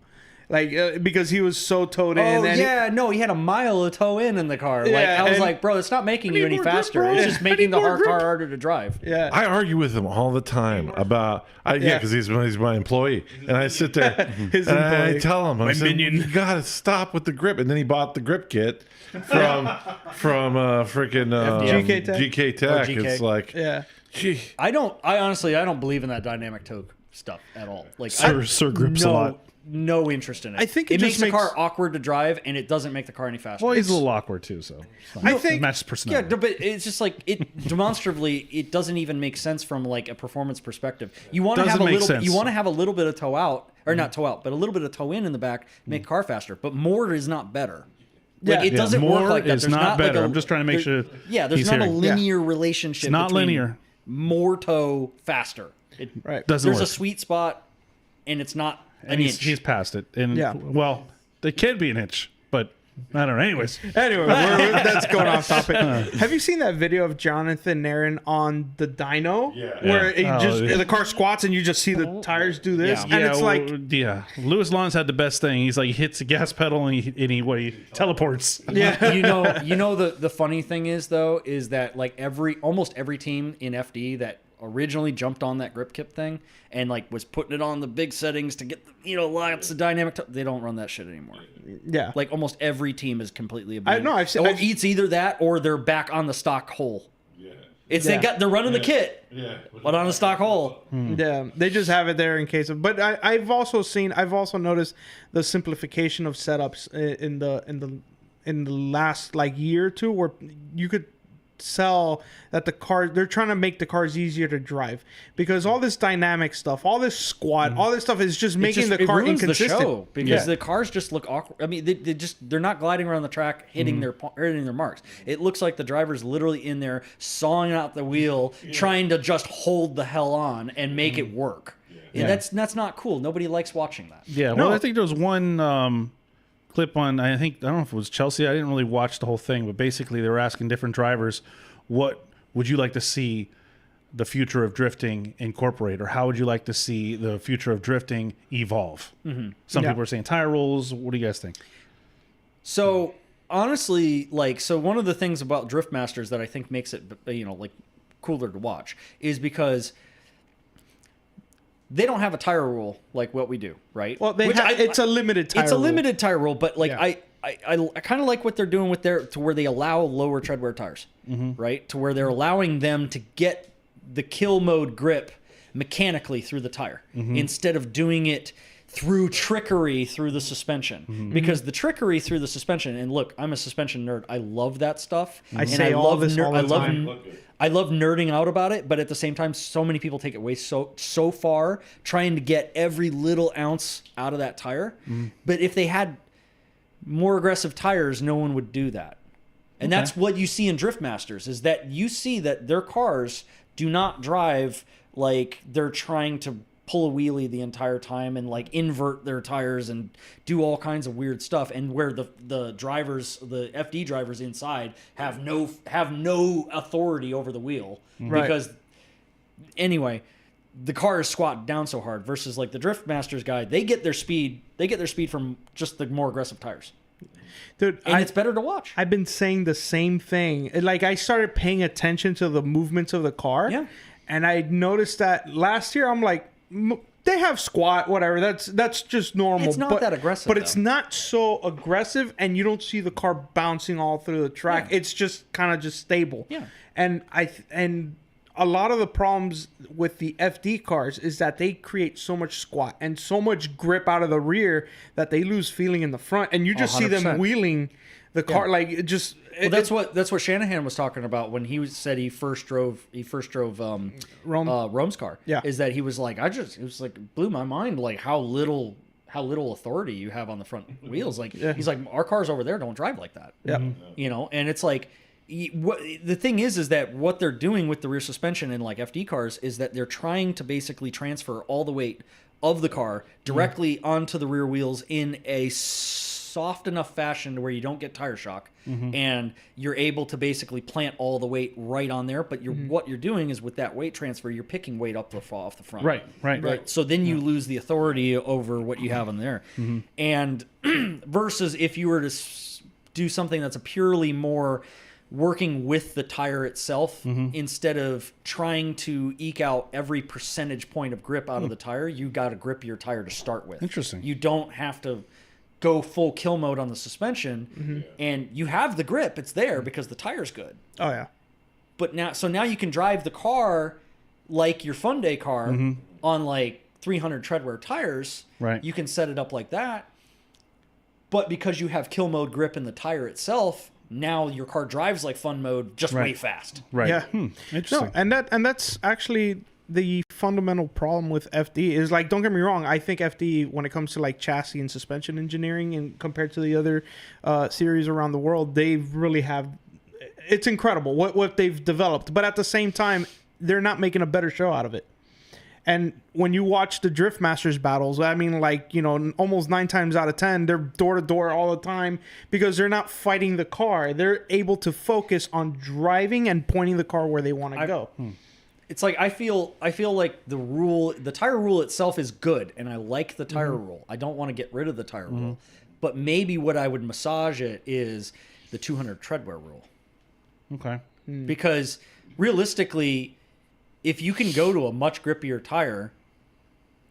like because he was so towed in. Oh and yeah, no, he had a mile of toe in the car. Like Yeah, I was and- like, bro, it's not making you any more grip, faster. bro. It's just I making need the more grip. car harder to drive. Yeah. I argue with him all the time about because he's my employee, and I sit there His and I employee. tell him, I said, minion. you gotta stop with the grip, and then he bought the grip kit from freaking GK Tech? GK Tech. GK. It's like, Yeah. gee, I honestly don't believe in that dynamic toe stuff at all. Like Sir grips a lot. No interest in it. I think it makes just the makes- car awkward to drive, and it doesn't make the car any faster. Well, he's a little awkward too, so I think- it matches Yeah, personality. but it's just like it demonstrably it doesn't even make sense from like a performance perspective. You want to Doesn't have a make little sense. you want to have a little bit of toe out or not toe out, but a little bit of toe in the back to make the car faster. But more is not better. Like Yeah. it doesn't more work like that. is There's not like better. a- I'm just trying to make there- sure Yeah, there's he's not a hearing. linear relationship. It's not between linear. More toe faster. It, Right. Doesn't there's work. a sweet spot, and it's not an and inch. he's past it. And Yeah. well, they can be an inch, but I don't know. Anyways, Anyway, that's going off topic. Have you seen that video of Jonathan Nairn on the dyno? Yeah. Where it Oh, just yeah. the car squats and you just see the tires do this, Yeah. and it's like, Lewis Lawns had the best thing. He's like, he hits the gas pedal and he teleports. yeah, you know the funny thing is though is that like almost every team in FD that originally jumped on that grip kit thing and like was putting it on the big settings to get lots of dynamic they don't run that shit anymore. yeah. Like almost every team is completely I know, I've seen- it's either that or they're back on the stock hole. It's Yeah. they're running the kit, but on the stock hole. Yeah, they just have it there in case of. But I've also noticed the simplification of setups in the last like year or two, where you could sell that they're trying to make the cars easier to drive because all this dynamic stuff, all this squat, all this stuff is just making the It car ruins inconsistent. the show because the cars just look awkward. I mean, they're not gliding around the track hitting their marks. It looks like the driver's literally in there sawing out the wheel, trying to just hold the hell on and make it work. And that's not cool. Nobody likes watching that. Yeah, well, I think there was one clip on, I don't know if it was Chelsea. I didn't really watch the whole thing, but basically they were asking different drivers, what would you like to see the future of drifting incorporate, or how would you like to see the future of drifting evolve? Mm-hmm. Some Yeah. people are saying tire rolls. What do you guys think? So honestly, one of the things about Drift Masters that I think makes it cooler to watch is because they don't have a tire rule like what we do, right? Well, it's a limited tire. It's a rule. limited tire rule, but Yeah. I kind of like what they're doing with to where they allow lower tread wear tires, right? To where they're allowing them to get the kill mode grip mechanically through the tire instead of doing it through trickery through the suspension. Because the trickery through the suspension, and look, I'm a suspension nerd. I love that stuff. I say all this all the time. I love nerding out about it, but at the same time, so many people take it way so far, trying to get every little ounce out of that tire. But if they had more aggressive tires, no one would do that. And that's what you see in Drift Masters, is that you see that their cars do not drive like they're trying to pull a wheelie the entire time and like invert their tires and do all kinds of weird stuff, and where the drivers, the FD drivers inside have no authority over the wheel because anyway, the car is squatted down so hard versus like the Drift Masters guy, they get their speed from just the more aggressive tires. Dude, And it's better to watch. I've been saying the same thing. Like, I started paying attention to the movements of the car. Yeah. And I noticed that last year, I'm like, they have squat, whatever. That's just normal. It's not that aggressive, But it's though. not so aggressive, and you don't see the car bouncing all through the track. Yeah. It's just kind of just stable. Yeah. And a lot of the problems with the FD cars is that they create so much squat and so much grip out of the rear that they lose feeling in the front, and you just see them 100%. wheeling the car like it just. Well, that's what Shanahan was talking about when he said he first drove Rome's car. Yeah. Is that he was like, it was like blew my mind like how little authority you have on the front wheels. Like he's like, our cars over there don't drive like that. Yeah. And it's like the thing is that what they're doing with the rear suspension in like FD cars is that they're trying to basically transfer all the weight of the car directly onto the rear wheels in a soft enough fashion to where you don't get tire shock, Mm-hmm. and you're able to basically plant all the weight right on there. But what you're doing is with that weight transfer, you're picking weight up off the front. Right. So then you lose the authority over what you have on there. Mm-hmm. And versus if you were to do something that's a purely more working with the tire itself, instead of trying to eke out every percentage point of grip out of the tire, you got to grip your tire to start with. Interesting. You don't have to go full kill mode on the suspension, and you have the grip. It's there because the tire's good. Oh yeah. But now you can drive the car like your fun day car on like 300 treadwear tires. Right. You can set it up like that. But because you have kill mode grip in the tire itself, now your car drives like fun mode, just way fast. Right. Yeah. Interesting. No, and that's actually the fundamental problem with FD is, like, don't get me wrong, I think FD, when it comes to like chassis and suspension engineering and compared to the other series around the world, they really have, it's incredible what they've developed. But at the same time, they're not making a better show out of it. And when you watch the Drift Masters battles, I mean, like, you know, almost 9 times out of 10, they're door to door all the time because they're not fighting the car. They're able to focus on driving and pointing the car where they want to go. It's like I feel like the tire rule itself is good, and I like the tire rule. I don't want to get rid of the tire rule, but maybe what I would massage it is the 200 treadwear rule. Okay. Because realistically, if you can go to a much grippier tire,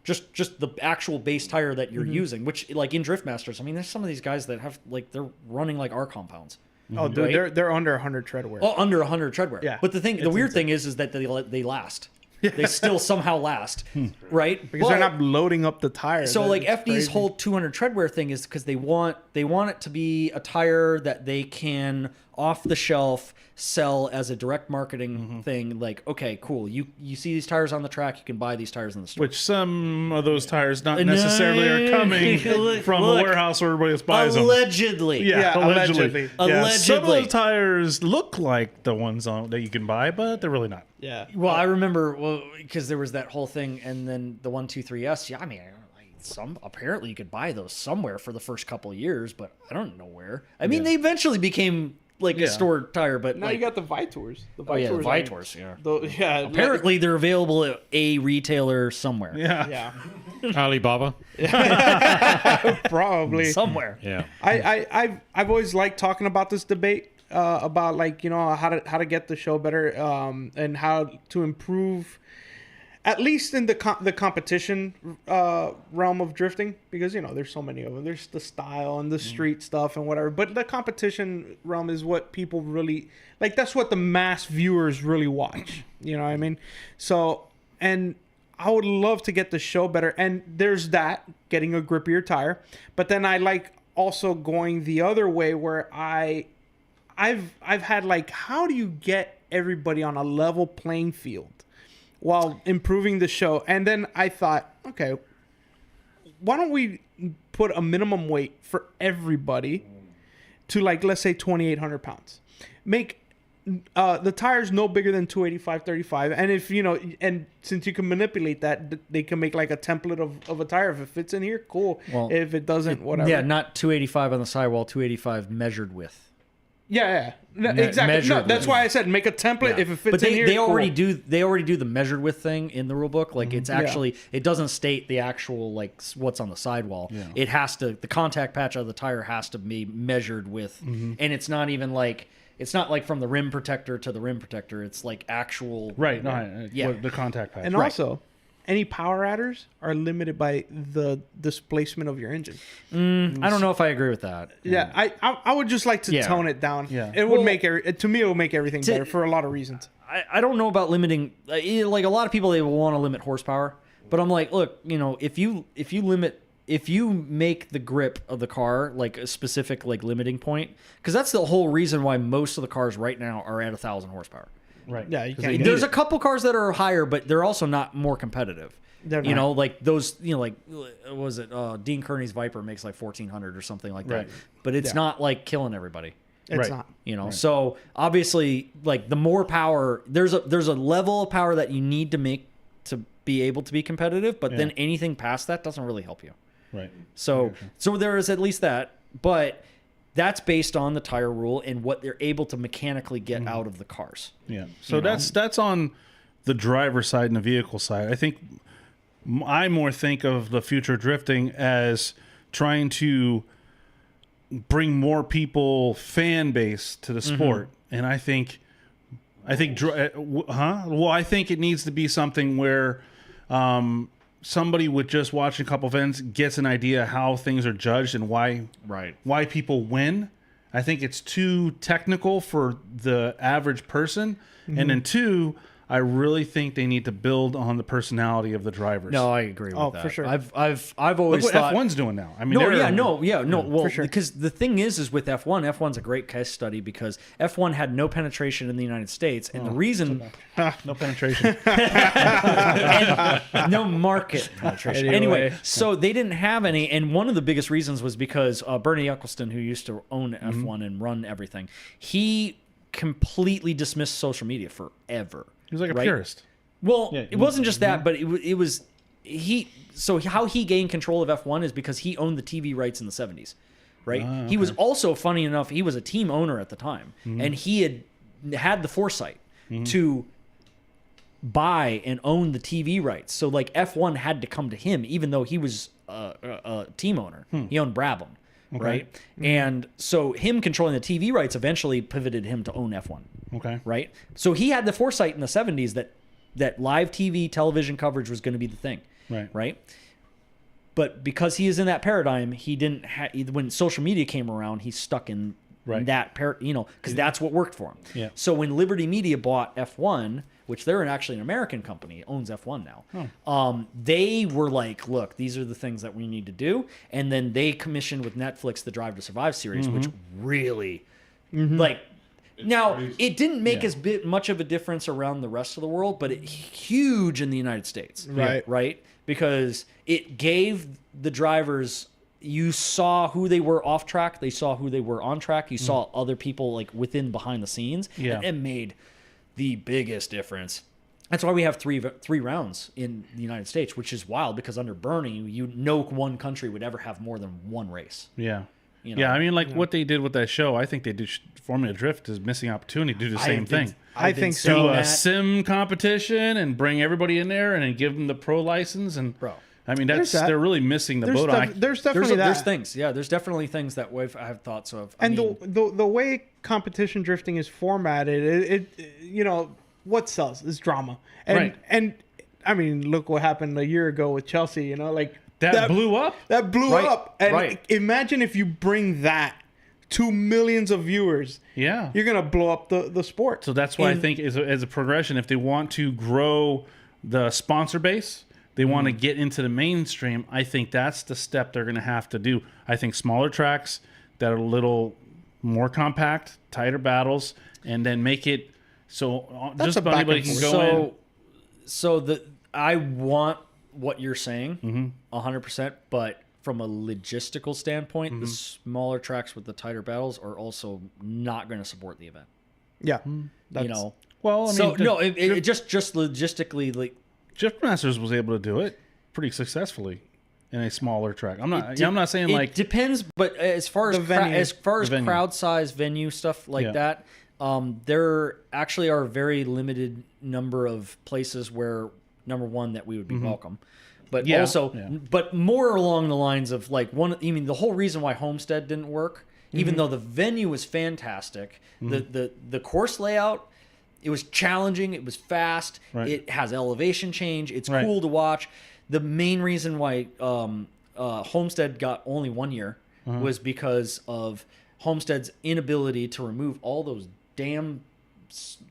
just the actual base tire that you're using, which, like in Drift Masters, I mean, there's some of these guys that have, like, they're running like our compounds. Oh, dude, Right? they're under 100 treadwear. Oh, under 100 treadwear. Yeah. But the weird thing is that they last. They still somehow last, right? Because they're not loading up the tire. So like That's FD's crazy. whole 200 treadwear thing is because they want it to be a tire that they can off the shelf sell as a direct marketing thing. Like, okay, cool. You see these tires on the track, you can buy these tires in the store. Which some of those tires not necessarily are coming from the warehouse where everybody else buys them. Allegedly. Yeah, allegedly. Yeah, some of Allegedly. those tires look like the ones that you can buy, but they're really not. Yeah. Well, I remember because there was that whole thing, and then the 123S. Yeah, I mean, apparently you could buy those somewhere for the first couple of years, but I don't know where. I mean, they eventually became like a store tire, but Now like, you got the Vitors. The oh yeah, the Vitors. Vitors. Yeah. Yeah. Apparently, they're available at a retailer somewhere. Yeah. Yeah. Alibaba. Probably. Somewhere. Yeah. I've always liked talking about this debate about, like, you know, how to get the show better and how to improve, at least in the competition realm of drifting, because, you know, there's so many of them. There's the style and the street stuff and whatever, but the competition realm is what people really like. That's what the mass viewers really watch. You know what I mean? So, and I would love to get the show better, and there's that, getting a grippier tire, but then I like also going the other way where I've had, like, how do you get everybody on a level playing field while improving the show? And then I thought, okay, why don't we put a minimum weight for everybody to, like, let's say 2,800 pounds. Make the tires no bigger than 285/35, and if, you know, and since you can manipulate that, they can make like a template of a tire. If it fits in here, cool. Well, if it doesn't, whatever. Yeah, not 285 on the sidewall, 285 measured with. Yeah. No, exactly. measured No, that's with. why I said make a template. If it fits But in here, they cool. already do the measured with thing in the rule book. Like, it's actually, it doesn't state the actual, like, what's on the sidewall. Yeah. It has to, the contact patch of the tire has to be measured with, and it's not even like, it's not like from the rim protector to the rim protector. It's like actual. Right. No, Yeah. the contact patch. And also, any power adders are limited by the displacement of your engine. I don't know if I agree with that. Yeah, I would just like to Yeah. tone it down. Yeah. It would make to me, it would make everything better for a lot of reasons. I don't know about limiting. Like, a lot of people, they will want to limit horsepower, but I'm like, look, you know, if you make the grip of the car like a specific, like, limiting point, because that's the whole reason why most of the cars right now are at 1,000 horsepower. Right. Yeah, you can't. There's a couple cars that are higher, but they're also not more competitive. They're You not. know, like those, you know, like, what was it Dean Kearney's Viper makes like 1,400 or something like that, Right. but it's Yeah. not like killing everybody. It's Right. not. You know, so obviously, like, the more power, there's a level of power that you need to make to be able to be competitive, but then anything past that doesn't really help you. Right. So there is at least that. But that's based on the tire rule and what they're able to mechanically get Mm-hmm. out of the cars. Yeah. So that's on the driver side and the vehicle side. I think I more think of the future drifting as trying to bring more people fan base to the sport. And I think well, I think it needs to be something where somebody with just watching a couple events gets an idea how things are judged and why people win. I think it's too technical for the average person. And then two, I really think they need to build on the personality of the drivers. No, I agree with that. for sure. I've Look always what thought F1's doing now. I mean, Well, sure. because the thing is with F1's a great case study because F1 had no penetration in the United States, and the reason no penetration. and no market penetration. Anyway, so they didn't have any, and one of the biggest reasons was because Bernie Eccleston, who used to own F1 and run everything, he completely dismissed social media forever. He was like a right? purist. Well, it wasn't just that, but it was he. So how he gained control of F1 is because he owned the TV rights in the 70s, right? Okay. He was also, funny enough, he was a team owner at the time, and he had the foresight to buy and own the TV rights. So like F1 had to come to him, even though he was a team owner. He owned Brabham. Right. And so him controlling the TV rights eventually pivoted him to own F1. Okay. Right. So he had the foresight in the 70s that live TV television coverage was going to be the thing. Right. Right. But because he is in that paradigm, he didn't when social media came around, he's stuck in that because that's what worked for him. Yeah. So when Liberty Media bought F1, which they're actually an American company, owns F1 now. They were like, look, these are the things that we need to do. And then they commissioned with Netflix the Drive to Survive series, which really, now, it didn't make as much of a difference around the rest of the world, but it's huge in the United States. Right. Right? Because it gave the drivers... You saw who they were off track. They saw who they were on track. You saw other people like behind the scenes. Yeah. And it made the biggest difference. That's why we have three rounds in the United States, which is wild because under Bernie, no one country would ever have more than one race. Yeah. You know? Yeah, I mean, what they did with that show, I think they did. Formula Drift is missing opportunity to do the same thing. I think so. Do a sim competition and bring everybody in there and then give them the pro license. And Bro. I mean, There's that. they're really missing the There's boat. there's definitely There's that. things. Yeah, there's definitely things that I have thoughts of. And the way competition drifting is formatted, it what sells is drama. And and I mean, look what happened a year ago with Chelsea. that blew up. That blew Right, up. And right. imagine if you bring that to millions of viewers. Yeah. You're gonna blow up the sport. So that's why I think as a progression, if they want to grow the sponsor base, they want to get into the mainstream, I think that's the step they're going to have to do. I think smaller tracks that are a little more compact, tighter battles, and then make it so just about anybody can go in. So I want what you're saying 100%, but from a logistical standpoint, the smaller tracks with the tighter battles are also not going to support the event. Yeah. Well, I mean, it just logistically, like, Drift Masters was able to do it pretty successfally in a smaller track. I'm not saying it depends, but as far as venue. crowd size, venue stuff like that, there actually are a very limited number of places where number one that we would be welcome, but but more along the lines of like the whole reason why Homestead didn't work, even though the venue was fantastic, the course layout. It was challenging. It was fast. Right. It has elevation change. It's cool to watch. The main reason why Homestead got only 1 year was because of Homestead's inability to remove all those damn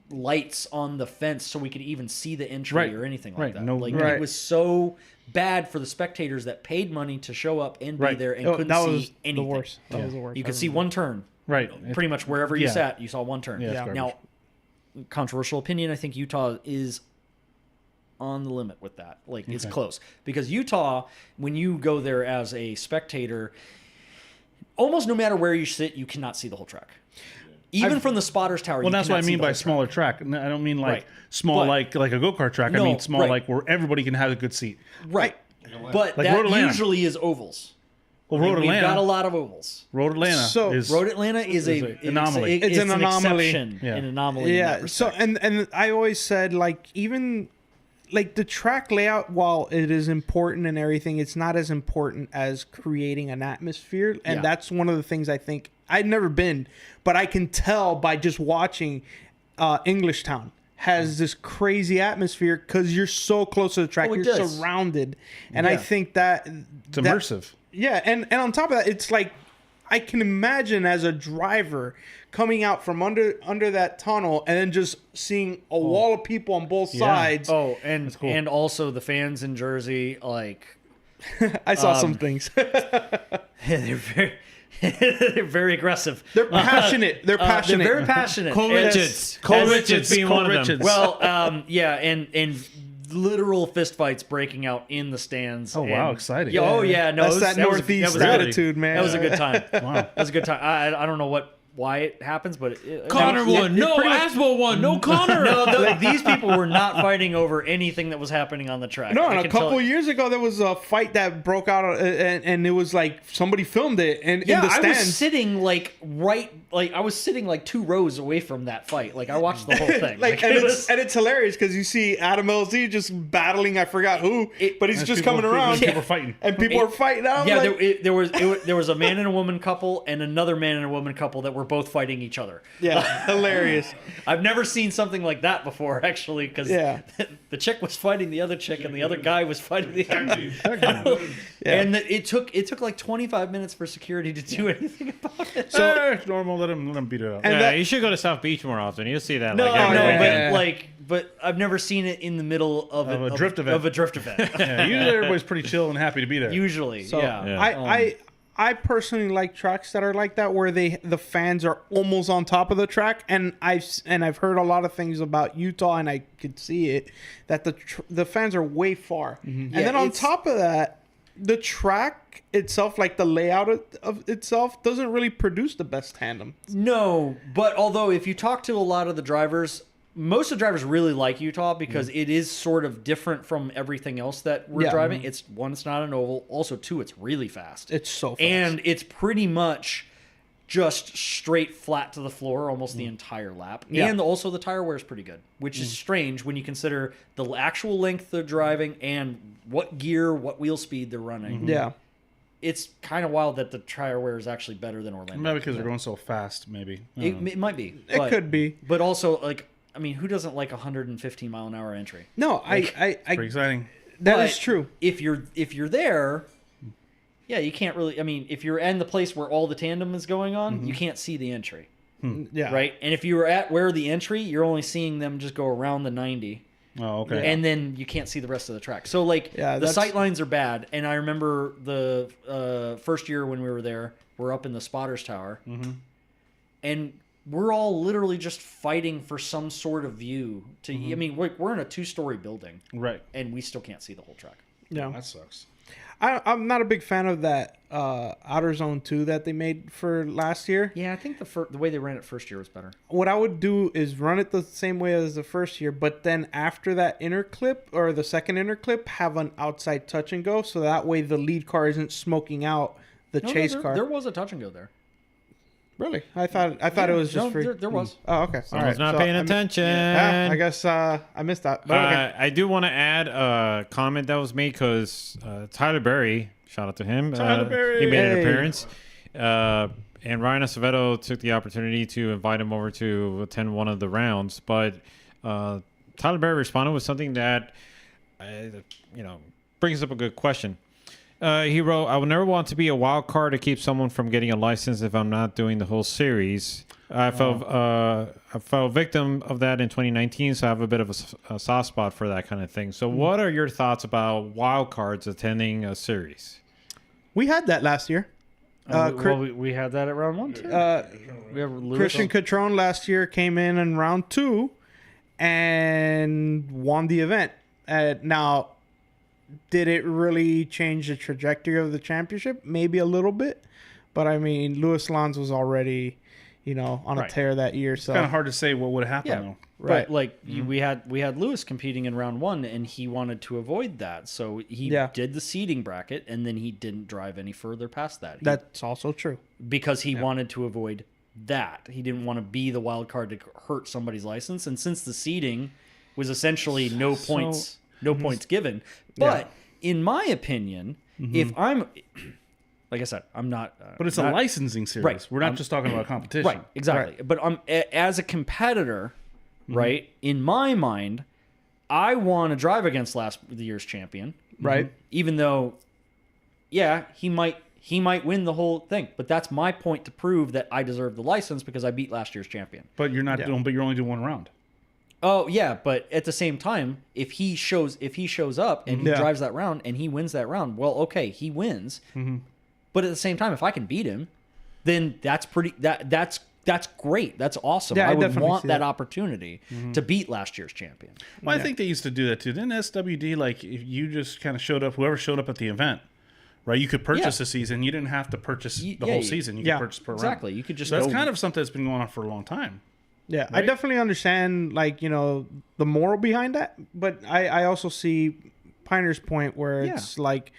lights on the fence so we could even see the entry or anything like that. It was so bad for the spectators that paid money to show up and be there and couldn't see anything. The worst. That was the worst. You could see one turn. Right. Pretty much wherever you sat, you saw one turn. Yeah. Now, controversial opinion, I think Utah is on the limit with that. Like, it's close. Because Utah, when you go there as a spectator, almost no matter where you sit, you cannot see the whole track. Even from the spotter's tower. Well, that's what I mean by smaller track. I don't mean like small, like a go-kart track. I mean small, like where everybody can have a good seat. Right. But Like that Road Atlanta. usually is ovals. Well, Road We've got a Atlanta. lot of ovals. Road Atlanta. So- is, Road Atlanta is It's a an anomaly. It's an anomaly. Exception, Yeah. an anomaly. in Yeah. that So respect. and I always said like even like the track layout, while it is important and everything, it's not as important as creating an atmosphere. And Yeah. that's one of the things I think I'd never been, but I can tell by just watching Englishtown has this crazy atmosphere because you're so close to the track. Oh, it You're does. surrounded. And I Yeah. think that it's immersive. yeah, and on top of that, it's like I can imagine as a driver coming out from under that tunnel and then just seeing a wall of people on both sides. Oh, and also the fans in Jersey, like I saw some things. they're very they're very aggressive. They're passionate. They're passionate. They're very passionate. Cole And- Richards. Cole Richards being Cole one of them. Richards. Well, yeah, and literal fistfights breaking out in the stands. Oh, wow, and- exciting. Yeah, oh yeah, no, That's it was- that that was- Northeast that was- attitude, man. That was a good time. Wow. That was a good time. I don't know why it happens, but Connor won. No, Aswell won. No, Connor. No, these people were not fighting over anything that was happening on the track. No, I and a can couple tell- years ago, there was a fight that broke out, and it was like somebody filmed it, and Yeah, in the I stands. was sitting I was sitting like 2 rows away from that fight. Like I watched the whole thing. like, it and was- it's hilarious because you see Adam LZ just battling. I forgot who, but he's just People- coming around, People fighting. and people are fighting out. yeah, like, there was a man and a woman couple and another man and a woman couple that were both fighting each other. yeah, hilarious. I've never seen something like that before, actually, because Yeah. the chick was fighting the other chick and the other guy was fighting the other. And it took like 25 minutes for security to do anything about it. So it's normal. Let him beat it up. And Yeah, that- you should go to South Beach more often. You'll see that. No, like every no, weekend. but I've never seen it in the middle of a drift event. Of a drift event. Yeah, usually everybody's pretty chill and happy to be there. Usually, So yeah. Yeah. I personally like tracks that are like that, where the fans are almost on top of the track, and I've heard a lot of things about Utah, and I could see it that the fans are way far, and Yeah, then on it's- top of that, the track itself, like the layout of itself, doesn't really produce the best tandem. No, but although if you talk to a lot of the drivers, most of the drivers really like Utah because it is sort of different from everything else that we're Yeah. driving. It's one, it's not an oval. Also, two, it's really fast. It's so fast. And it's pretty much just straight flat to the floor almost the entire lap. Yeah. And also the tire wear is pretty good, which is strange when you consider the actual length they're driving and what gear, what wheel speed they're running. Yeah. It's kind of wild that the tire wear is actually better than Orlando. Maybe because they're going so fast. Maybe. It might be. It could be. But also, like, I mean, who doesn't like 115 mile an hour entry? No, I Pretty exciting. that But is true. If you're there, yeah, you can't really. I mean, if you're in the place where all the tandem is going on, you can't see the entry, Yeah. right? And if you were at where the entry, you're only seeing them just go around the 90. Oh, okay. And then you can't see the rest of the track. So like Yeah, the that's- sight lines are bad. And I remember the first year when we were there, we're up in the spotters tower, and we're all literally just fighting for some sort of view. I mean, we're in a 2-story building, Right. and we still can't see the whole track. Yeah. That sucks. I'm not a big fan of that Outer Zone 2 that they made for last year. Yeah, I think the way they ran it first year was better. What I would do is run it the same way as the first year, but then after that inner clip or the second inner clip, have an outside touch and go, so that way the lead car isn't smoking out the chase there, car. There was a touch and go there. Really? I thought it was just free. There was. Oh, okay. All I was not So paying I attention. I guess I missed that. But okay. I do want to add a comment that was made because Tyler Berry, shout out to him. Tyler Berry! He made an Hey. appearance. And Ryan Acevedo took the opportunity to invite him over to attend one of the rounds. But Tyler Berry responded with something that, brings up a good question. He wrote, "I would never want to be a wild card to keep someone from getting a license if I'm not doing the whole series. I fell victim of that in 2019, so I have a bit of a soft spot for that kind of thing. So, what are your thoughts about wild cards attending a series?" We had that last year. We had that at round 1 too. We have Lewis. Christian Cotrone last year came in round 2 and won the event. Now, did it really change the trajectory of the championship? Maybe a little bit. But, I mean, Louis Lanz was already, on a tear that year. So Kind of hard to say what would happen Yeah. though. Right. But like we had Lewis competing in round 1, and he wanted to avoid that, so he did the seeding bracket, and then he didn't drive any further past that. That's also true. Because he wanted to avoid that. He didn't want to be the wild card to hurt somebody's license, and since the seeding was essentially no points given. But in my opinion, if I'm like I said, I'm not. But it's a licensing series. Right. We're not just talking about competition. Right, exactly. But as a competitor, right, in my mind, I want to drive against the year's champion. Right. Even though, he might win the whole thing. But that's my point to prove that I deserve the license because I beat last year's champion. But you're not doing. But you're only doing one round. Oh yeah, but at the same time, if he shows up and he drives that round and he wins that round, well, okay, he wins. But at the same time, if I can beat him, then that's great. That's awesome. Yeah, I I would definitely want see that that. opportunity to beat last year's champion. Well, I think they used to do that too. Didn't SWD, like, if you just kind of showed up, whoever showed up at the event, right? You could purchase a season. You didn't have to purchase the whole season. You could purchase per round. Exactly. You could just So that's go- kind of something that's been going on for a long time. Yeah, I definitely understand, like, the moral behind that, but I also see Piner's point where it's like,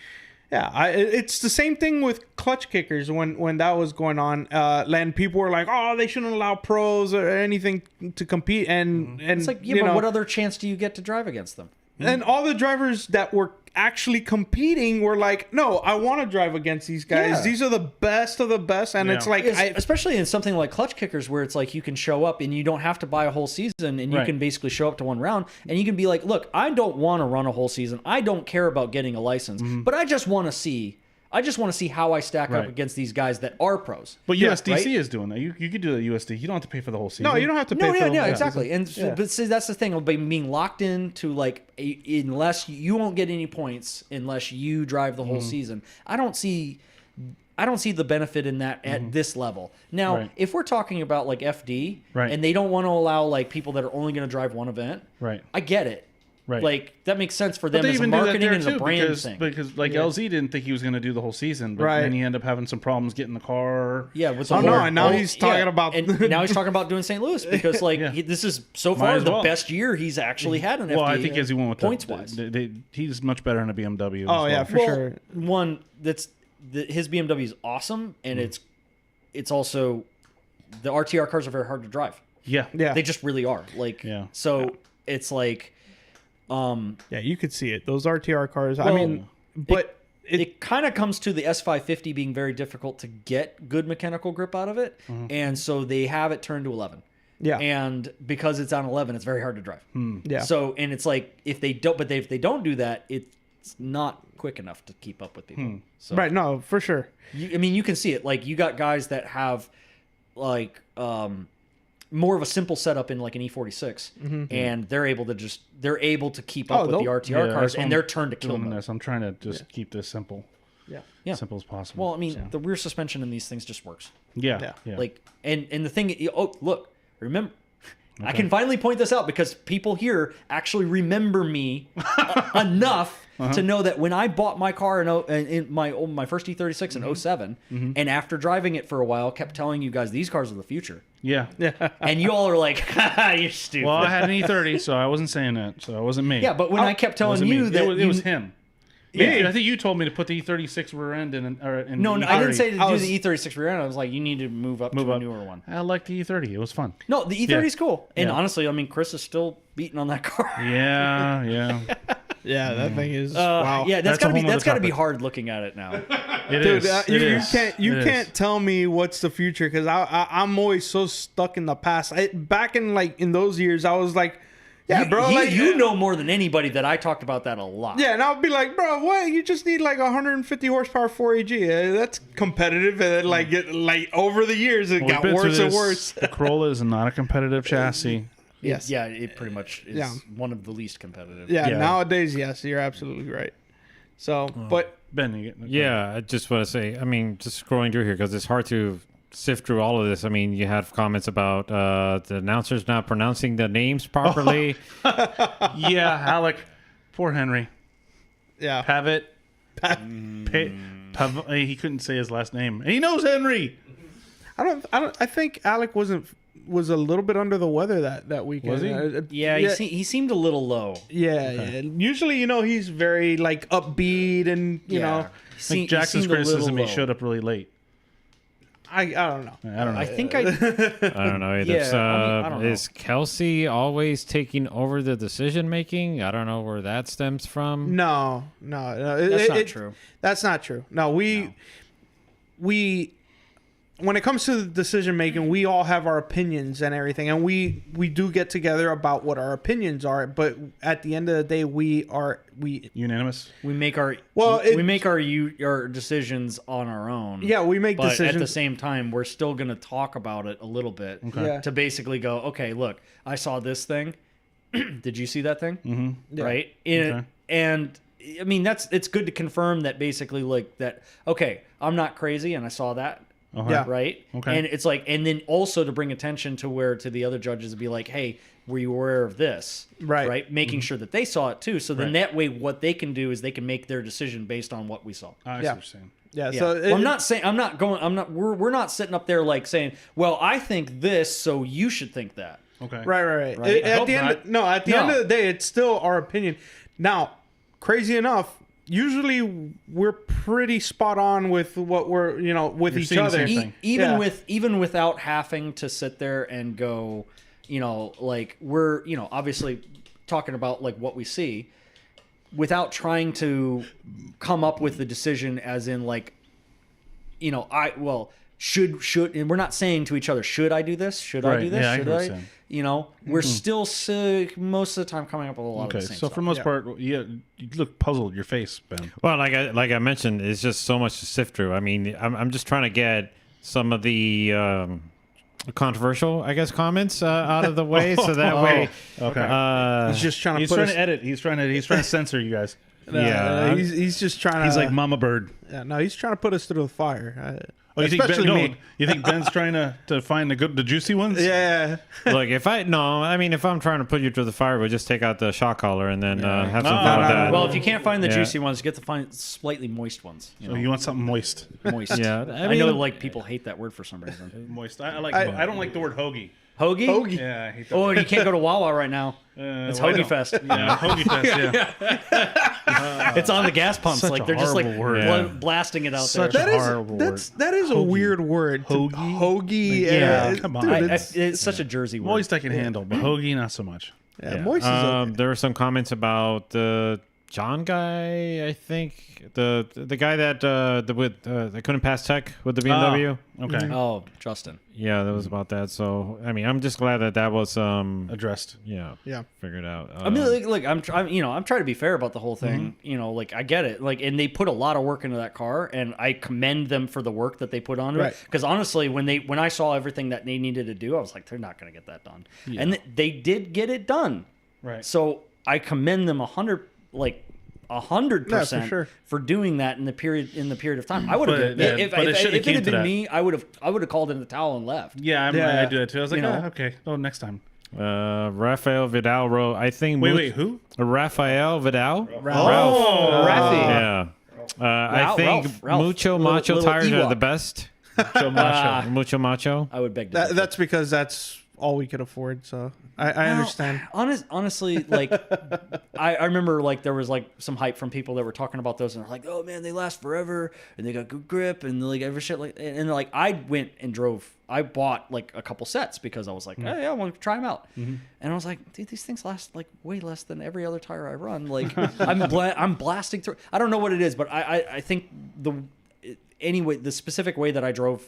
it's the same thing with clutch kickers when that was going on. And people were like, oh, they shouldn't allow pros or anything to compete. And It's like, but what other chance do you get to drive against them? And all the drivers that were actually competing were like, no, I want to drive against these guys. Yeah. These are the best of the best. And it's like, Especially in something like clutch kickers where it's like you can show up and you don't have to buy a whole season and you can basically show up to one round and you can be like, look, I don't want to run a whole season. I don't care about getting a license, but I just want to see how I stack up against these guys that are pros. But USDC is doing that. You could do the USD. You don't have to pay for the whole season. no, you don't have to pay for the Exactly. And but see, that's the thing of being locked into like unless you won't get any points unless you drive the whole season. I don't see the benefit in that at this level. Now, if we're talking about like FD and they don't want to allow like people that are only going to drive one event, I get it. Right. Like that makes sense for them They as a even do that marketing there and as a too, brand thing. because like LZ didn't think he was going to do the whole season, but then he ended up having some problems getting the car. Yeah, with Oh, no, and now he's talking about... and now he's talking about doing St. Louis because like this is so Might far as the well. best year he's actually had an FD. Well, I think as he went with points wise, he's much better in a BMW. Oh, as yeah, well. for sure. One his BMW is awesome, and it's also the RTR cars are very hard to drive. Yeah. They just really are. Like so it's like yeah, you could see it. Those RTR cars. Well, I mean, but it kind of comes to the S550 being very difficult to get good mechanical grip out of it, and so they have it turned to 11. Yeah. And because it's on 11, it's very hard to drive. Yeah. So, and it's like if they don't do that, it's not quick enough to keep up with people. So, right. No, for sure. I mean, you can see it. Like you got guys that have like more of a simple setup in like an E46, and they're able to keep up with the RTR cars, and they're turned to kill mode. I'm trying to just keep this simple. Yeah. Simple as possible. Well, I mean, the rear suspension in these things just works. Yeah. Like, and the thing, look, remember, I can finally point this out because people here actually remember me enough to know that when I bought my car in my first E36 in 07, and after driving it for a while, kept telling you guys these cars are the future. Yeah. And you all are like, you're stupid. Well, I had an E30, so I wasn't saying that. So it wasn't me. Yeah, but when I kept telling you that it was him. Yeah, I think you told me to put the E36 rear end in. No, the I didn't E30. say to do the E36 rear end. I was like, you need to move up to a newer one. I like the E30. It was fun. No, the E30 is cool. And Yeah. honestly, I mean, Chris is still beating on that car. Yeah. Yeah, that thing is wow. Yeah, That's a whole that's got to nother be topic. hard looking at it now. It Dude, is. you can't tell me what's the future because I'm always so stuck in the past. Back in those years, I was like, yeah, bro, you know more than anybody that I talked about that a lot. Yeah, and I'll be like, bro, what? You just need like 150 horsepower 4AG. That's competitive, and like over the years, it got worse and worse. The Corolla is not a competitive chassis. Yes. Yeah, it pretty much is Yeah. one of the least competitive. Yeah, Yeah. nowadays, yes, you're absolutely right. So, but Ben, you get Yeah, I just want to say, I mean, just scrolling through here because it's hard to sift through all of this. I mean, you had comments about the announcers not pronouncing the names properly. Yeah, Alec. Poor Henry. yeah, Pavitt. He couldn't say his last name. And he knows Henry. I think Alec was a little bit under the weather that weekend. Was he? Yeah, he seemed a little low. Yeah. Usually, he's very like upbeat and you know. Like Jackson's criticism, he showed up really late. I don't know. I don't know. I think I don't know either. Yeah, I don't know. Is Kelsey always taking over the decision making? I don't know where that stems from. No. That's not true. That's not true. No, we when it comes to decision making, we all have our opinions and everything, and we do get together about what our opinions are. But at the end of the day, we Unanimous. we make our our decisions on our own. Yeah, we make but decisions. at the same time, we're still going to talk about it a little bit Yeah. to basically go, okay, look, I saw this thing. Did you see that thing? Mm-hmm. Right? Okay. And I mean, it's good to confirm that basically like that. Okay, I'm not crazy, and I saw that. Yeah. Right. Okay. And it's like, and then also to bring attention to the other judges and be like, hey, were you aware of this? Right. Right. Making sure that they saw it too. So then that way, what they can do is they can make their decision based on what we saw. I see what you're saying. Yeah. Yeah. So we're not sitting up there like saying, well, I think this, so you should think that. Okay. Right. Right. At the end of the day, it's still our opinion. Now, crazy enough, usually we're pretty spot on with what we're with You're each seeing the other. same thing. Even without having to sit there and go, like we're obviously talking about like what we see, without trying to come up with the decision as in like, should and we're not saying to each other, should I do this? Should I Right. do this? Yeah, I should hear what I? you're saying. We're still most of the time coming up with a lot Okay. of the same So stuff. for the most part, you look puzzled. Your face, Ben. Well, like I mentioned, it's just so much to sift through. I mean, I'm just trying to get some of the controversial, I guess, comments out of the way, so that way. Okay. He's just trying to He's put trying us, to edit. He's trying to censor you guys. Yeah. he's just trying to. He's like Mama Bird. Yeah, no, he's trying to put us through the fire. Oh, you think Ben, Especially me. You think Ben's trying to find the juicy ones? Yeah. Look, if I'm trying to put you through the fire, we'll just take out the shock collar and then have some No, fun with no, that. well, if you can't find the Yeah. juicy ones, get to find slightly moist ones. So you want something moist? Moist. Yeah, I know like people hate that word for some reason. Moist. I don't like the word hoagie. Hoagie? Yeah, I hate that. Oh, you can't go to Wawa right now. It's well, I Hoagie don't. Fest. Yeah, Hoagie Fest. Yeah. It's on the gas pumps. Such Like a they're just like horrible word. Yeah. blasting it out Such there. a horrible word. That is a weird word. Hoagie? Hoagie. Yeah. Come on. Dude, It's such a Jersey word. Moist I can handle, but hoagie not so much. yeah, moist is okay. There were some comments about the John guy, I think, the guy that that couldn't pass tech with the BMW. Okay. Oh, Justin. Yeah, that was about that. So I mean, I'm just glad that was Addressed. Yeah. figured out. I mean, look, I'm trying to be fair about the whole thing. Like I get it. Like, and they put a lot of work into that car, and I commend them for the work that they put onto Right. it. Because honestly, when I saw everything that they needed to do, I was like, they're not going to get that done, and they did get it done. Right. So I commend them 100%. Yeah, for sure. For doing that in the period of time. I would have But, if but it should've it came had to been that. me, I would have called in the towel and left. Yeah, Yeah. I do that too. I was like, You know. okay. Oh, next time. Rafael Vidal wrote, I think. Wait, who? Rafael Vidal. Ralph. Rafi. Yeah. I think Ralph. Mucho Little- Macho little tires are Ewok. the best. Joe Macho. Mucho Macho. I would beg to differ. That's because that's all we could afford. So I understand. Honestly, like I remember like there was like some hype from people that were talking about those and they're like, oh man, they last forever and they got good grip and like every shit like and like I went and I bought like a couple sets because I was like, hey, I want to try them out, and I was like, dude, these things last like way less than every other tire I run. Like I'm blasting through. I don't know what it is, but I think the specific way that I drove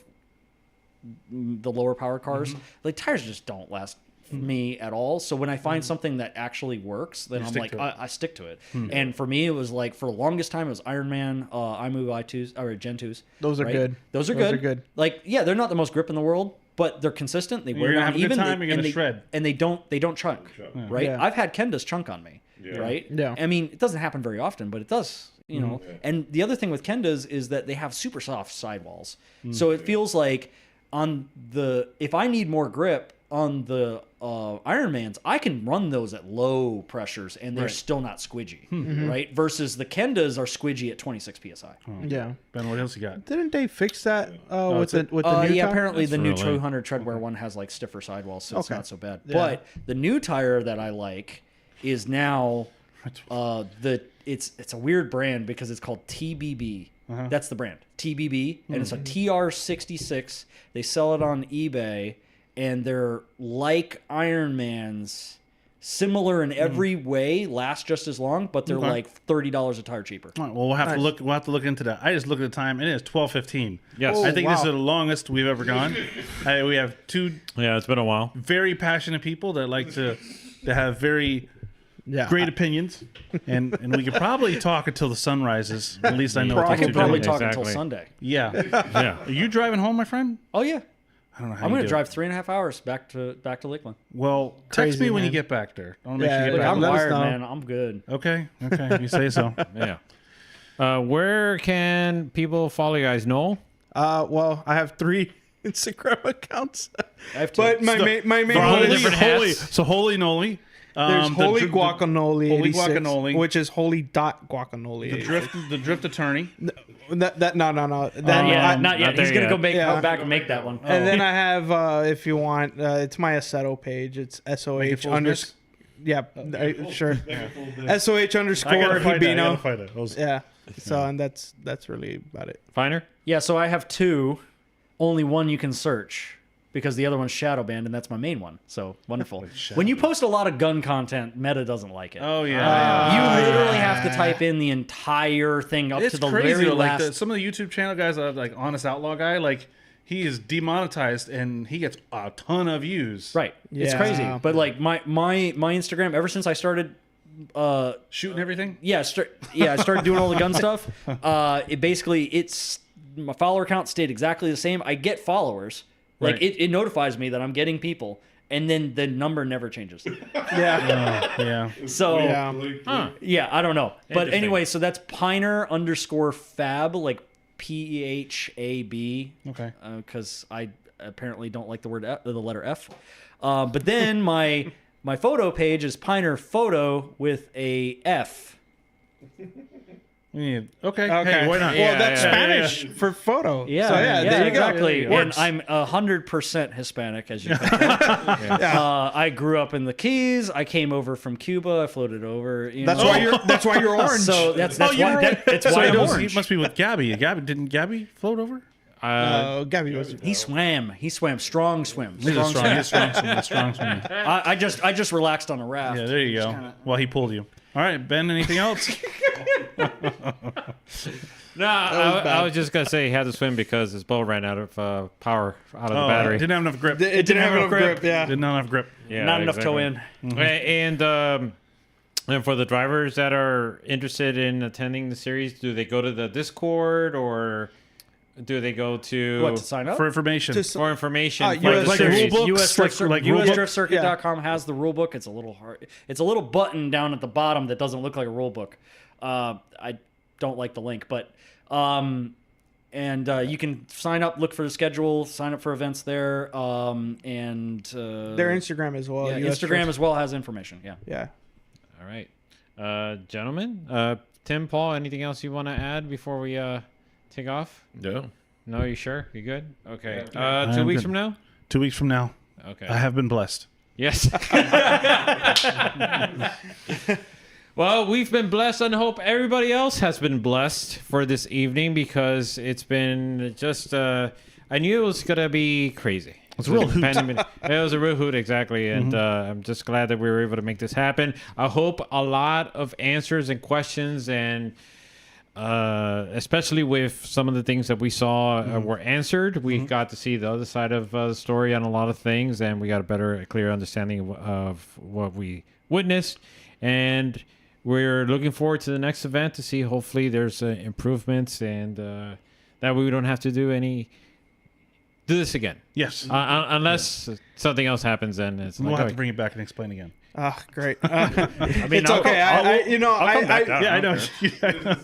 the lower power cars, like tires just don't last me at all. So when I find something that actually works, then I'm like, I stick to it. And for me, it was like for the longest time, it was Ironman, iMove i2s or Gen 2s. Those are right? good. Those are Those good. are good. Like, yeah, they're not the most grip in the world, but they're consistent. They wear gonna down have a good even. time, you're gonna and they shred. and they don't chunk. Right? Yeah. I've had Kendas chunk on me. Right? Yeah. I mean, it doesn't happen very often, but it does. You know. And the other thing with Kendas is that they have super soft sidewalls, so it feels like if I need more grip, on the Ironmans, I can run those at low pressures and they're still not squidgy, right? Versus the Kendas are squidgy at 26 psi. Yeah. Ben, what else you got? Didn't they fix that with the new tire? Apparently the new really- 200 treadwear one has like stiffer sidewalls, so it's Okay. not so bad. Yeah. But the new tire that I like is now it's a weird brand because it's called TBB. That's the brand, TBB, and it's a TR66. They sell it on eBay, and they're like Ironmans, similar in every way, last just as long, but they're like $30 a tire cheaper. All right, well, we'll have to look. We'll have to look into that. I just looked at the time, and it is 12:15. Yes. Oh, I think this is wow. the longest we've ever gone. We have two Yeah, it's been a while. very passionate people that like to have very Yeah. great opinions, and we could probably talk until the sun rises. At least I know. I what could to probably do. talk until Exactly. Sunday. Yeah. Yeah. Are you driving home, my friend? Oh yeah, I don't know how I'm you going do to drive it. 3.5 hours back to Lakeland. Well, text Crazy, me when you man. get back there. I want to make Yeah, sure you Look, get back. I'm let us wired, know. man. I'm good. Okay. Okay. You say so. Yeah. Where can people follow you guys? Noel? Well, I have 3 Instagram accounts. I have to. But my main all the one is different hats. Holy. So holy Noli. there's Holy the Guacamole Holy 86, Guacamole. which is Holy dot Guacamole. The drift attorney. No. That not I- yet. not He's there gonna yet. go back and make that one. And then I have, if you want, it's my Aceto page. It's SOH underscore. Yeah, sure. SOH underscore I gotta find Hibino. that. Those- Yeah. So and that's really about it. Finer? Yeah, so I have 2. Only one you can search because the other one's shadow banned, and that's my main one. So wonderful. When you post a lot of gun content, Meta doesn't like it. Oh yeah. You literally have to type in the entire thing up It's to the crazy. very Though, like last. some of the YouTube channel guys, like Honest Outlaw guy, like he is demonetized and he gets a ton of views. Right. It's Yeah. crazy. But like my Instagram, ever since I started Shooting everything. I started doing all the gun stuff. It's my follower count stayed exactly the same. I get followers. Like Right. it notifies me that I'm getting people, and then the number never changes. Yeah. Yeah. So Yeah. I don't know. But Interesting. anyway, so that's Piner underscore Fab, like PHAB. Okay. Because I apparently don't like the letter F. But then my photo page is Piner Photo with a F. Okay. Okay. Hey, why not? Well, that's yeah, Spanish for photo. Yeah, So, there you exactly. go. And I'm 100% Hispanic, as you can tell. I grew up in the Keys. I came over from Cuba. I floated over. That's why you're orange. So that's you're why right. that's So why I'm he orange. must be with Gabby. Didn't Gabby float over? Gabby was. He swam. Strong swim. He's a strong swimmer. I just relaxed on a raft. Yeah, there you go. Well, he pulled you. All right, Ben. Anything else? No, I was just going to say he had to swim because his boat ran out of power out of the battery. Didn't have enough grip. It didn't have enough grip. Yeah. Didn't have enough grip. Yeah, Not enough toe in. And for the drivers that are interested in attending the series, do they go to the Discord or do they go to What, to sign up? For information. for information? US for the like series? rule book? USDriftCircuit.com has the rule book. It's a little hard. It's a little button down at the bottom that doesn't look like a rule book. I don't like the link, but you can sign up, look for the schedule, sign up for events there, and Their Instagram as well. yeah, Instagram as well has information. Yeah. Yeah. All right, gentlemen. Tim, Paul, anything else you want to add before we take off? No. No, you sure? You good? Okay. I 2 am weeks good. from now? 2 weeks from now. Okay. I have been blessed. Yes. Well, we've been blessed and hope everybody else has been blessed for this evening because it's been just, I knew it was going to be crazy. It was a real hoot. It was a real hoot, exactly. And I'm just glad that we were able to make this happen. I hope a lot of answers and questions and especially with some of the things that we saw were answered. We got to see the other side of the story on a lot of things, and we got a clear understanding of what we witnessed. And we're looking forward to the next event to see. Hopefully, there's improvements, and that we don't have to do this again. Yes. Unless something else happens, then it's We'll like, have oh, to bring it back and explain again. Great. I mean, It's okay. I know.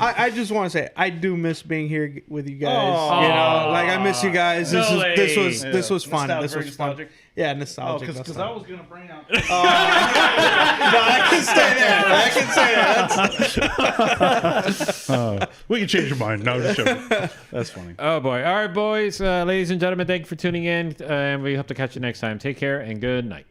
I just want to say I do miss being here with you guys. Aw. You know, like I miss you guys. This was fun. Nostalgic, This was fun. nostalgic? Yeah, nostalgic. Because I was gonna bring out. No, I can stay there. We can change your mind. No, just joking. That's funny. Oh boy! All right, boys, ladies and gentlemen, thank you for tuning in, and we hope to catch you next time. Take care and good night.